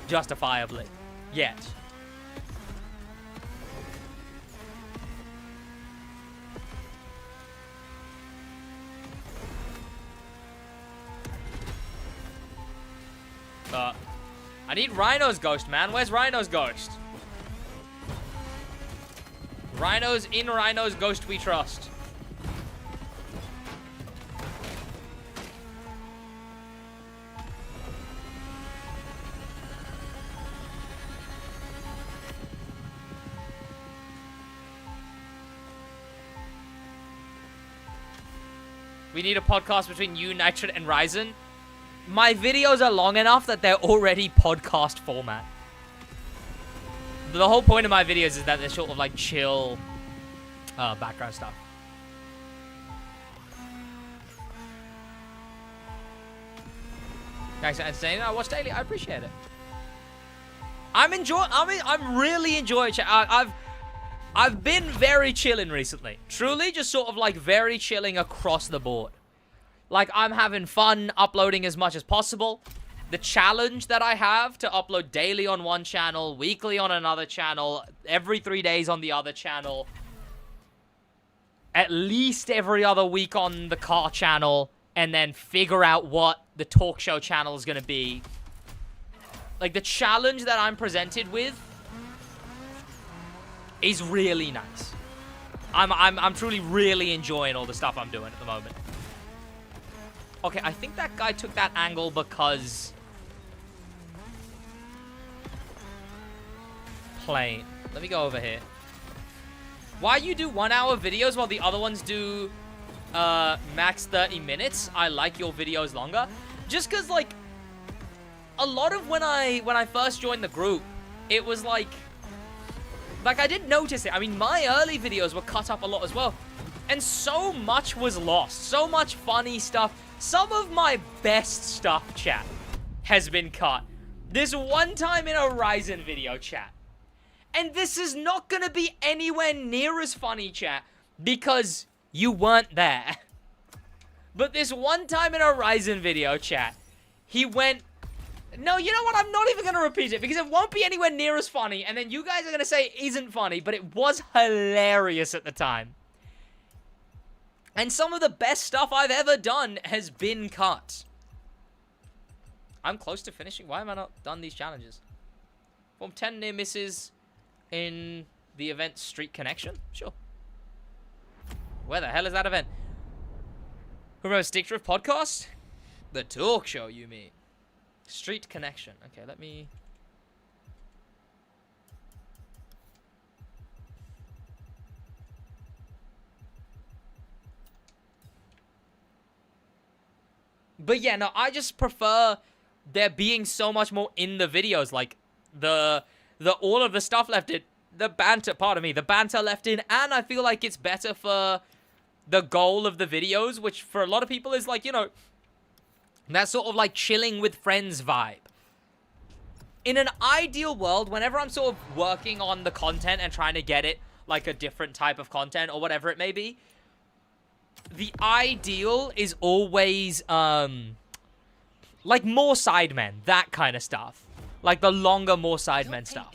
Justifiably. Yet. I need Rhino's ghost, man. Where's Rhino's ghost? In Rhino's ghost we trust. We need a podcast between you, Nitrid, and Ryzen. My videos are long enough that they're already podcast format. The whole point of my videos is that they're sort of like chill background stuff. Thanks for entertaining. I watch daily. I appreciate it. I'm really enjoying it. I've been very chilling recently. Truly, just sort of like very chilling across the board. Like, I'm having fun uploading as much as possible. The challenge that I have to upload daily on one channel, weekly on another channel, every 3 days on the other channel, at least every other week on the car channel, and then figure out what the talk show channel is going to be. Like, the challenge that I'm presented with is really nice. I'm truly really enjoying all the stuff I'm doing at the moment. Okay, I think that guy took that angle because... Plane. Let me go over here. Why you do 1 hour videos while the other ones do max 30 minutes? I like your videos longer. Just because, like, a lot of when I first joined the group, it was like I didn't notice it. I mean, my early videos were cut up a lot as well. And so much was lost. So much funny stuff. Some of my best stuff, chat, has been cut. This one time in a Ryzen video, chat. And this is not gonna be anywhere near as funny, chat, because you weren't there. But this one time in a Ryzen video, chat, he went... No, you know what? I'm not even gonna repeat it, because it won't be anywhere near as funny, and then you guys are gonna say it isn't funny, but it was hilarious at the time. And some of the best stuff I've ever done has been cut. I'm close to finishing. Why have I not done these challenges? Form 10 near misses in the event Street Connection? Sure. Where the hell is that event? Who remembers Stick Drift Podcast? The talk show, you mean? Street Connection. Okay, let me... But yeah, no, I just prefer there being so much more in the videos. Like, all of the stuff left in, the banter, pardon me, the banter left in, and I feel like it's better for the goal of the videos, which for a lot of people is like, you know, that sort of like chilling with friends vibe. In an ideal world, whenever I'm sort of working on the content and trying to get it like a different type of content or whatever it may be, the ideal is always, like, more Sidemen, that kind of stuff. Like, the longer, more Sidemen stuff.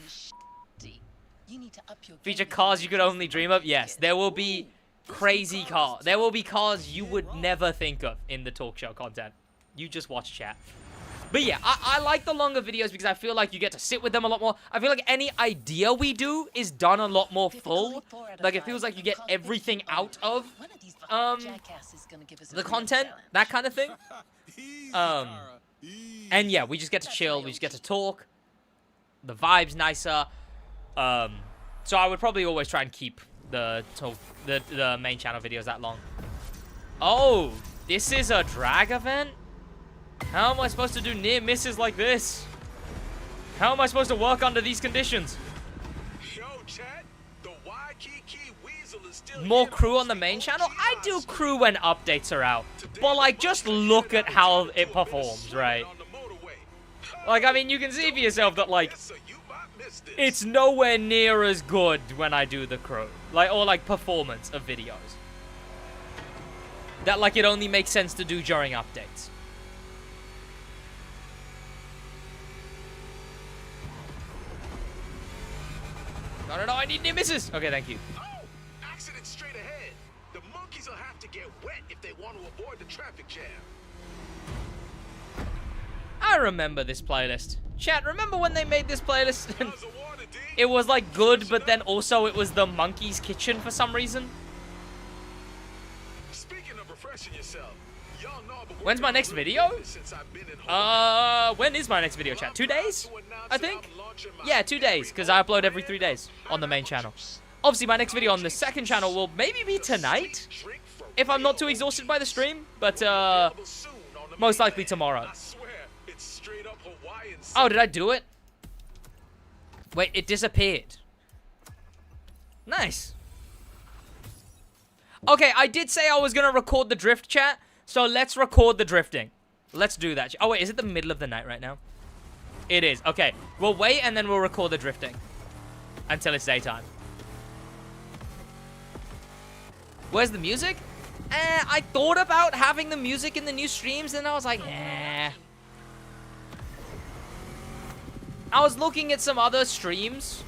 Feature cars you could only dream of? Yes, there will be crazy cars. There will be cars you would never think of in the talk show content. You just watch chat. But yeah, I like the longer videos because I feel like you get to sit with them a lot more. I feel like any idea we do is done a lot more full. Like, it feels like you get everything out of the content, that kind of thing. And yeah, we just get to chill, we just get to talk. The vibe's nicer. So I would probably always try and keep the main channel videos that long. Oh, this is a drag event? How am I supposed to do near misses like this? How am I supposed to work under these conditions? Yo, chat, the Waikiki Weasel is still More crew on the main channel? I do crew when updates are out. But like, just look at how it performs, right? Like, I mean, you can see for yourself that like, miss this. It's nowhere near as good when I do the crew. Like, or like performance of videos. That like it only makes sense to do during updates. No, I need near misses. Okay, thank you. Oh, accident straight ahead. The monkeys will have to get wet if they want to avoid the traffic jam. I remember this playlist. Chat, remember when they made this playlist? How's the water, D? It was like good, but then also it was the monkey's kitchen for some reason. Speaking of refreshing yourself, y'all know I've been When's my working next on video? business since I've been in Hawaii. When is my next video, chat? 2 days? I'm proud to I announce think? that I'm launching my Yeah, 2 days, because I upload every 3 days on the main channel. Obviously, my next video on the second channel will maybe be tonight, if I'm not too exhausted by the stream, but most likely tomorrow. I swear, it's straight up Hawaiian. Oh, did I do it? Wait, it disappeared. Nice. Okay, I did say I was going to record the drift, chat, so let's record the drifting. Let's do that. Oh, wait, is it the middle of the night right now? It is. Okay, we'll wait and then we'll record the drifting until it's daytime. Where's the music? I thought about having the music in the new streams, and I was like, eh. I was looking at some other streams,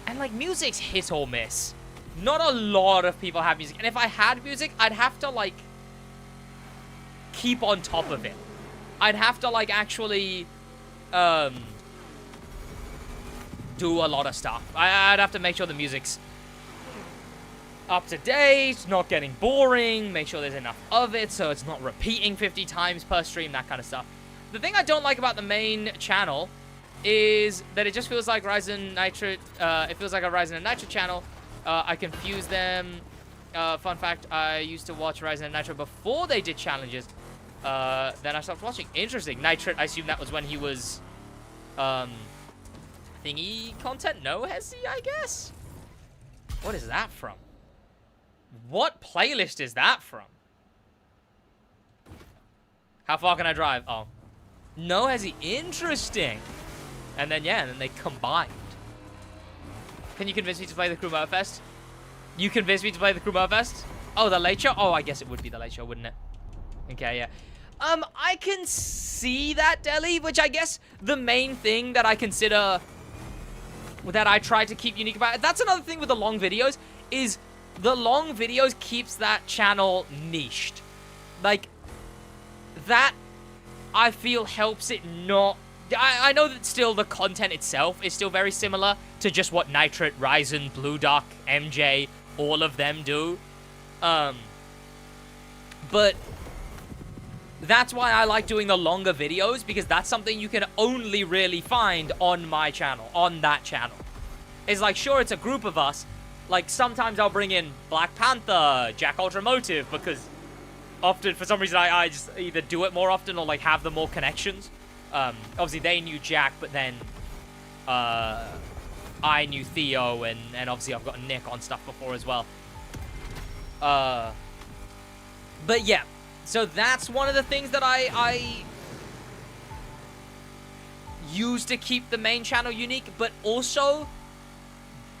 and like music's hit or miss. Not a lot of people have music, and if I had music, I'd have to like keep on top of it. I'd have to like actually do a lot of stuff. I'd have to make sure the music's up to date, not getting boring, make sure there's enough of it so it's not repeating 50 times per stream, that kind of stuff. The thing I don't like about the main channel is that it just feels like Ryzen Nitro, it feels like a Ryzen and Nitro channel. I confuse them. Fun fact, I used to watch Ryzen and Nitro before they did challenges. Then I stopped watching. Interesting. Nitro, I assume that was when he was, thingy content? No, has he, I guess? What is that from? What playlist is that from? How far can I drive? Oh. No, has he? Interesting. And then, yeah, and then they combined. Can you convince me to play the Crew Fest? You convinced me to play the Crew Fest? Oh, the Late Show? Oh, I guess it would be the Late Show, wouldn't it? Okay, yeah. I can see that, Deli, which I guess the main thing that I consider that I try to keep unique about it. That's another thing with the long videos, is the long videos keeps that channel niched. Like, that, I feel, helps it not... I know that still the content itself is still very similar to just what Nitrate, Ryzen, Blue Duck, MJ, all of them do. But that's why I like doing the longer videos, because that's something you can only really find on my channel, on that channel. It's like, sure, it's a group of us. Like, sometimes I'll bring in Black Panther, Jack Ultramotive, because often, for some reason, I just either do it more often or, like, have the more connections. Obviously, they knew Jack, but then I knew Theo, and obviously I've got Nick on stuff before as well. But yeah, so that's one of the things that I use to keep the main channel unique, but also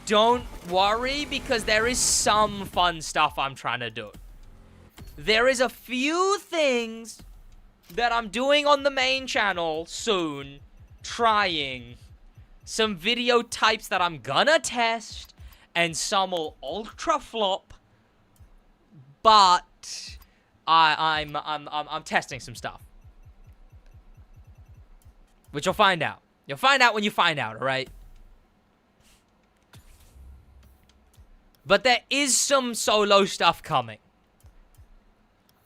don't worry, because there is some fun stuff I'm trying to do. There is a few things that I'm doing on the main channel soon, trying some video types that I'm gonna test, and some will ultra flop, but I'm testing some stuff, which you'll find out. You'll find out when you find out, all right? But there is some solo stuff coming.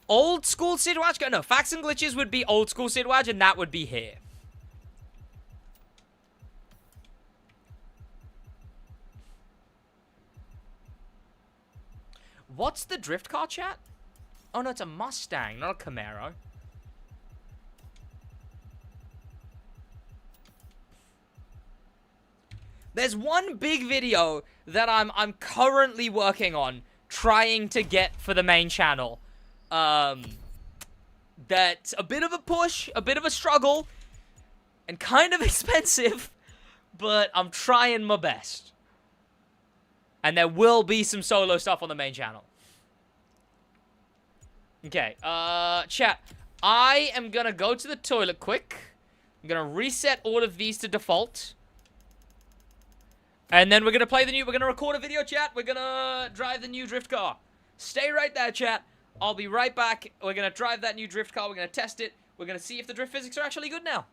Old school SidWaj? No, Facts and Glitches would be old school SidWaj, and that would be here. What's the drift car, chat? Oh, no, it's a Mustang, not a Camaro. There's one big video that I'm currently working on, trying to get for the main channel. That's a bit of a push, a bit of a struggle, and kind of expensive, but I'm trying my best. And there will be some solo stuff on the main channel. Okay, chat. I am gonna go to the toilet quick. I'm gonna reset all of these to default. And then we're gonna record a video, chat. We're gonna drive the new drift car. Stay right there, chat. I'll be right back. We're gonna drive that new drift car. We're gonna test it. We're gonna see if the drift physics are actually good now.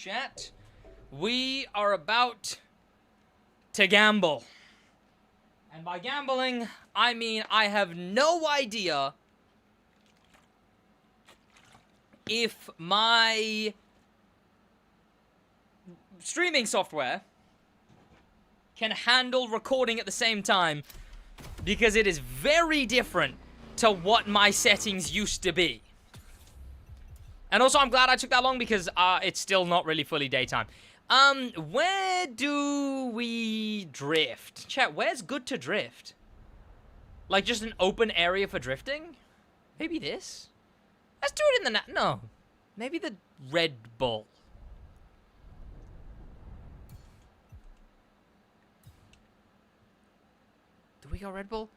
Chat, we are about to gamble. And by gambling, I mean I have no idea if my streaming software can handle recording at the same time, because it is very different to what my settings used to be. And also, I'm glad I took that long because it's still not really fully daytime. Where do we drift? Chat, where's good to drift? Like, just an open area for drifting? Maybe this? Let's do it in the no. Maybe the Red Bull. Do we go Red Bull?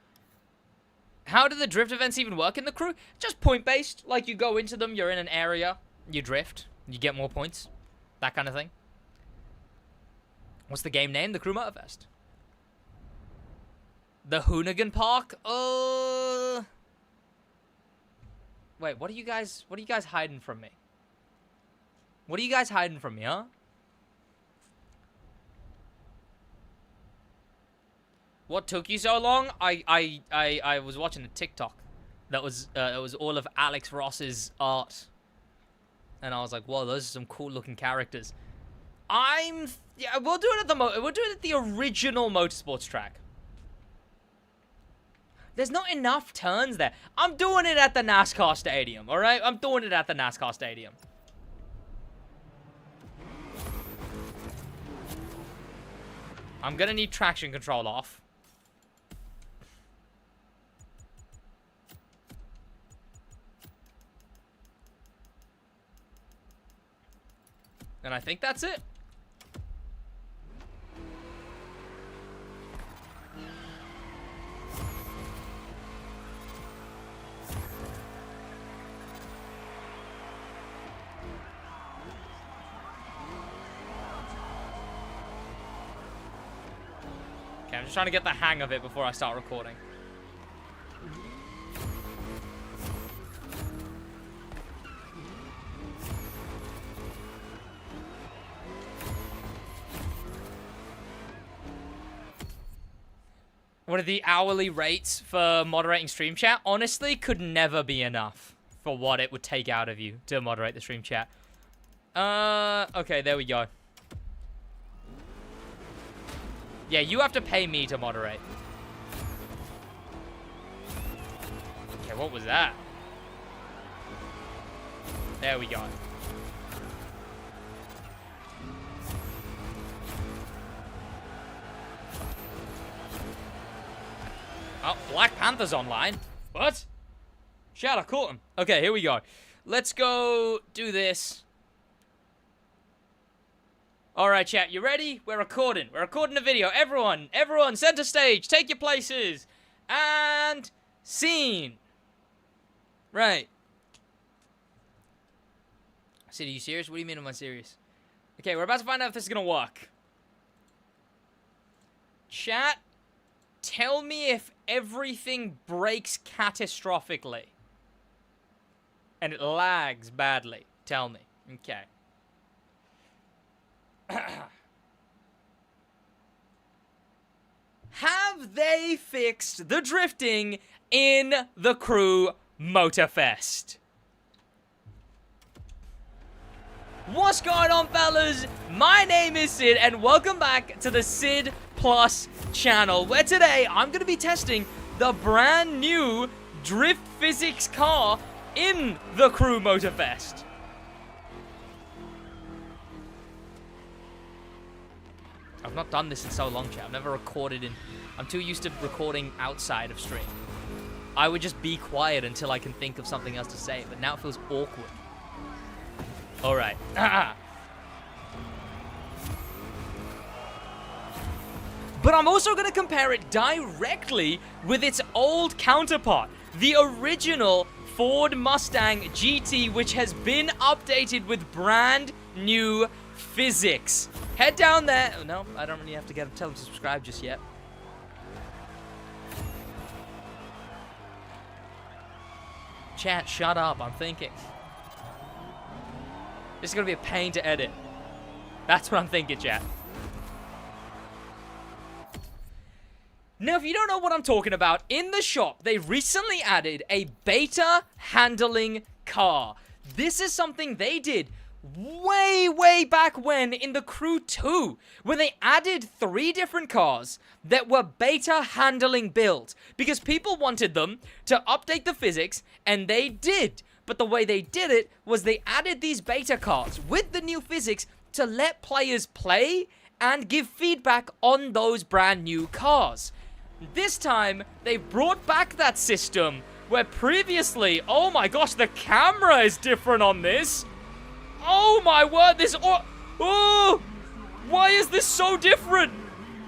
How do the drift events even work in the crew? Just point-based. Like, you go into them, you're in an area, you drift, you get more points. That kind of thing. What's the game name? The Crew Motorfest. The Hoonigan Park? Wait, what are you guys hiding from me? What are you guys hiding from me, huh? What took you so long? I was watching a TikTok that was all of Alex Ross's art, and I was like, whoa, those are some cool looking characters. Yeah, we'll do it at the original motorsports track. There's not enough turns there. I'm doing it at the NASCAR stadium, all right? I'm doing it at the NASCAR stadium. I'm gonna need traction control off. And I think that's it. Okay, I'm just trying to get the hang of it before I start recording. What are the hourly rates for moderating stream chat? Honestly, could never be enough for what it would take out of you to moderate the stream chat. Okay, there we go. Yeah, you have to pay me to moderate. Okay, what was that? There we go. Oh, Black Panther's online. What? Shit, I caught him. Okay, here we go. Let's go do this. Alright, chat, you ready? We're recording. We're recording a video. Everyone, center stage, take your places. And scene. Right. Sid, are you serious? What do you mean am I serious? Okay, we're about to find out if this is gonna work. Chat, tell me if everything breaks catastrophically. And it lags badly. Tell me. Okay. Have they fixed the drifting in the Crew Motorfest? What's going on, fellas? My name is Sid, and welcome back to the Sid Plus channel, where today I'm going to be testing the brand new drift physics car in the Crew Motorfest. I've not done this in so long, chat. I've never recorded in... I'm too used to recording outside of stream. I would just be quiet until I can think of something else to say, but now it feels awkward. Alright. But I'm also going to compare it directly with its old counterpart, the original Ford Mustang GT, which has been updated with brand new physics. Head down there. Oh, no, I don't really have to tell them to subscribe just yet. Chat, shut up. I'm thinking. This is going to be a pain to edit. That's what I'm thinking, chat. Now, if you don't know what I'm talking about, in the shop, they recently added a beta handling car. This is something they did way back when in the Crew 2, when they added 3 different cars that were beta handling built, because people wanted them to update the physics, and they did. But the way they did it was they added these beta cars with the new physics to let players play and give feedback on those brand new cars. This time, they brought back that system where previously, oh my gosh, the camera is different on this. Oh my word, this, oh, why is this so different?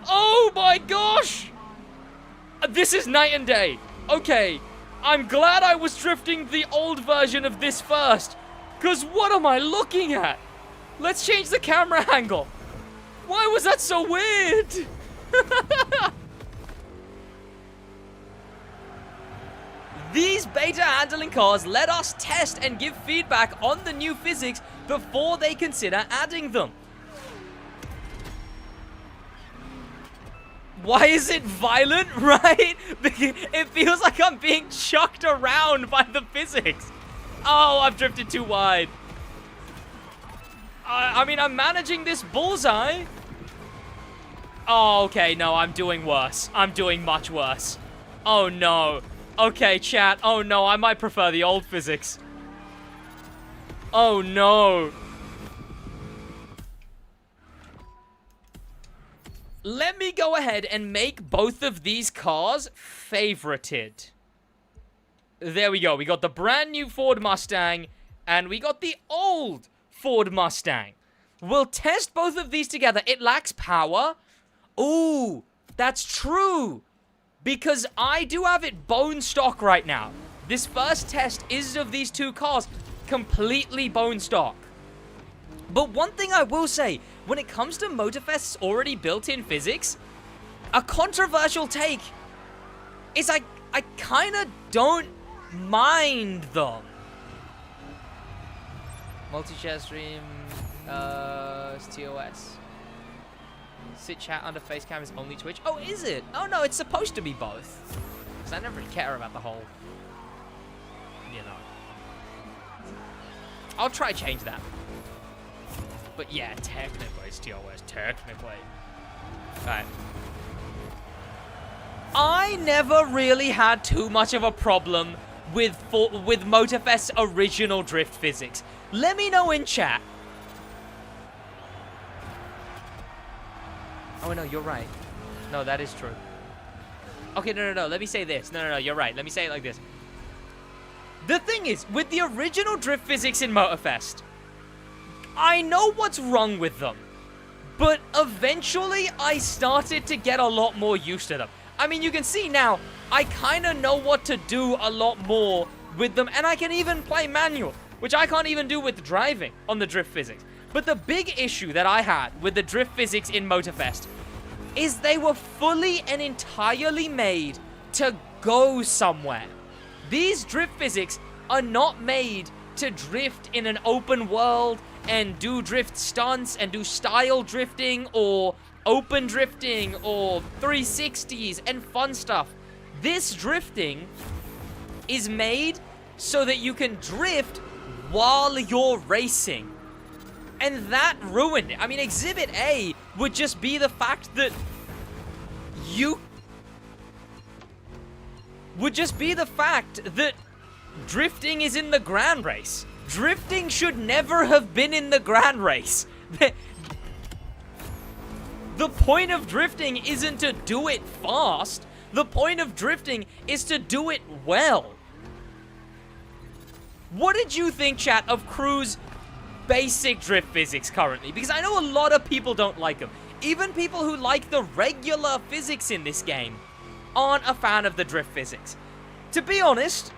Oh my gosh. This is night and day. Okay, I'm glad I was drifting the old version of this first, because what am I looking at? Let's change the camera angle. Why was that so weird? These beta handling cars let us test and give feedback on the new physics before they consider adding them. Why is it violent, right? It feels like I'm being chucked around by the physics. Oh, I've drifted too wide. I mean, I'm managing this bullseye. Oh, okay, no, I'm doing worse. I'm doing much worse. Oh, no. Okay, chat. Oh, no, I might prefer the old physics. Oh, no. Let me go ahead and make both of these cars favorited. There we go. We got the brand new Ford Mustang, and we got the old Ford Mustang. We'll test both of these together. It lacks power. Ooh, that's true. Because I do have it bone stock right now. This first test is of these two cars completely bone stock. But one thing I will say, when it comes to Motorfest's already built-in physics, a controversial take is I kind of don't mind them. Multi-share stream, SidWaj. Sit chat under facecam is only Twitch. Oh, is it? Oh no, it's supposed to be both. Because I never really care about the whole, you know. I'll try change that. But yeah, technically it's SidWaj, technically. Alright. I never really had too much of a problem with Motorfest's original drift physics. Let me know in chat. Oh, no, you're right. No, that is true. Okay, no. Let me say this. No, you're right. Let me say it like this. The thing is, with the original drift physics in Motorfest, I know what's wrong with them. But eventually, I started to get a lot more used to them. I mean, you can see now, I kind of know what to do a lot more with them. And I can even play manual, which I can't even do with driving on the drift physics. But the big issue that I had with the drift physics in Motorfest is they were fully and entirely made to go somewhere. These drift physics are not made to drift in an open world and do drift stunts and do style drifting or open drifting or 360s and fun stuff. This drifting is made so that you can drift while you're racing. And that ruined it. I mean, Exhibit A would just be the fact that drifting is in the grand race. Drifting should never have been in the grand race. The point of drifting isn't to do it fast. The point of drifting is to do it well. What did you think, chat, of Crew's basic drift physics currently? Because I know a lot of people don't like them. Even people who like the regular physics in this game aren't a fan of the drift physics. To be honest,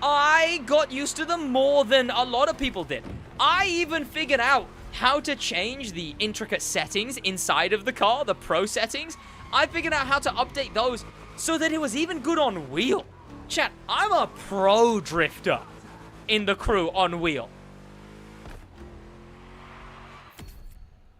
I got used to them more than a lot of people did. I even figured out how to change the intricate settings inside of the car, the pro settings. I figured out how to update those so that it was even good on wheel. Chat, I'm a pro drifter in the Crew on wheel.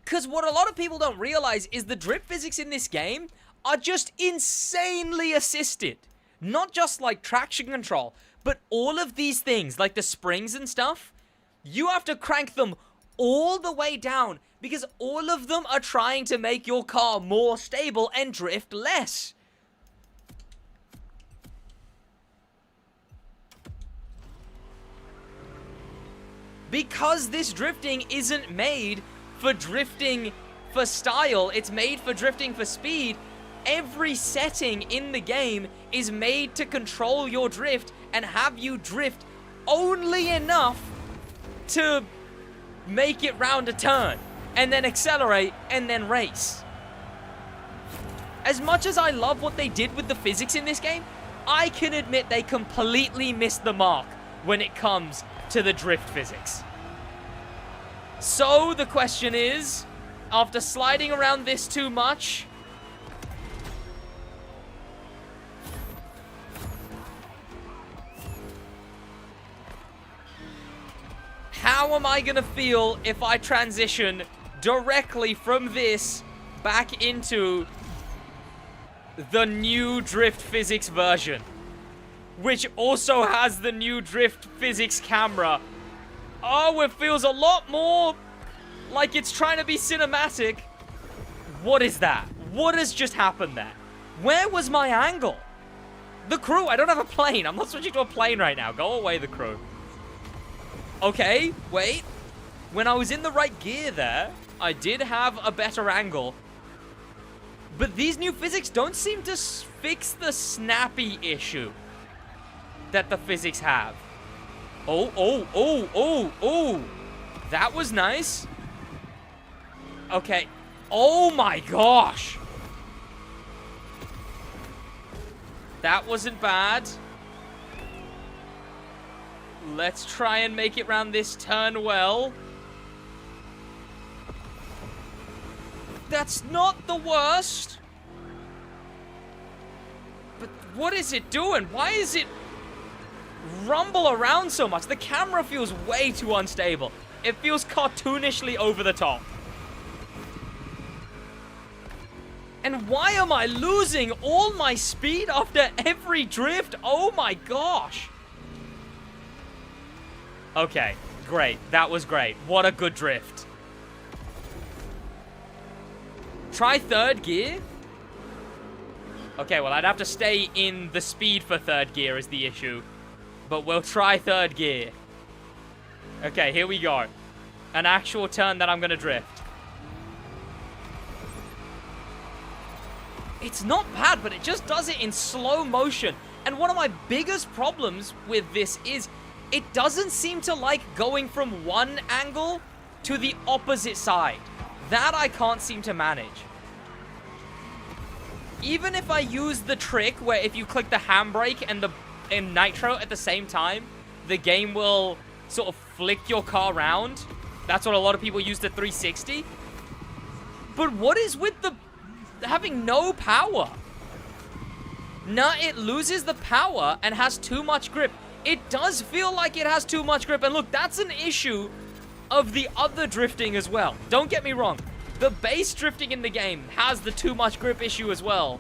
Because what a lot of people don't realize is the drift physics in this game are just insanely assisted. Not just like traction control, but all of these things, like the springs and stuff, you have to crank them all the way down because all of them are trying to make your car more stable and drift less. Because this drifting isn't made for drifting for style, it's made for drifting for speed. Every setting in the game is made to control your drift and have you drift only enough to make it round a turn, and then accelerate, and then race. As much as I love what they did with the physics in this game, I can admit they completely missed the mark when it comes to the drift physics. So the question is, after sliding around this too much, how am I gonna feel if I transition directly from this back into the new drift physics version, which also has the new drift physics camera? Oh, it feels a lot more like it's trying to be cinematic. What is that? What has just happened there? Where was my angle? The crew, I don't have a plane. I'm not switching to a plane right now. Go away, the crew. Okay, wait. When I was in the right gear there, I did have a better angle. But these new physics don't seem to fix the snappy issue that the physics have. Oh. That was nice. Okay. Oh my gosh. That wasn't bad. Let's try and make it round this turn well. That's not the worst. But what is it doing? Why is it rumble around so much? The camera feels way too unstable. It feels cartoonishly over the top. And why am I losing all my speed after every drift? Oh my gosh. Okay, great. That was great. What a good drift. Try third gear. Okay, well, I'd have to stay in the speed for third gear is the issue. But we'll try third gear. Okay, here we go. An actual turn that I'm going to drift. It's not bad, but it just does it in slow motion. And one of my biggest problems with this is it doesn't seem to like going from one angle to the opposite side. That I can't seem to manage. Even if I use the trick where if you click the handbrake and nitro at the same time, the game will sort of flick your car around. That's what a lot of people use the 360. But what is with the having no power? Nah, it loses the power and has too much grip. It does feel like it has too much grip. And look, that's an issue of the other drifting as well. Don't get me wrong. The base drifting in the game has the too much grip issue as well.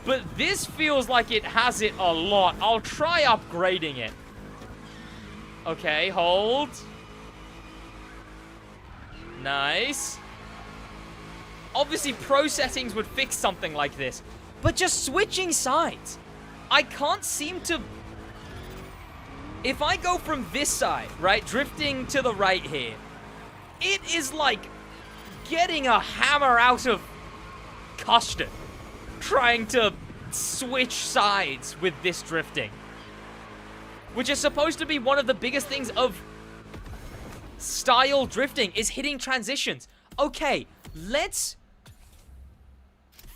But this feels like it has it a lot. I'll try upgrading it. Okay, hold. Nice. Obviously, pro settings would fix something like this. But just switching sides. I can't seem to... If I go from this side, right, drifting to the right here, it is like getting a hammer out of custard. Trying to switch sides with this drifting. Which is supposed to be one of the biggest things of style drifting, is hitting transitions. Okay, let's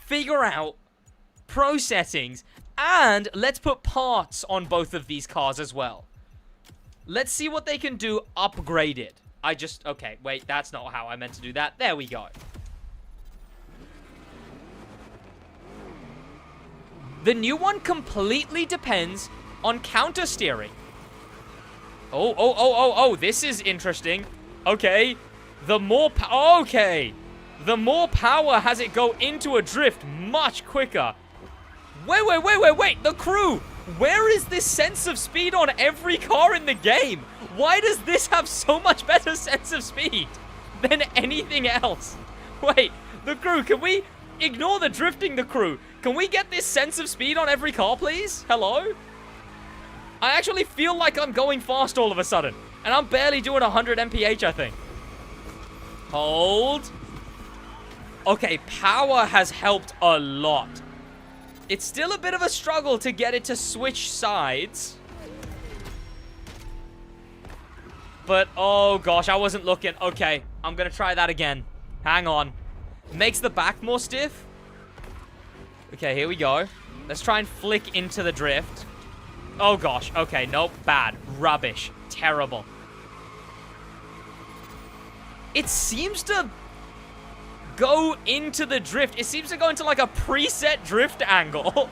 figure out pro settings, and let's put parts on both of these cars as well. Let's see what they can do upgraded. Okay, wait, that's not how I meant to do that. There we go. The new one completely depends on counter steering. Oh, this is interesting. Okay. The more power has it go into a drift much quicker. Wait. The crew. Where is this sense of speed on every car in the game? Why does this have so much better sense of speed than anything else? Wait, the crew, can we ignore the drifting, the crew? Can we get this sense of speed on every car, please? Hello? I actually feel like I'm going fast all of a sudden. And I'm barely doing 100 mph, I think. Hold. Okay, power has helped a lot. It's still a bit of a struggle to get it to switch sides. But, oh gosh, I wasn't looking. Okay, I'm gonna try that again. Hang on. Makes the back more stiff. Okay, here we go. Let's try and flick into the drift. Oh gosh, okay, nope, bad. Rubbish. Terrible. It seems to go into the drift. It seems to go into like a preset drift angle.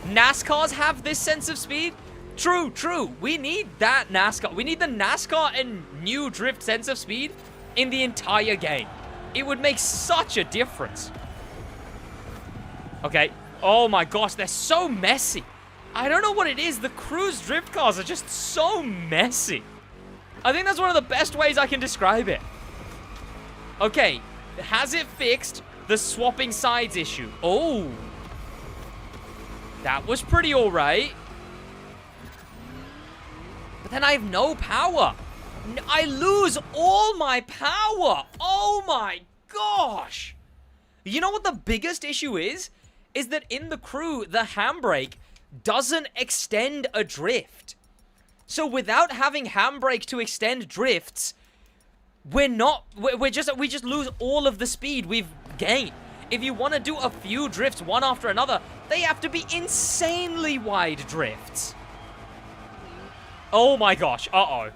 NASCARs have this sense of speed. True. We need that NASCAR. We need the NASCAR and new drift sense of speed in the entire game. It would make such a difference. Okay. Oh my gosh, they're so messy. I don't know what it is. The Cruise drift cars are just so messy. I think that's one of the best ways I can describe it. Okay. Has it fixed the swapping sides issue? Oh. That was pretty alright. But then I have no power. I lose all my power. Oh my gosh. You know what the biggest issue is? Is that in the Crew, the handbrake doesn't extend a drift. So without having handbrake to extend drifts, we just lose all of the speed we've gained. If you want to do a few drifts one after another, they have to be insanely wide drifts. Oh my gosh, uh-oh.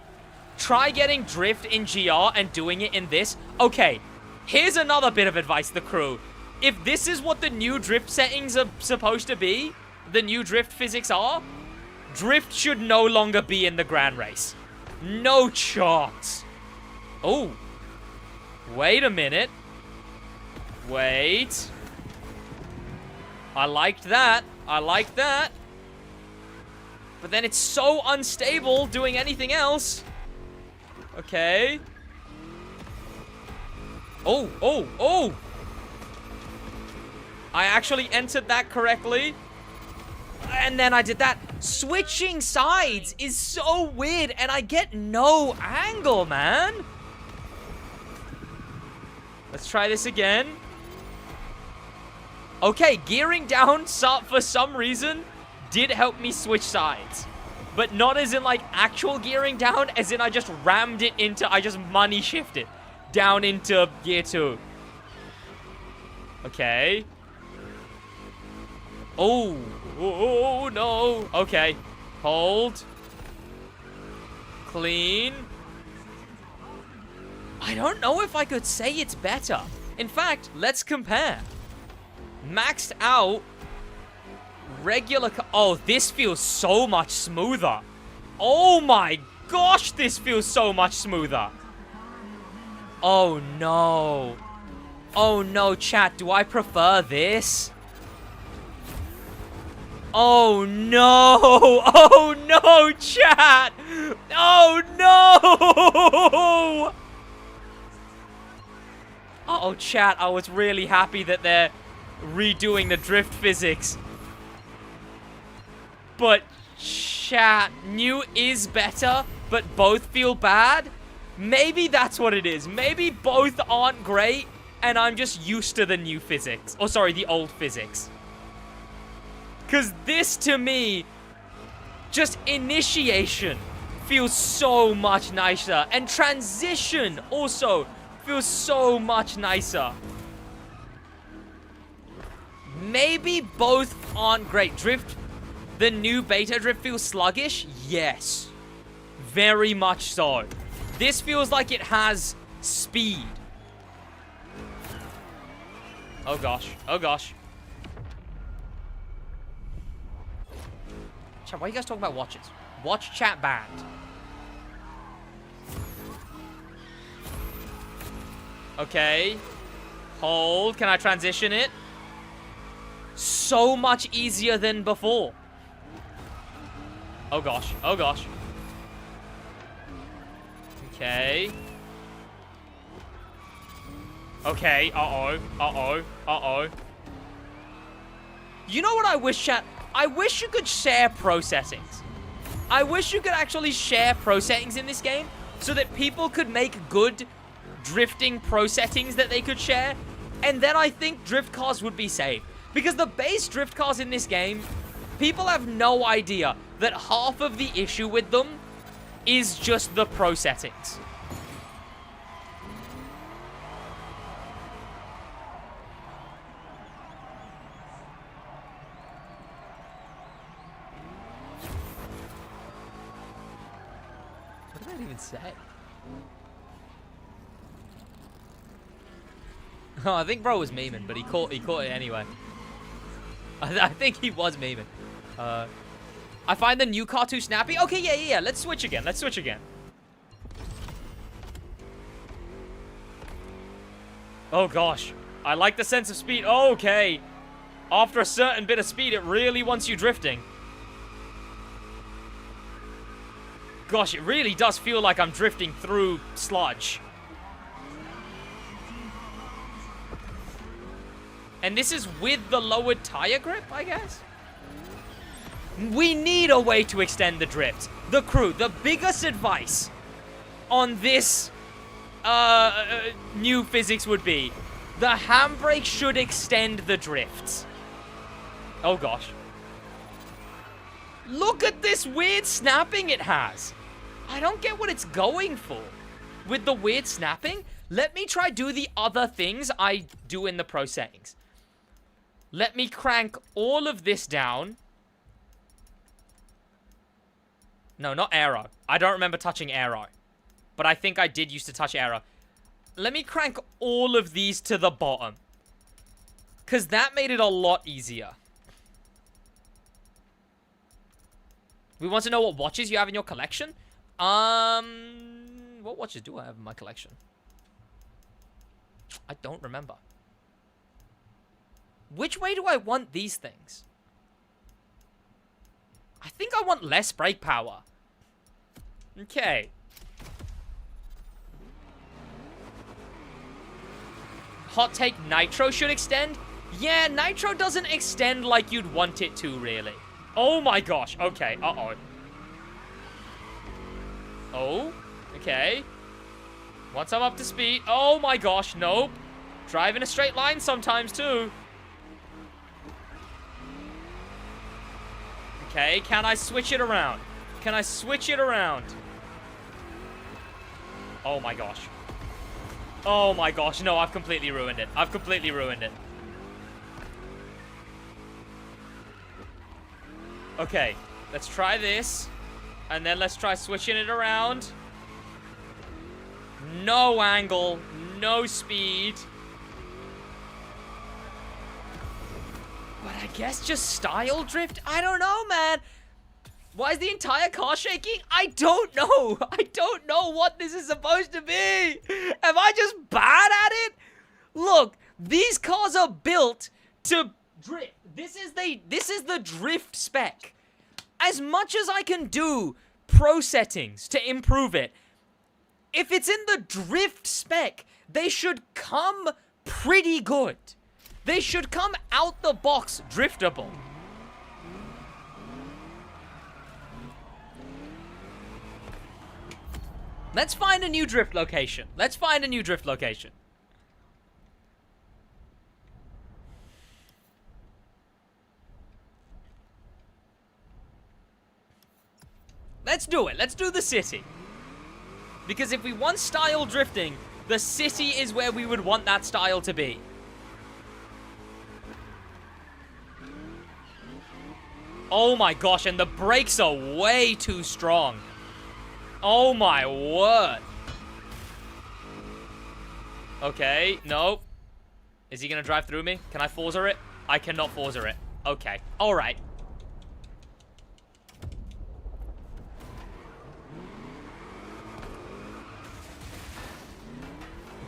Try getting drift in GR and doing it in this. Okay, here's another bit of advice, the Crew. If this is what the new drift settings are supposed to be, the new drift physics are, drift should no longer be in the Grand Race. No chance. Oh. Wait a minute. Wait. I liked that. But then it's so unstable doing anything else. Okay. Oh. I actually entered that correctly. And then I did that. Switching sides is so weird, and I get no angle, man. Let's try this again. Okay, gearing down for some reason did help me switch sides. But not as in, like, actual gearing down, as in I just rammed it into, I just money shifted down into gear 2. Okay. Oh, no. Okay. Hold. Clean. I don't know if I could say it's better. In fact, let's compare. Maxed out. Regular. Oh, this feels so much smoother. Oh my gosh, this feels so much smoother. Oh no. Oh no, chat. Do I prefer this? Oh no! Oh no, chat! Oh no! Uh-oh, chat, I was really happy that they're redoing the drift physics. But, chat, new is better, but both feel bad? Maybe that's what it is. Maybe both aren't great, and I'm just used to the new physics. Oh, sorry, the old physics. Because this, to me, just initiation feels so much nicer. And transition also feels so much nicer. Maybe both aren't great. Drift, the new beta drift feels sluggish? Yes. Very much so. This feels like it has speed. Oh gosh. Oh gosh. Chat, why are you guys talking about watches? Watch chat banned. Okay. Hold. Can I transition it? So much easier than before. Oh gosh. Oh gosh. Okay. Okay. Uh-oh. Uh-oh. Uh-oh. You know what I wish, chat? I wish you could share pro settings. I wish you could actually share pro settings in this game so that people could make good drifting pro settings that they could share. And then I think drift cars would be safe. Because the base drift cars in this game, people have no idea that half of the issue with them is just the pro settings. What did that even say? Oh, I think bro was memeing, but he caught it anyway. I think he was memeing. I find the new car too snappy. Okay, yeah. Let's switch again. Oh gosh, I like the sense of speed. Okay, after a certain bit of speed, it really wants you drifting. Gosh, it really does feel like I'm drifting through sludge. And this is with the lowered tire grip, I guess? We need a way to extend the drift. The crew, the biggest advice on this new physics would be the handbrake should extend the drifts. Oh gosh. Look at this weird snapping it has. I don't get what it's going for with the weird snapping. Let me try do the other things I do in the pro settings. Let me crank all of this down. No, not aero. I don't remember touching aero. But I think I did used to touch aero. Let me crank all of these to the bottom. Because that made it a lot easier. We want to know what watches you have in your collection? What watches do I have in my collection? I don't remember. Which way do I want these things? I think I want less brake power. Okay. Hot take, nitro should extend? Yeah, nitro doesn't extend like you'd want it to, really. Oh my gosh. Okay, uh-oh. Oh, okay. Once I'm up to speed. Oh my gosh, nope. Drive in a straight line sometimes, too. Okay, can I switch it around? Can I switch it around? Oh my gosh. Oh my gosh, no, I've completely ruined it. I've completely ruined it. Okay, let's try this. And then let's try switching it around. No angle, no speed. But I guess just style drift? I don't know, man. Why is the entire car shaking? I don't know. I don't know what this is supposed to be. Am I just bad at it? Look, these cars are built to drift. This is the drift spec. As much as I can do pro settings to improve it, if it's in the drift spec, they should come pretty good. They should come out the box driftable. Let's find a new drift location. Let's find a new drift location. Let's do it. Let's do the city. Because if we want style drifting, the city is where we would want that style to be. Oh my gosh, and the brakes are way too strong. Oh my word. Okay, nope. Is he gonna drive through me? Can I Forza it? I cannot Forza it. Okay, alright.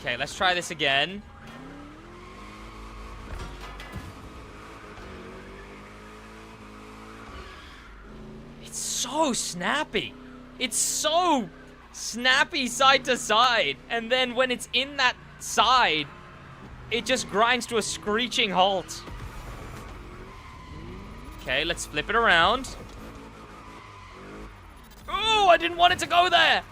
Okay, let's try this again. It's so snappy. It's so snappy side to side. And then when it's in that side, it just grinds to a screeching halt. Okay, let's flip it around. Oh, I didn't want it to go there.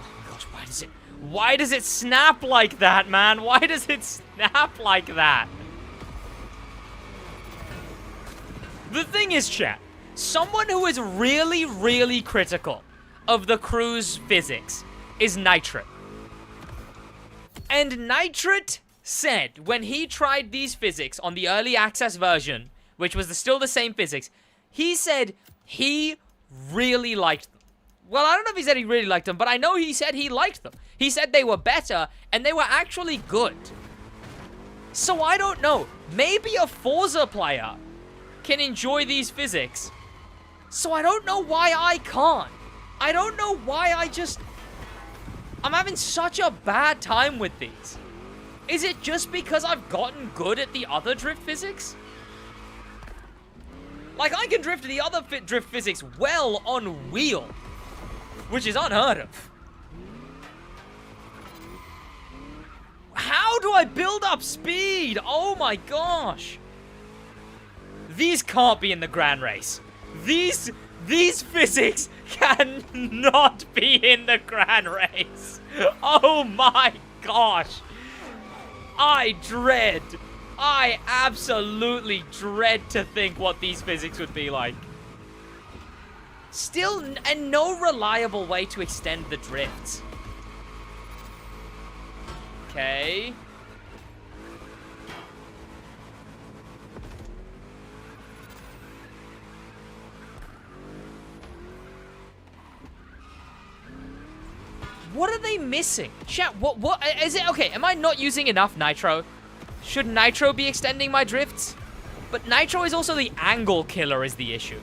Oh my gosh, why does it snap like that, man? Why does it snap like that? The thing is, chat, someone who is really, really critical of the crew's physics is Nitrit. And Nitrit said when he tried these physics on the early access version, which was still the same physics, he said he really liked them. Well, I don't know if he said he really liked them, but I know he said he liked them. He said they were better, and they were actually good. So I don't know. Maybe a Forza player can enjoy these physics. So I don't know why I can't. I don't know why I'm having such a bad time with these. Is it just because I've gotten good at the other drift physics? Like, I can drift the other drift physics well on wheel, which is unheard of. How do I build up speed? Oh my gosh. These can't be in the Grand Race. These physics cannot be in the Grand Race. Oh my gosh. I absolutely dread to think what these physics would be like. Still, and no reliable way to extend the drifts. Okay. What are they missing? Chat, what is it? Okay, am I not using enough nitro? Should nitro be extending my drifts? But nitro is also the angle killer is the issue.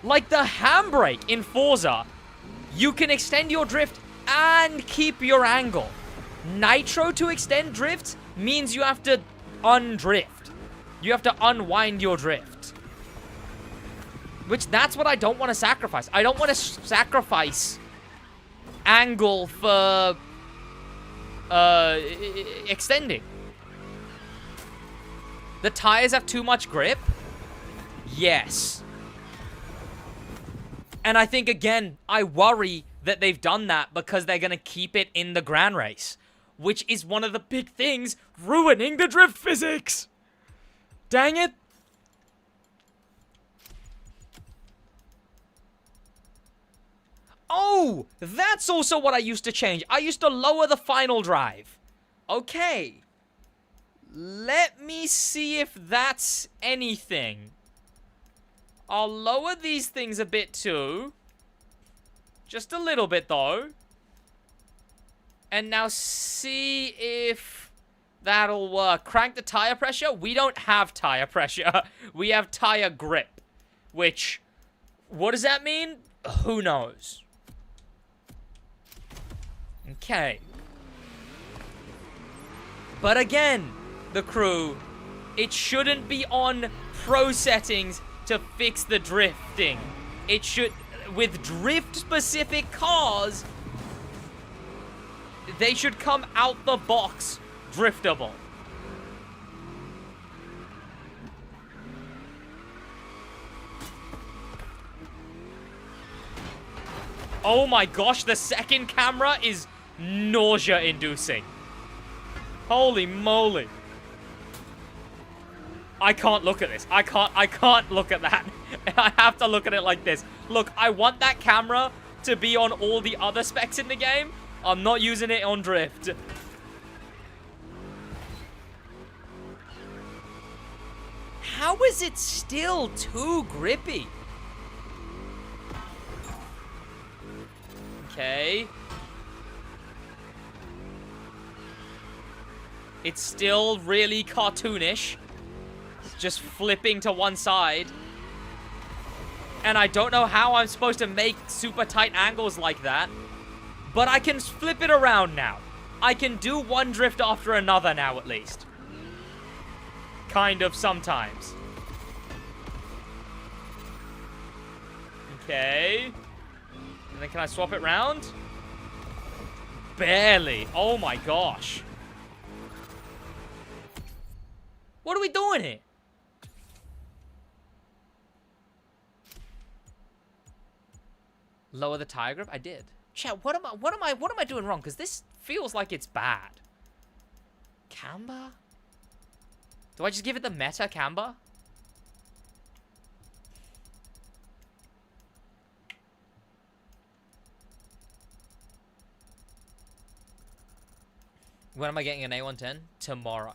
Like the handbrake in Forza, you can extend your drift and keep your angle. Nitro to extend drifts means you have to undrift. You have to unwind your drift. Which, that's what I don't want to sacrifice. I don't want to sacrifice angle for extending. The tires have too much grip? Yes. And I think, again, I worry that they've done that because they're going to keep it in the Grand Race, which is one of the big things ruining the drift physics. Dang it. Oh, that's also what I used to change. I used to lower the final drive. Okay. Let me see if that's anything. I'll lower these things a bit too. Just a little bit though. And now see if that'll work. Crank the tire pressure. We don't have tire pressure. We have tire grip. Which, what does that mean? Who knows? Okay. But again, the crew, it shouldn't be on pro settings to fix the drifting. It should, with drift-specific cars, they should come out the box driftable. Oh my gosh, the second camera is nausea-inducing. Holy moly. I can't look at this. I can't look at that. I have to look at it like this. Look, I want that camera to be on all the other specs in the game. I'm not using it on drift. How is it still too grippy? Okay. It's still really cartoonish. just flipping to one side. And I don't know how I'm supposed to make super tight angles like that. But I can flip it around now. I can do one drift after another now, at least. Kind of sometimes. Okay. And then can I swap it round? Barely. Oh my gosh. What are we doing here? Lower the tire grip? I did. Chat, what am I doing wrong? Because this feels like it's bad. Camber? Do I just give it the meta camber? When am I getting an A110? Tomorrow.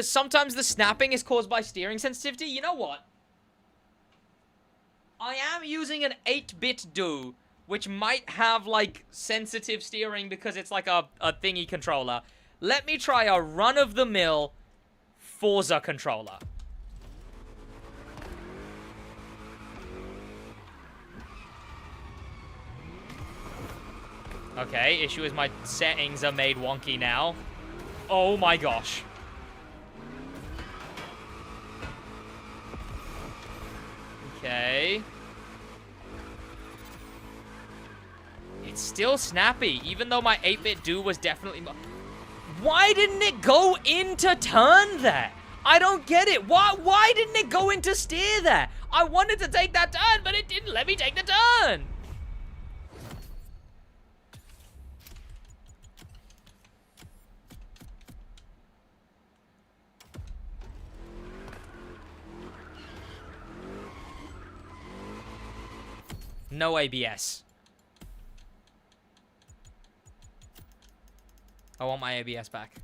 Sometimes the snapping is caused by steering sensitivity. You know what? I am using an 8-bit do, which might have, like, sensitive steering because it's like a thingy controller. Let me try a run-of-the-mill Forza controller. Okay, issue is my settings are made wonky now. Oh my gosh. Okay. It's still snappy, even though my 8-bit do was definitely... Why didn't it go into turn there? I don't get it. Why didn't it go into steer there? I wanted to take that turn, but it didn't let me take the turn. No ABS. I want my ABS back.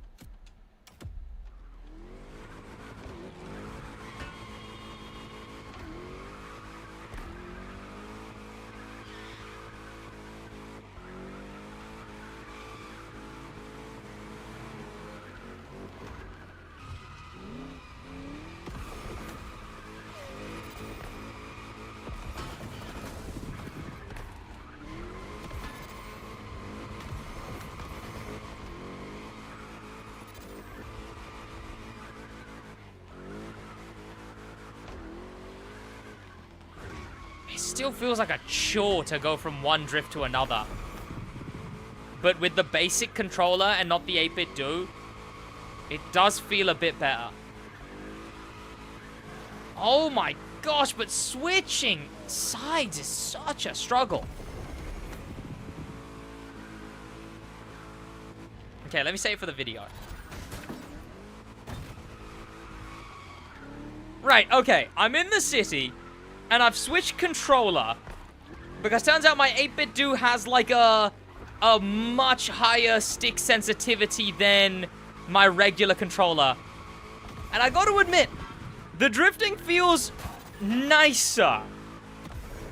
Still feels like a chore to go from one drift to another. But with the basic controller and not the 8-bit do, it does feel a bit better. Oh my gosh, but switching sides is such a struggle. Okay, let me save it for the video. Right, okay, I'm in the city. And I've switched controller, because turns out my 8-bit do has like a much higher stick sensitivity than my regular controller. And I gotta admit, the drifting feels nicer.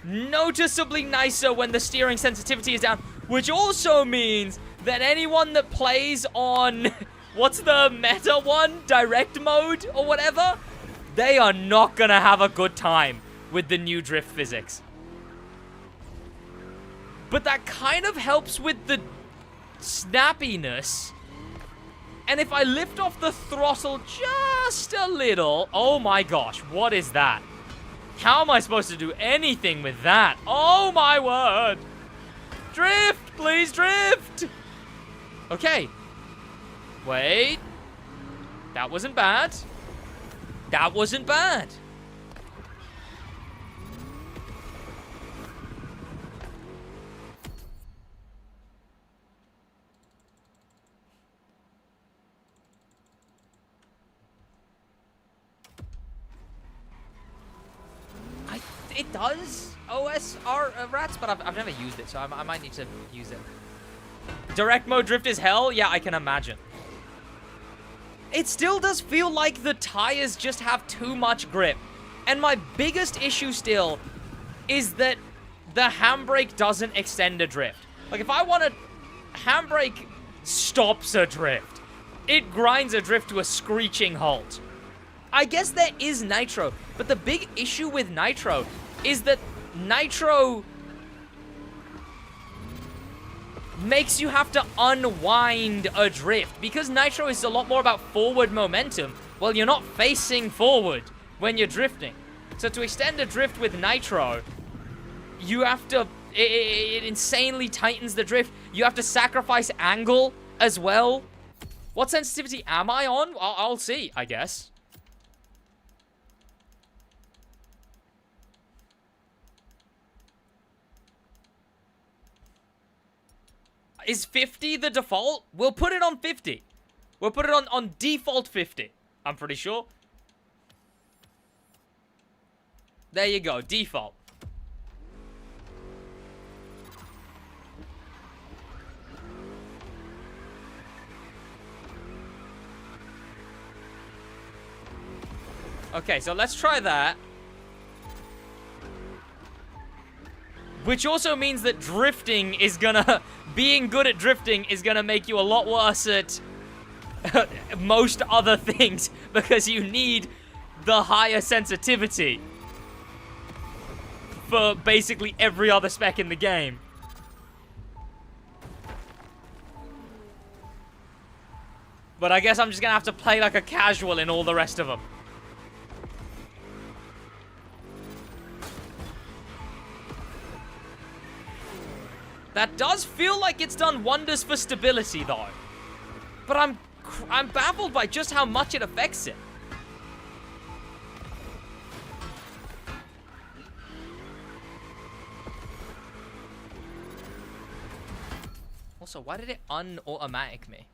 Noticeably nicer when the steering sensitivity is down, which also means that anyone that plays on, what's the meta one? Direct mode or whatever? They are not gonna have a good time with the new drift physics. But that kind of helps with the snappiness. And if I lift off the throttle just a little... Oh my gosh, what is that? How am I supposed to do anything with that? Oh my word! Drift! Please drift! Okay. Wait. That wasn't bad. That wasn't bad. It does OSR rats, but I've never used it, so I might need to use it. Direct mode drift is hell? Yeah, I can imagine. It still does feel like the tires just have too much grip. And my biggest issue still is that the handbrake doesn't extend a drift. Like, if I want to... Handbrake stops a drift. It grinds a drift to a screeching halt. I guess there is Nitro, but the big issue with Nitro is that Nitro makes you have to unwind a drift. Because Nitro is a lot more about forward momentum, well, you're not facing forward when you're drifting. So to extend a drift with Nitro, you have to... It insanely tightens the drift. You have to sacrifice angle as well. What sensitivity am I on? I'll see, I guess. Is 50 the default? We'll put it on 50. We'll put it on default 50. I'm pretty sure. There you go, default. Okay, so let's try that. Which also means that drifting is gonna... Being good at drifting is gonna make you a lot worse at most other things, because you need the higher sensitivity for basically every other spec in the game. But I guess I'm just gonna have to play like a casual in all the rest of them. That does feel like it's done wonders for stability, though. But I'm baffled by just how much it affects it. Also, why did it un-automatic me?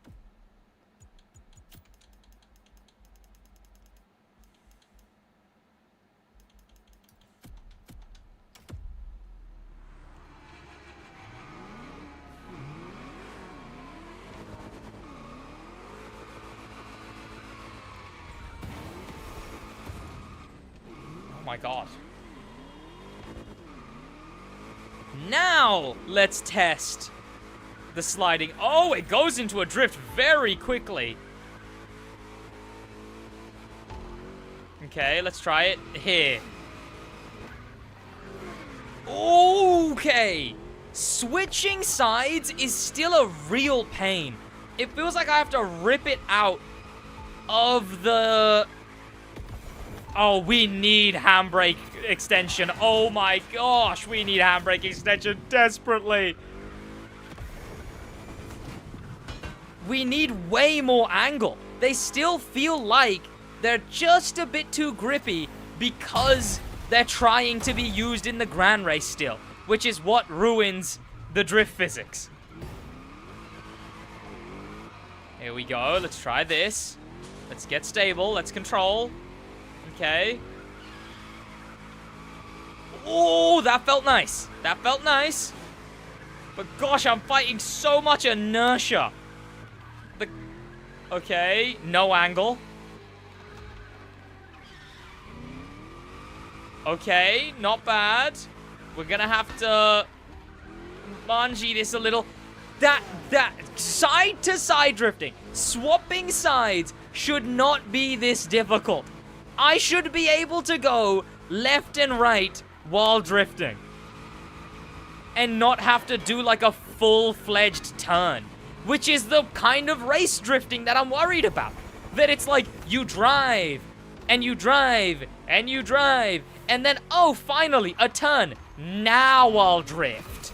Oh my god. Now, let's test the sliding. Oh, it goes into a drift very quickly. Okay, let's try it here. Okay. Switching sides is still a real pain. It feels like I have to rip it out of the... Oh, we need handbrake extension. Oh my gosh, we need handbrake extension desperately. We need way more angle. They still feel like they're just a bit too grippy because they're trying to be used in the Grand Race still, which is what ruins the drift physics. Here we go. Let's try this. Let's get stable. Let's control. Okay. Oh, that felt nice. That felt nice. But gosh, I'm fighting so much inertia. Okay, no angle. Okay, not bad. We're gonna have to manji this a little. That side to side drifting, swapping sides should not be this difficult. I should be able to go left and right while drifting and not have to do like a full-fledged turn, which is the kind of race drifting that I'm worried about. That it's like you drive and you drive and you drive and then, oh, finally a turn. Now I'll drift.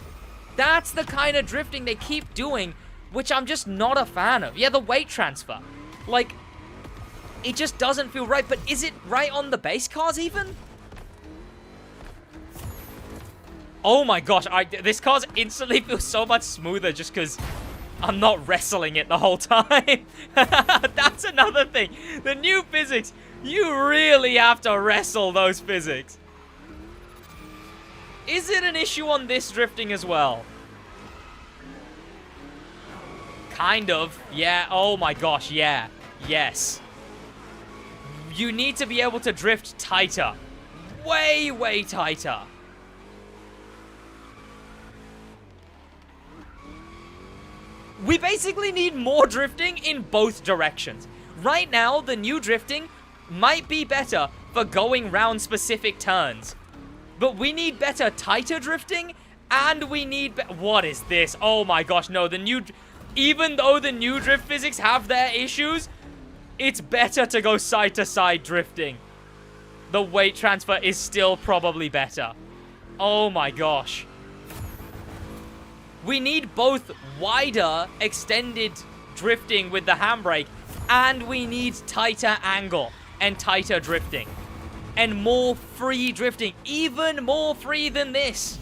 That's the kind of drifting they keep doing, which I'm just not a fan of. Yeah, the weight transfer. Like, it just doesn't feel right, but is it right on the base cars even? Oh my gosh, this car's instantly feels so much smoother just because I'm not wrestling it the whole time. That's another thing. The new physics, you really have to wrestle those physics. Is it an issue on this drifting as well? Kind of. Yeah, oh my gosh, yeah. Yes. You need to be able to drift tighter. Way, way tighter. We basically need more drifting in both directions. Right now, the new drifting might be better for going round specific turns. But we need better, tighter drifting, and we need... What is this? Oh my gosh, no. Even though the new drift physics have their issues, it's better to go side-to-side drifting. The weight transfer is still probably better. Oh my gosh. We need both wider, extended drifting with the handbrake, and we need tighter angle and tighter drifting. And more free drifting. Even more free than this.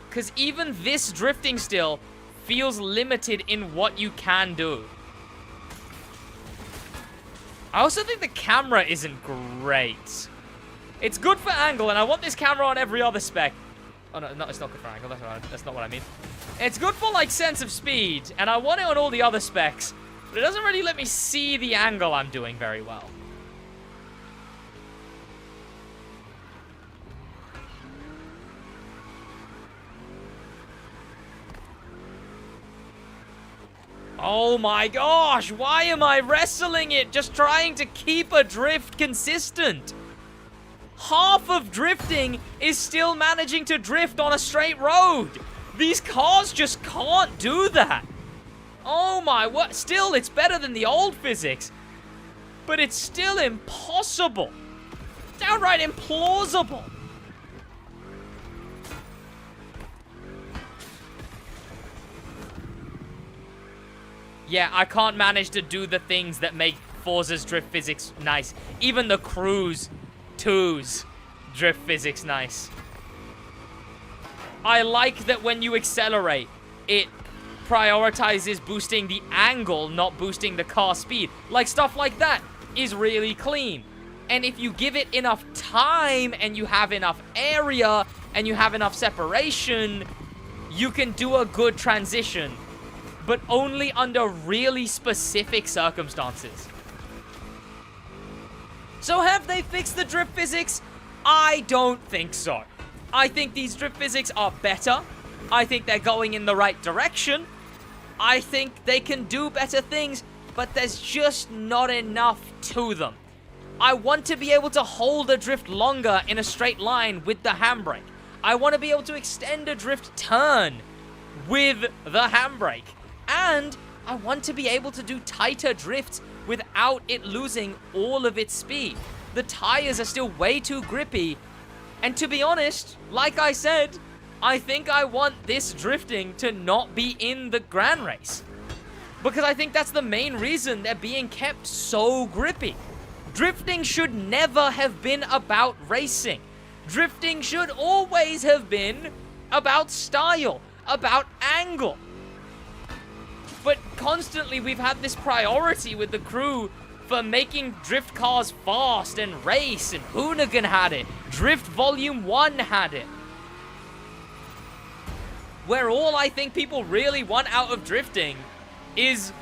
Because even this drifting still feels limited in what you can do. I also think the camera isn't great. It's good for angle, and I want this camera on every other spec. Oh, no, it's not good for angle. That's not what I mean. It's good for, like, sense of speed, and I want it on all the other specs, but it doesn't really let me see the angle I'm doing very well. Oh my gosh, why am I wrestling it? Just trying to keep a drift consistent. Half of drifting is still managing to drift on a straight road. These cars just can't do that. Oh my, what? Still, it's better than the old physics. But it's still impossible. Downright implausible. Yeah, I can't manage to do the things that make Forza's drift physics nice. Even the Cruise 2's drift physics nice. I like that when you accelerate, it prioritizes boosting the angle, not boosting the car speed. Like, stuff like that is really clean. And if you give it enough time, and you have enough area, and you have enough separation, you can do a good transition. But only under really specific circumstances. So have they fixed the drift physics? I don't think so. I think these drift physics are better. I think they're going in the right direction. I think they can do better things, but there's just not enough to them. I want to be able to hold a drift longer in a straight line with the handbrake. I want to be able to extend a drift turn with the handbrake. And I want to be able to do tighter drifts without it losing all of its speed. The tires are still way too grippy. And to be honest, like I said, I think I want this drifting to not be in the Grand Race. Because I think that's the main reason they're being kept so grippy. Drifting should never have been about racing. Drifting should always have been about style, about angle. But constantly we've had this priority with the crew for making drift cars fast and race, and Hoonigan had it. Drift Volume 1 had it. Where all I think people really want out of drifting is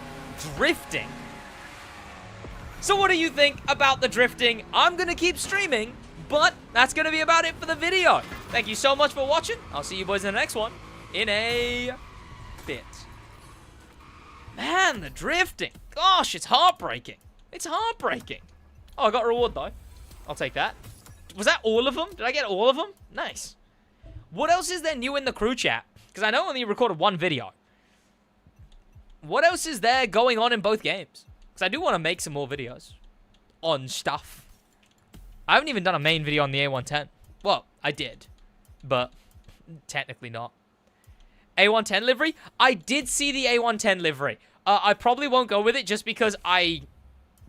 drifting. So what do you think about the drifting? I'm gonna keep streaming, but that's gonna be about it for the video. Thank you so much for watching. I'll see you boys in the next one in a bit. Man, the drifting. Gosh, it's heartbreaking. It's heartbreaking. Oh, I got a reward, though. I'll take that. Was that all of them? Did I get all of them? Nice. What else is there new in the crew chat? Because I know I only recorded one video. What else is there going on in both games? Because I do want to make some more videos on stuff. I haven't even done a main video on the A110. Well, I did. But technically not. A110 livery? I did see the A110 livery. I probably won't go with it just because I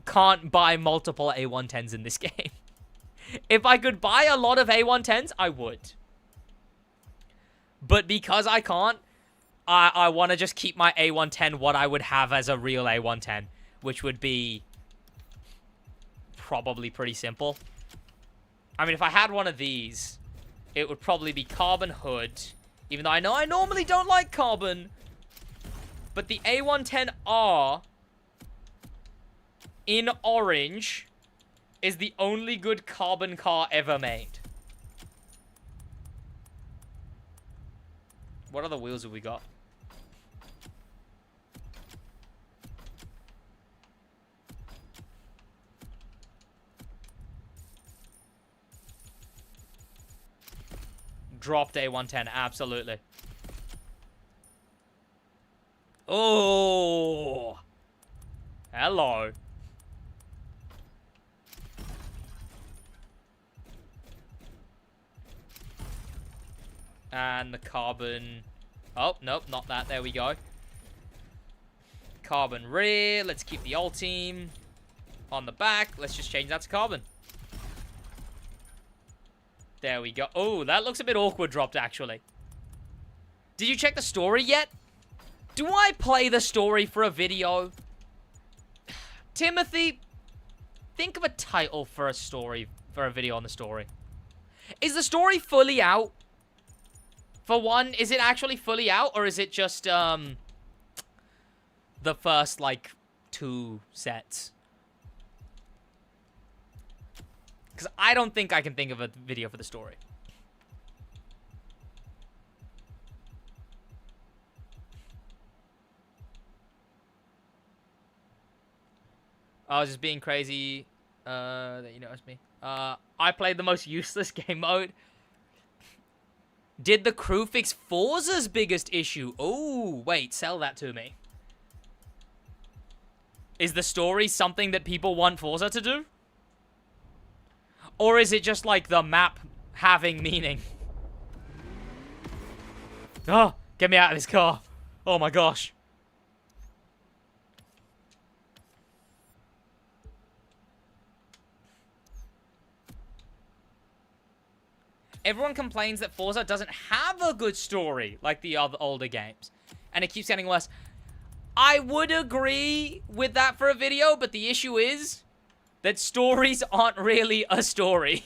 can't buy multiple A110s in this game. If I could buy a lot of A110s, I would. But because I can't, I want to just keep my A110 what I would have as a real A110, which would be probably pretty simple. I mean, if I had one of these, it would probably be carbon hood. Even though I know I normally don't like carbon, But the A110R in orange is the only good carbon car ever made. What other wheels have we got? Dropped A110, absolutely. Oh! Hello. And the carbon... Oh, nope, not that. There we go. Carbon rear. Let's keep the old team on the back. Let's just change that to carbon. There we go. Oh, that looks a bit awkward dropped, actually. Did you check the story yet? Do I play the story for a video? Timothy, think of a title for a story, for a video on the story. Is the story fully out? For one, is it actually fully out, or is it just, the first, like, 2 sets? Because I don't think I can think of a video for the story. I was just being crazy, that you noticed me. I played the most useless game mode. Did the crew fix Forza's biggest issue? Oh, wait, sell that to me. Is the story something that people want Forza to do? Or is it just like the map having meaning? Oh, get me out of this car. Oh my gosh. Everyone complains that Forza doesn't have a good story like the other older games. And it keeps getting worse. I would agree with that for a video, but the issue is that stories aren't really a story.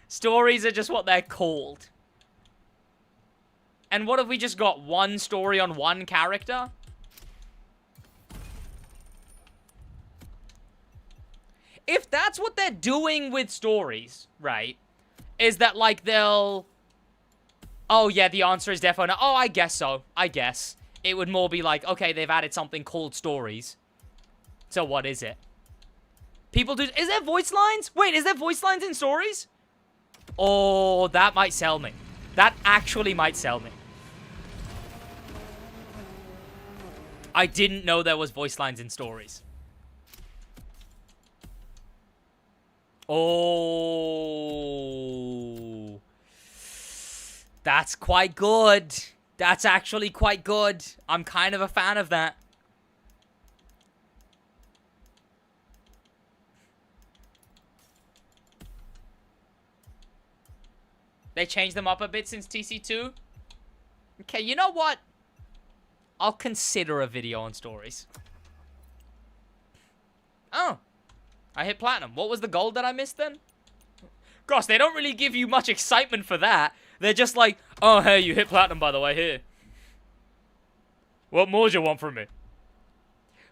Stories are just what they're called. And what if we just got one story on one character? If that's what they're doing with stories, right? Is that, like, they'll... Oh, yeah, the answer is definitely no. Oh, I guess so. I guess. It would more be like, okay, they've added something called stories. So what is it? People do... Is there voice lines? Wait, is there voice lines in stories? Oh, that might sell me. That actually might sell me. I didn't know there was voice lines in stories. Oh, that's quite good. That's actually quite good. I'm kind of a fan of that. They changed them up a bit since TC2. Okay, you know what? I'll consider a video on stories. Oh. I hit platinum. What was the gold that I missed then? Gosh, they don't really give you much excitement for that. They're just like, oh, hey, you hit platinum, by the way, here. What more do you want from me?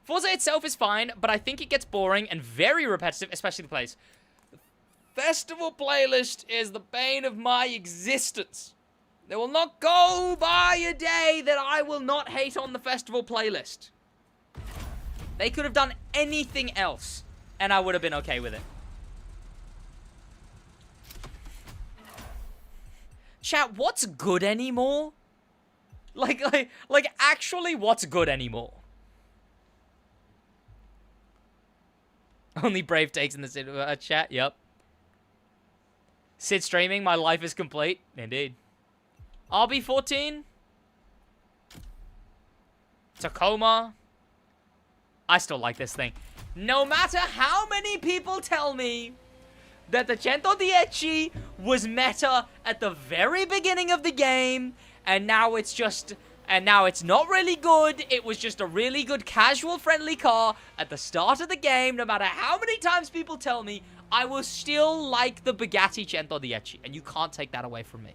Forza itself is fine, but I think it gets boring and very repetitive, especially the plays. The festival playlist is the bane of my existence. There will not go by a day that I will not hate on the festival playlist. They could have done anything else. And I would have been okay with it. Chat, what's good anymore? Like, actually, what's good anymore? Only Brave takes in the Sid chat, yep. Sid streaming, my life is complete. Indeed. RB14. Tacoma. I still like this thing. No matter how many people tell me that the 110 was meta at the very beginning of the game, and now it's just, and now it's not really good, it was just a really good casual friendly car at the start of the game, no matter how many times people tell me, I will still like the Bugatti 110, and you can't take that away from me.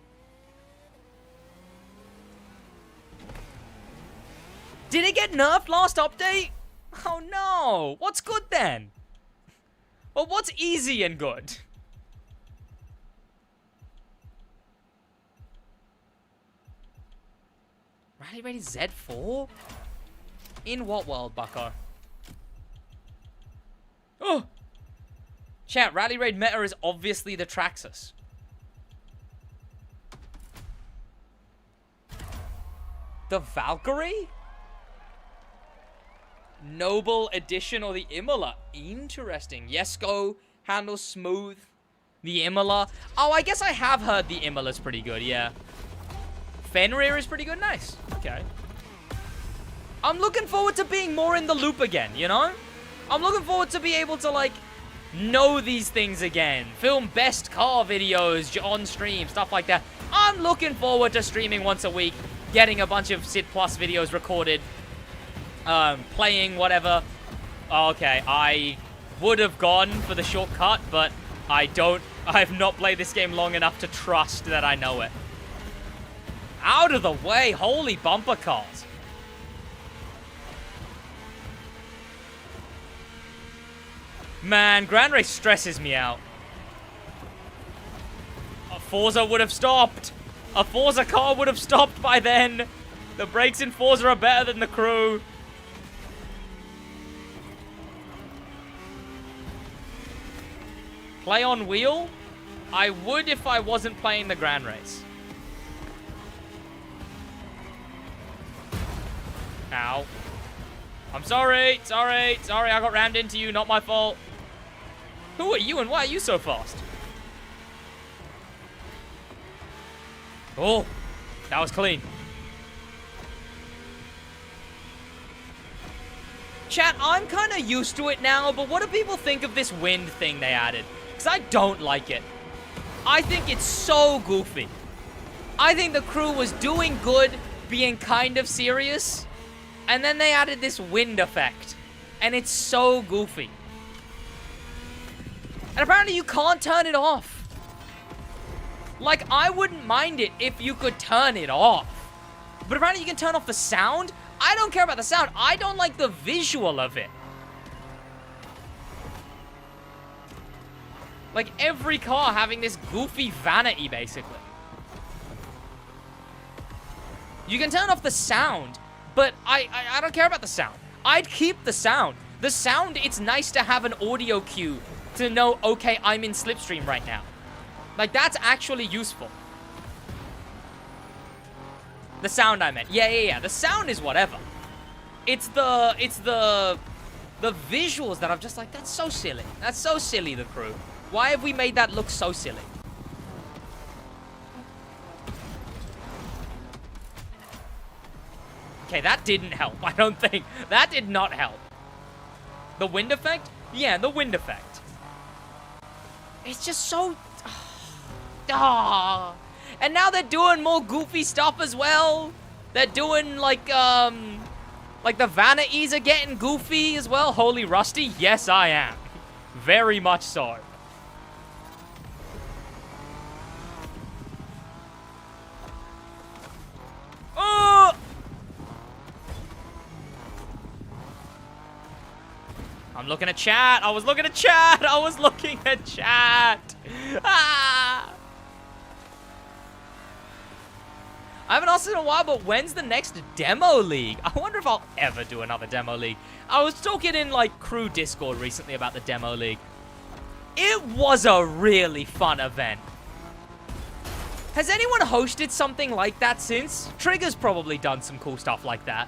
Did it get nerfed last update? Oh no. What's good then? Well, what's easy and good? Rally raid is Z4? In what world, bucko? Oh! Chat, Rally Raid meta is obviously the Traxxas. The Valkyrie? Noble Edition or the Imola? Interesting. Yesco handles smooth. The Imola. Oh, I guess I have heard the Imola's pretty good, yeah. Fenrir is pretty good. Nice. Okay. I'm looking forward to being more in the loop again, you know? I'm looking forward to be able to, like, know these things again. Film best car videos on stream, stuff like that. I'm looking forward to streaming once a week, getting a bunch of Sid Plus videos recorded, playing whatever. Okay, I would have gone for the shortcut, but I've not played this game long enough to trust that I know it. Out of the way, holy bumper cars. Man, Grand Race stresses me out. A Forza would have stopped. A Forza car would have stopped by then. The brakes in Forza are better than the crew. Play on wheel? I would if I wasn't playing the Grand Race. Ow. I'm sorry, I got rammed into you, not my fault. Who are you and why are you so fast? Oh, that was clean. Chat, I'm kind of used to it now, but what do people think of this wind thing they added? Because I don't like it. I think it's so goofy. I think the crew was doing good, being kind of serious, and then they added this wind effect, and it's so goofy. And apparently you can't turn it off. Like, I wouldn't mind it if you could turn it off. But apparently you can turn off the sound. I don't care about the sound. I don't like the visual of it. Like, every car having this goofy vanity, basically. You can turn off the sound, but I don't care about the sound. I'd keep the sound. The sound, it's nice to have an audio cue to know, okay, I'm in Slipstream right now. Like, that's actually useful. The sound I meant. Yeah. The sound is whatever. It's the visuals that I'm just like, that's so silly. That's so silly, the crew. Why have we made that look so silly? Okay, that didn't help, I don't think. That did not help. The wind effect? Yeah, the wind effect. It's just so... Ah. And now they're doing more goofy stuff as well. They're doing, like the vanities are getting goofy as well. Holy Rusty? Yes, I am. Very much so. Oh! I'm looking at chat. I was looking at chat. Ah! I haven't asked in a while, but when's the next demo league? I wonder if I'll ever do another demo league. I was talking in, like, crew Discord recently about the demo league. It was a really fun event. Has anyone hosted something like that since? Trigger's probably done some cool stuff like that.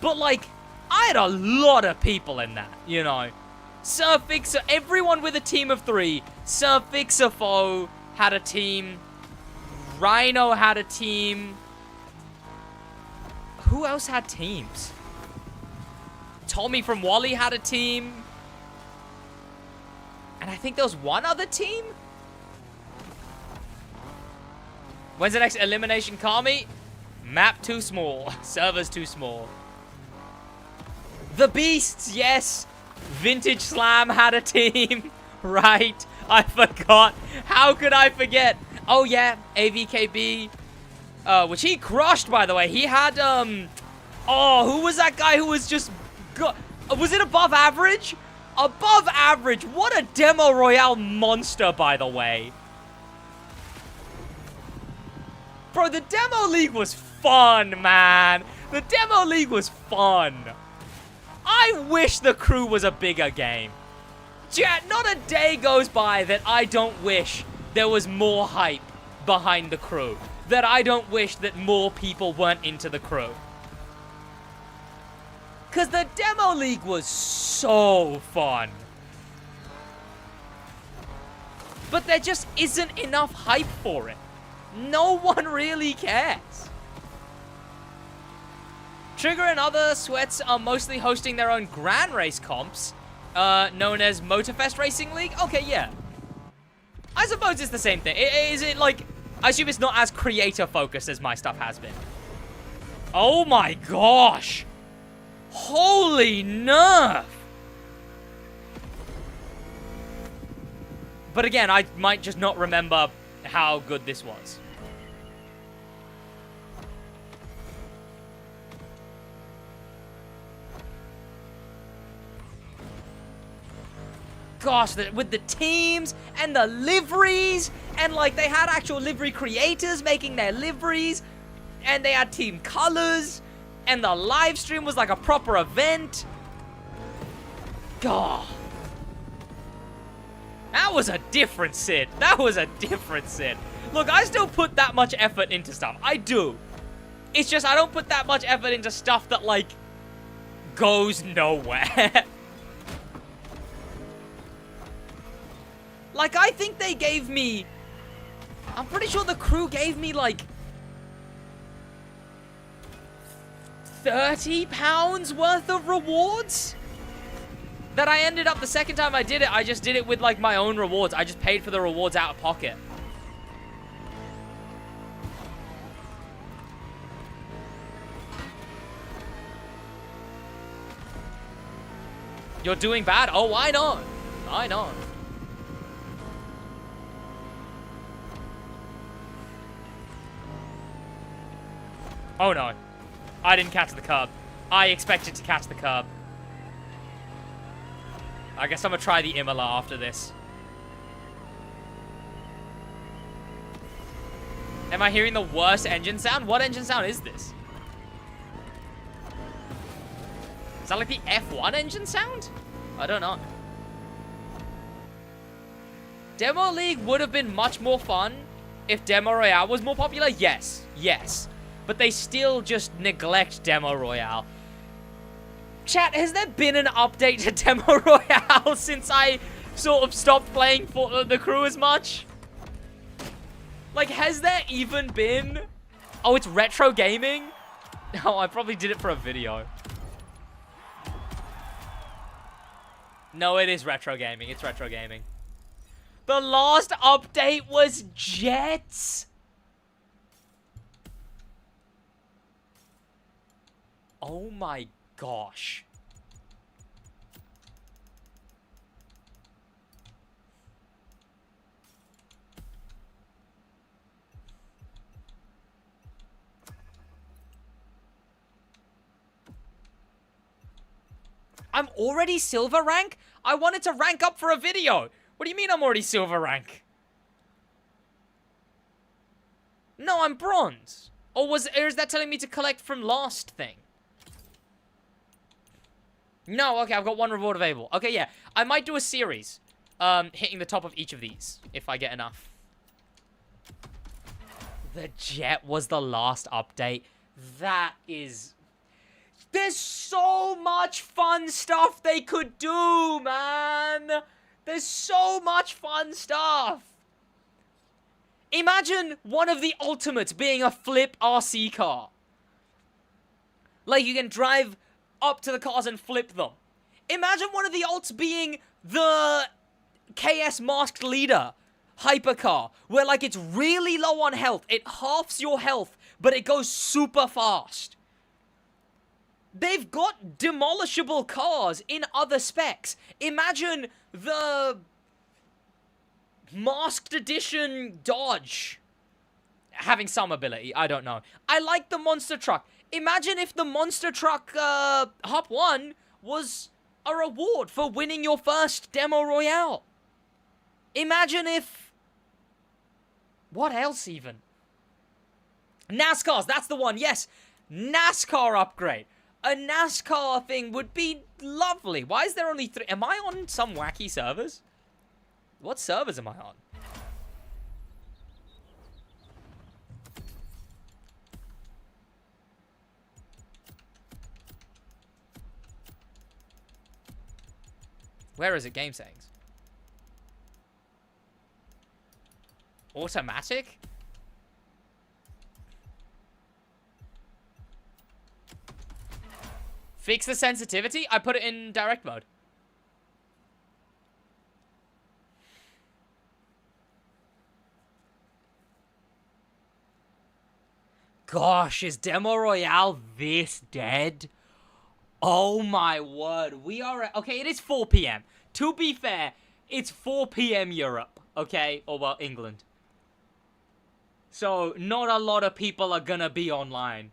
But, like, I had a lot of people in that, you know. Sir Fixer, everyone with a team of 3. Sir Fixerfo had a team. Rhino had a team. Who else had teams? Tommy from Wally had a team. And I think there was one other team? When's the next elimination car meet? Map too small. Servers too small. The Beasts, yes. Vintage Slam had a team. Right. I forgot. How could I forget? Oh, yeah. AVKB. Which he crushed, by the way. He had, Oh, who was that guy who was just... Was it above average? Above average. What a Demo Royale monster, by the way. Bro, the Demo League was fun, man. The Demo League was fun. I wish the crew was a bigger game. Chat, not a day goes by that I don't wish there was more hype behind the crew. That I don't wish that more people weren't into the crew. Because the Demo League was so fun. But there just isn't enough hype for it. No one really cares. Trigger and other sweats are mostly hosting their own Grand Race comps, known as Motorfest Racing League. Okay, yeah. I suppose it's the same thing. Is it like... I assume it's not as creator-focused as my stuff has been. Oh my gosh! Holy nerf! But again, I might just not remember how good this was. Gosh, with the teams and the liveries, and like they had actual livery creators making their liveries, and they had team colors, and the live stream was like a proper event. God. That was a different Sid. That was a different Sid. Look, I still put that much effort into stuff. I do. It's just I don't put that much effort into stuff that, like, goes nowhere. Like, I think they gave me... I'm pretty sure the crew gave me, like... £30 worth of rewards? That I ended up, the second time I did it, I just did it with, like, my own rewards. I just paid for the rewards out of pocket. You're doing bad? Oh, why not? Why not? Oh no. I didn't catch the curb. I expected to catch the curb. I guess I'm gonna try the Imola after this. Am I hearing the worst engine sound? What engine sound is this? Is that like the F1 engine sound? I don't know. Demo League would have been much more fun if Demo Royale was more popular. Yes. Yes. But they still just neglect Demo Royale. Chat, has there been an update to Demo Royale since I sort of stopped playing for the crew as much? Like, has there even been... Oh, it's retro gaming? Oh, I probably did it for a video. No, it is retro gaming. It's retro gaming. The last update was Jets? Oh my gosh. I'm already silver rank? I wanted to rank up for a video. What do you mean I'm already silver rank? No, I'm bronze. Or is that telling me to collect from last thing? No, okay, I've got one reward available. Okay, yeah. I might do a series. Hitting the top of each of these, if I get enough. The Jet was the last update. That is... There's so much fun stuff they could do, man! There's so much fun stuff! Imagine one of the ultimates being a flip RC car. Like, you can drive up to the cars and flip them. Imagine one of the ults being the KS Masked Leader hypercar, where, like, it's really low on health. It halves your health, but it goes super fast. They've got demolishable cars in other specs. Imagine the Masked Edition Dodge having some ability. I don't know. I like the monster truck. Imagine if the monster truck Hop 1 was a reward for winning your first demo royale. Imagine if... What else even? NASCARs, that's the one, yes. NASCAR upgrade. A NASCAR thing would be lovely. Why is there only 3? Am I on some wacky servers? What servers am I on? Where is it? Game settings. Automatic? Fix the sensitivity? I put it in direct mode. Gosh, is Demo Royale this dead? Oh my word. We are at... Okay, it is 4 p.m. To be fair, it's 4 p.m. Europe. Okay? Or, well, England. So, not a lot of people are gonna be online.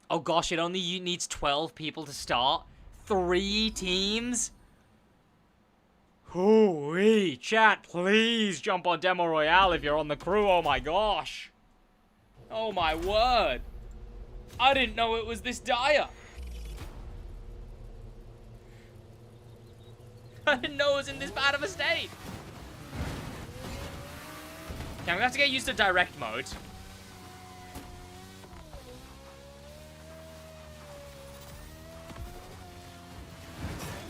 Oh gosh, it only needs 12 people to start. 3 teams? Hooey, chat, please jump on Demo Royale if you're on the crew. Oh my gosh. Oh my word. I didn't know it was this dire. I didn't know it was in this bad of a state. Okay, I'm gonna have to get used to direct mode.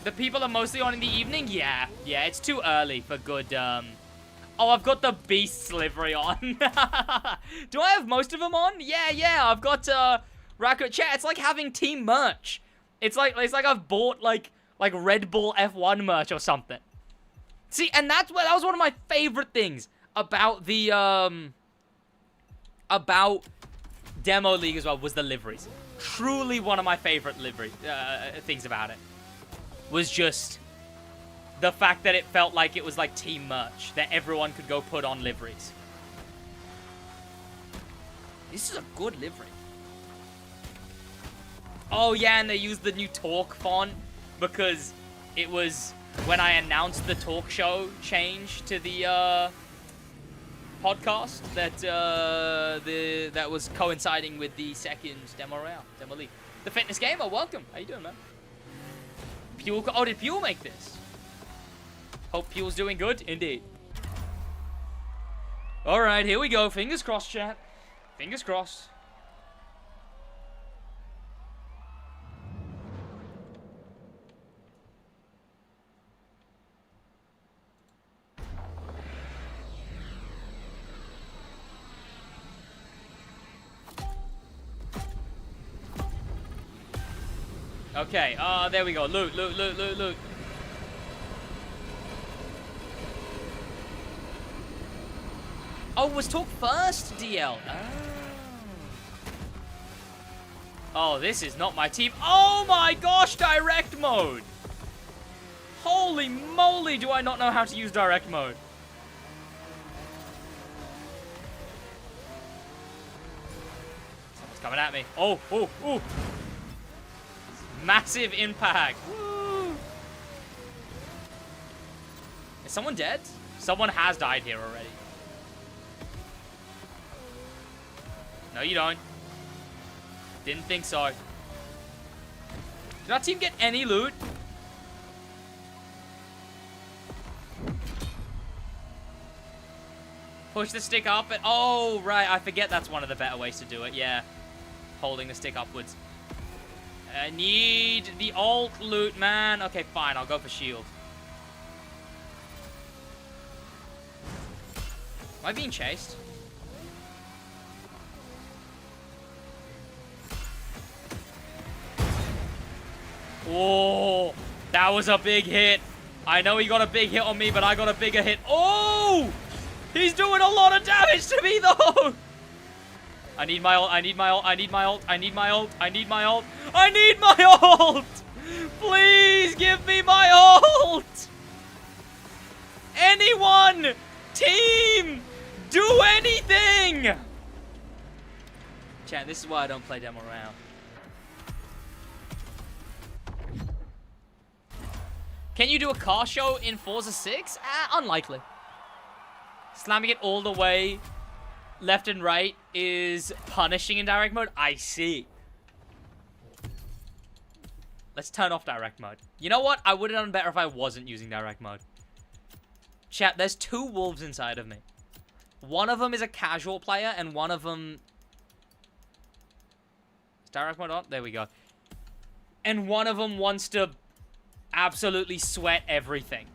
The people are mostly on in the evening? Yeah, it's too early for good, Oh, I've got the Beast's livery on. Do I have most of them on? Yeah, I've got, Raccoon. Chat, it's like having team merch. It's like I've bought, like Red Bull F1 merch or something. See, and that was one of my favorite things about the, about Demo League as well, was the liveries. Truly one of my favorite livery, things about it. Was just the fact that it felt like it was like team merch, that everyone could go put on liveries. This is a good livery. Oh yeah, and they used the new talk font because it was when I announced the talk show change to the podcast that that was coinciding with the second Demo Royale, Demo League. The Fitness Gamer, welcome. How you doing, man? Fuel, oh, did Fuel make this? Hope Fuel's doing good. Indeed. Alright, here we go. Fingers crossed, chat. Fingers crossed. Okay, there we go. Loot. Oh, was talk first, DL? Oh, this is not my team. Oh my gosh, direct mode! Holy moly, do I not know how to use direct mode. Someone's coming at me. Oh. Massive impact. Woo. Is someone dead? Someone has died here already. No, you don't. Didn't think so. Did our team get any loot? Push the stick up and... Oh, right. I forget that's one of the better ways to do it. Yeah. Holding the stick upwards. I need the alt loot, man. Okay, fine. I'll go for shield. Am I being chased? Oh, that was a big hit. I know he got a big hit on me, but I got a bigger hit. Oh, he's doing a lot of damage to me, though. I need my ult, I need my ult, I need my ult, I need my ult, I need my ult, I need my ult! Please give me my ult! Anyone! Team! Do anything! Chat, this is why I don't play demo round. Can you do a car show in Forza 6? Unlikely. Slamming it all the way left and right is punishing in direct mode? I see. Let's turn off direct mode. You know what? I would have done better if I wasn't using direct mode. Chat, there's 2 wolves inside of me. One of them is a casual player, and one of them... Is direct mode on? There we go. And one of them wants to absolutely sweat everything.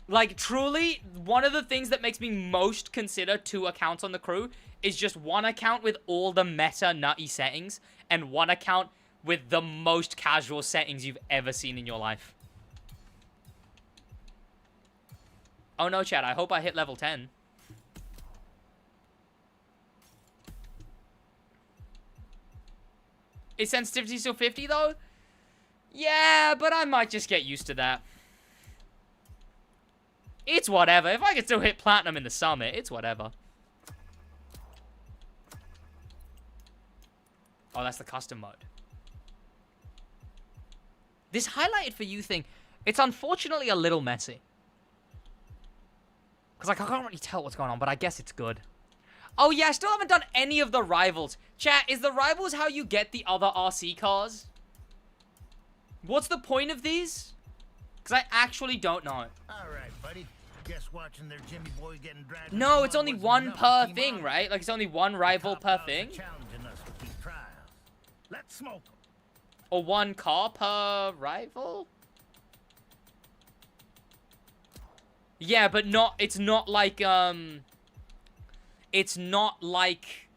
Like, truly, one of the things that makes me most consider 2 accounts on the crew is just one account with all the meta nutty settings, and one account with the most casual settings you've ever seen in your life. Oh no, chat, I hope I hit level 10. Is sensitivity still 50 though? Yeah, but I might just get used to that. It's whatever. If I can still hit platinum in the summit, it's whatever. Oh, that's the custom mode. This highlighted for you thing, it's unfortunately a little messy. Because, like, I can't really tell what's going on, but I guess it's good. Oh, yeah, I still haven't done any of the rivals. Chat, is the rivals how you get the other RC cars? What's the point of these? Because I actually don't know. All right, buddy. Guess watching their Jimmy boy getting dragged. No, it's only one per thing, right? Like, it's only one rival per thing? Challenging us with these trials. Let's smoke 'em. Or one car per rival? Yeah, but not, it's not like, it's not like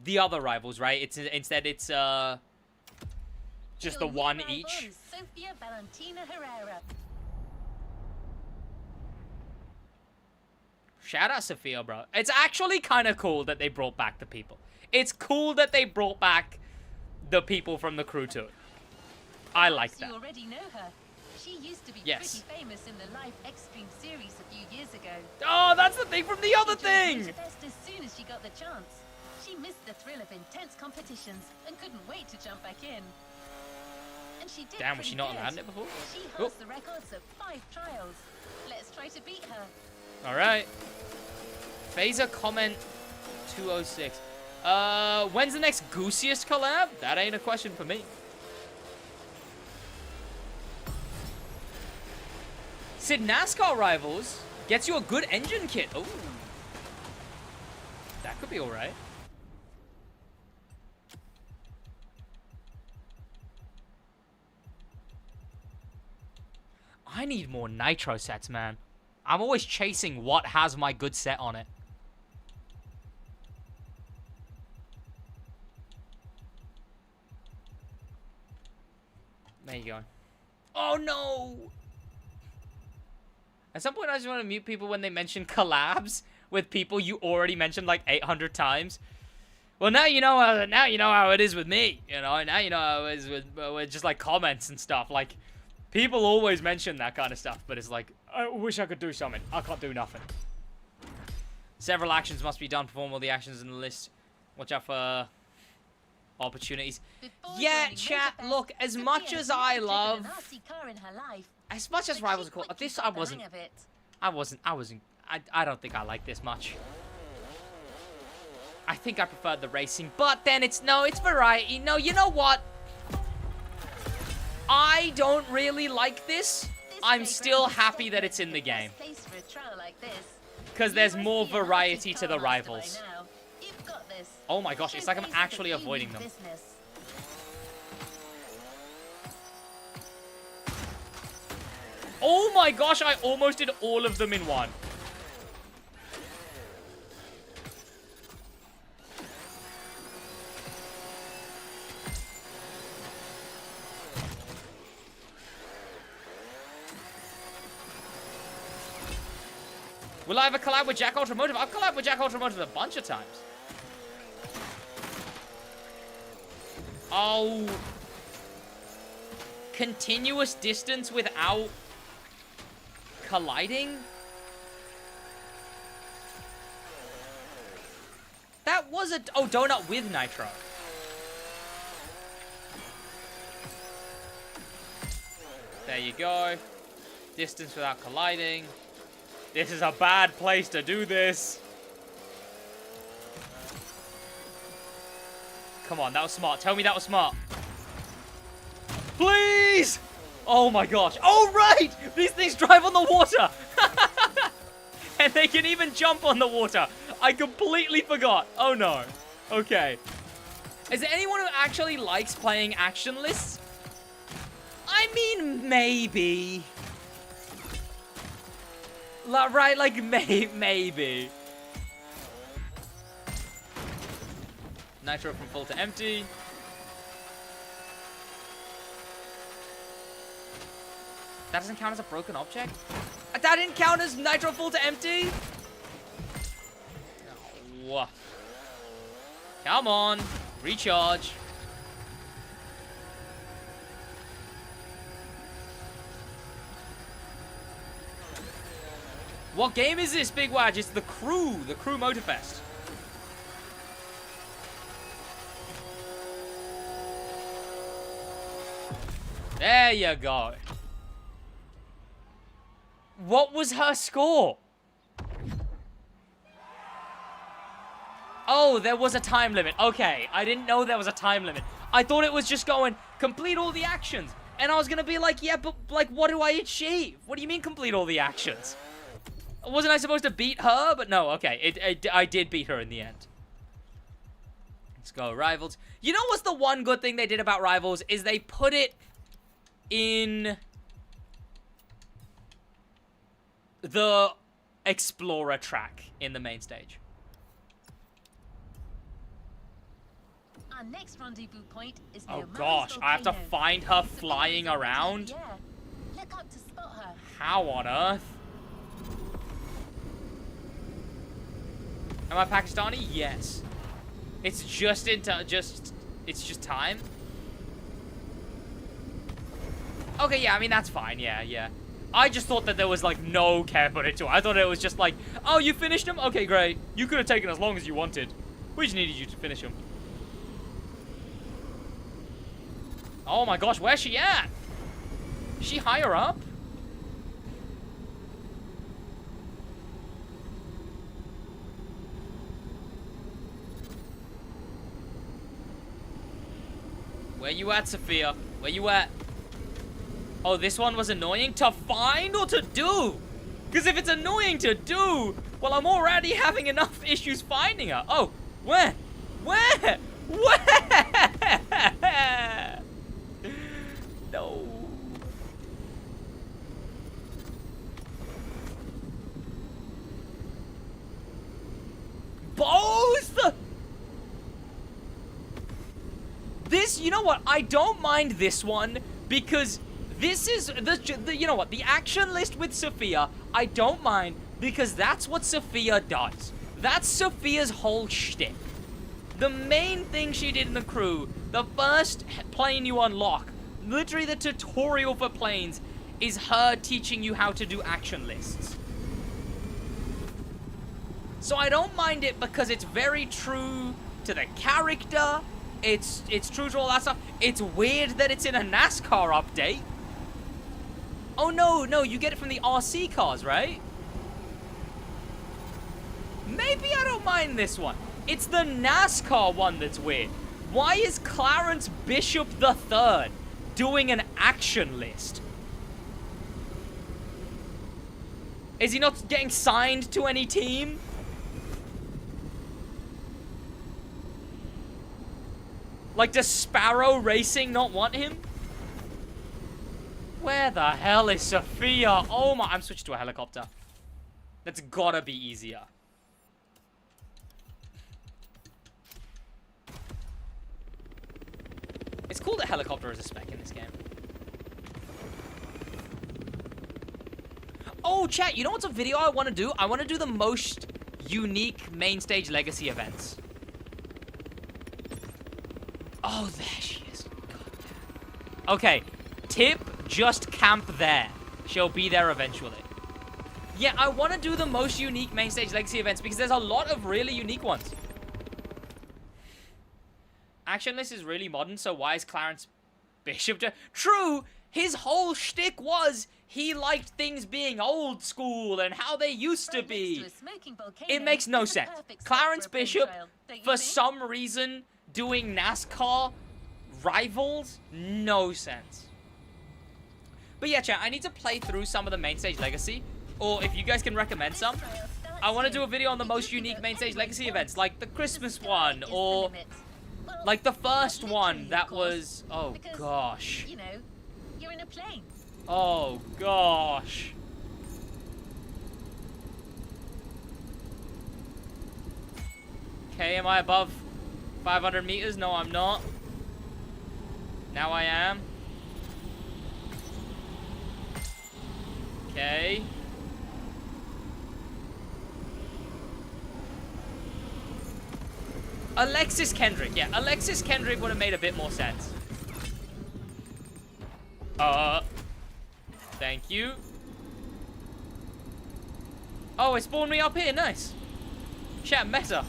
the other rivals, right? It's, instead it's, just the one each. Sophia Valentina Herrera. Shout out Sophia, bro. It's actually kind of cool that they brought back the people. It's cool that they brought back the people from the crew too. I like that. You already know her. She used to be Yes. pretty famous in the live Extreme series a few years ago. Oh, that's the thing from the other She joined thing! Budapest as soon as she got the chance. She missed the thrill of intense competitions and couldn't wait to jump back in. And she did. Damn, was she pretty not good. allowed it before? She Oh. holds the records of 5 trials. Let's try to beat her. Alright. Phaser comment 206. When's the next Goosiest collab? That ain't a question for me. Sid NASCAR Rivals gets you a good engine kit. Oh. That could be alright. I need more nitro sets, man. I'm always chasing what has my good set on it. There you go. Oh no! At some point, I just want to mute people when they mention collabs with people you already mentioned like 800 times. Well, now you know how it is with me. You know, now you know how it is with just like comments and stuff. Like, people always mention that kind of stuff, but it's like, I wish I could do something. I can't do nothing. Several actions must be done. Perform all the actions in the list. Watch out for opportunities. Before Yeah, joining chat, Motorfest, look, as Sophia much has as never I driven love... an RC car in her life, As much as but Rivals she are cool, quickly this got I the wasn't... hang of it. I don't think I like this much. I think I preferred the racing, but then it's variety. No, you know what? I don't really like this. I'm playground still is happy that definitely it's in the game. best place for a trial like this. Because there's You more must be an variety RC to the car master by rivals. now. You've got this. Oh my gosh, it's like I'm Showcase the actually gaming avoiding them. business. Oh my gosh, I almost did all of them in one. Will I ever collab with Jack Automotive? I've collabed with Jack Automotive a bunch of times. Oh. continuous distance without colliding? That was a... Oh, donut with nitro. There you go. Distance without colliding. This is a bad place to do this. Come on, that was smart. Tell me that was smart. Please! Oh my gosh. Oh, right! These things drive on the water. And they can even jump on the water. I completely forgot. Oh no. Okay. Is there anyone who actually likes playing action lists? I mean, maybe. Right, like, maybe. Nitro from full to empty. That doesn't count as a broken object? That didn't count as nitro full to empty? No. Come on. Recharge. What game is this, Big Waj? It's the Crew Motorfest. There you go. What was her score? Oh, there was a time limit. Okay, I didn't know there was a time limit. I thought it was just going, complete all the actions. And I was gonna be like, yeah, but, like, what do I achieve? What do you mean complete all the actions? Wasn't I supposed to beat her? But no, okay. I did beat her in the end. Let's go, Rivals. You know what's the one good thing they did about Rivals? Is they put it in the Explorer track in the main stage. Our next rendezvous point is Oh near gosh, I have to Volcano. find her It's a flying big around? Yeah. Look up to spot her. How on earth? Am I Pakistani? Yes. It's just it's just time. Okay, yeah, I mean, that's fine. Yeah. I just thought that there was, like, no care put into it. I thought it was just like, oh, you finished him? Okay, great. You could have taken as long as you wanted. We just needed you to finish him. Oh my gosh, where's she at? Is she higher up? Where you at, Sophia? Where you at? Oh, this one was annoying to find or to do? Because if it's annoying to do, well, I'm already having enough issues finding her. Oh, where? Where? Where? No. Both? This, you know what? I don't mind this one because this is the you know what? The action list with Sophia, I don't mind because that's what Sophia does. That's Sophia's whole shtick. The main thing she did in the Crew, the first plane you unlock, literally the tutorial for planes, is her teaching you how to do action lists. So I don't mind it because it's very true to the character. It's true to all that stuff. It's weird that it's in a NASCAR update. Oh no, you get it from the RC cars, right? Maybe I don't mind this one. It's the NASCAR one that's weird. Why is Clarence Bishop III doing an action list? Is he not getting signed to any team? Like, does Sparrow Racing not want him? Where the hell is Sophia? Oh my, I'm switched to a helicopter. That's gotta be easier. It's cool that helicopter is a spec in this game. Oh, chat, you know what's a video I want to do? I want to do the most unique main stage legacy events. Oh, there she is. God damn. Okay, Tip, just camp there. She'll be there eventually. Yeah, I want to do the most unique main stage legacy events because there's a lot of really unique ones. Action list is really modern, so why is Clarence Bishop... True, his whole shtick was he liked things being old school and how they used to be. It makes no sense. Clarence Bishop, for some reason, doing NASCAR rivals, no sense. But yeah, chat, I need to play through some of the main stage legacy, or if you guys can recommend some, I want to do a video on the most unique main stage legacy events, like the Christmas one, or like the first one that was, oh gosh. You know, you're in a plane. Oh gosh. Okay, am I above 500 meters? No, I'm not. Now I am. Okay. Alexis Kendrick. Yeah, Alexis Kendrick would have made a bit more sense. Thank you. Oh, it spawned me up here. Nice. Chat meta.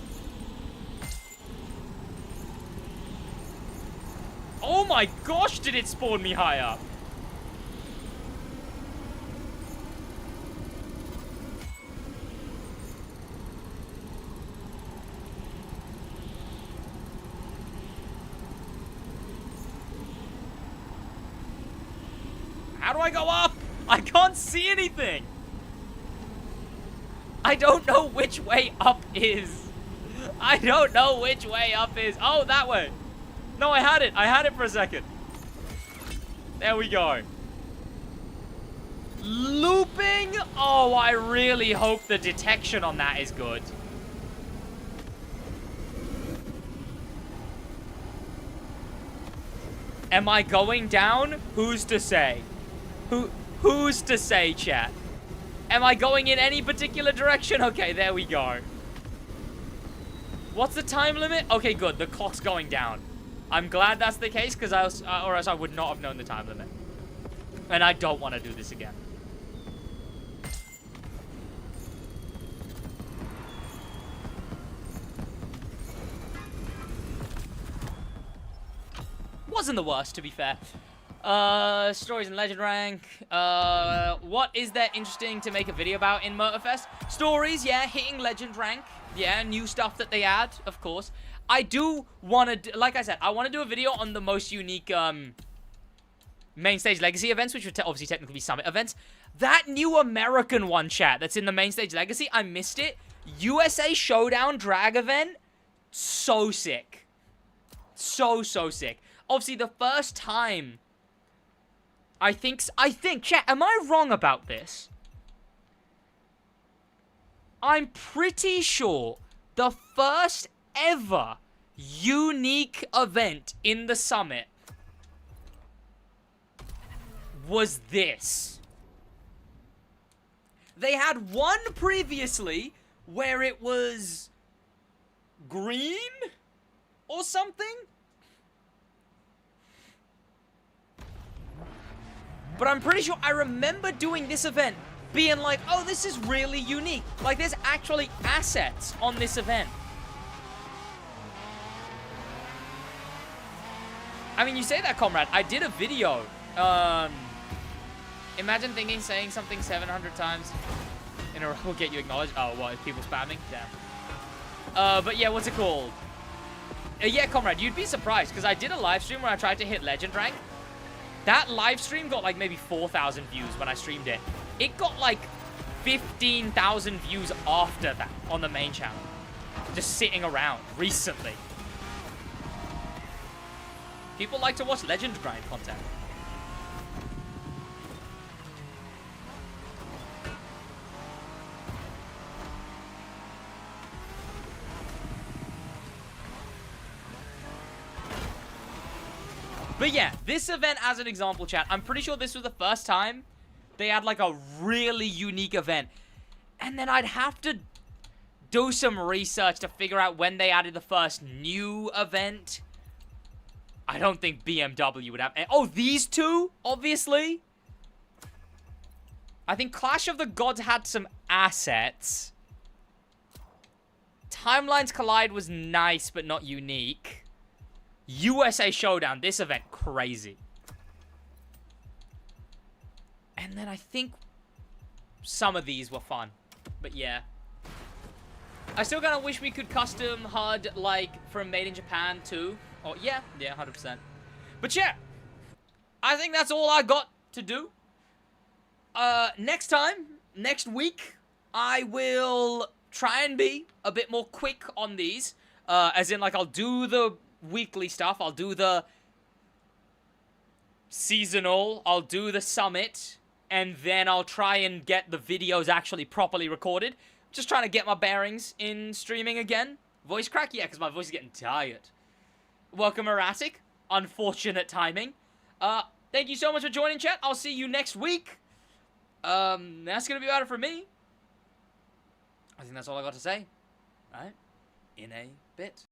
Oh my gosh, did it spawn me high up? How do I go up? I can't see anything. I don't know which way up is. I don't know which way up is. Oh, that way. No, I had it. I had it for a second. There we go. Looping? Oh, I really hope the detection on that is good. Am I going down? Who's to say? Who's to say, chat? Am I going in any particular direction? Okay, there we go. What's the time limit? Okay, good. The clock's going down. I'm glad that's the case, because or else I would not have known the time limit. And I don't want to do this again. Wasn't the worst, to be fair. Stories in Legend Rank. What is there interesting to make a video about in Motorfest? Stories, yeah, hitting Legend Rank. Yeah, new stuff that they add, of course. I do want to, like I said, I want to do a video on the most unique, main stage legacy events, which would obviously technically be summit events. That new American one, chat, that's in the main stage legacy, I missed it. USA Showdown drag event, so sick. So sick. Obviously, the first time, I think, chat, am I wrong about this? I'm pretty sure the first ever unique event in the summit was this. They had one previously where it was green or something. But I'm pretty sure I remember doing this event being like, oh, this is really unique. Like, there's actually assets on this event. I mean, you say that, comrade. I did a video. Imagine saying something 700 times in a row will get you acknowledged. Oh, what, is people spamming? Damn. But yeah, what's it called? Yeah, comrade, you'd be surprised, because I did a live stream where I tried to hit Legend Rank. That live stream got like maybe 4,000 views when I streamed it. It got like 15,000 views after that on the main channel. Just sitting around recently. People like to watch Legend Grind content. But yeah, this event as an example, chat, I'm pretty sure this was the first time they had like a really unique event. And then I'd have to do some research to figure out when they added the first new event. I don't think BMW would have... Oh, these two, obviously. I think Clash of the Gods had some assets. Timelines Collide was nice, but not unique. USA Showdown, this event, crazy. And then I think some of these were fun. But yeah. I still kind of wish we could custom HUD, like, from Made in Japan, too. Oh, yeah, 100%. But yeah, I think that's all I got to do. Next week, I will try and be a bit more quick on these. As in, like, I'll do the weekly stuff. I'll do the seasonal. I'll do the summit. And then I'll try and get the videos actually properly recorded. Just trying to get my bearings in streaming again. Voice crack? Yeah, because my voice is getting tired. Welcome, Erratic. Unfortunate timing. Thank you so much for joining, chat. I'll see you next week. That's going to be about it for me. I think that's all I got to say. All right? In a bit.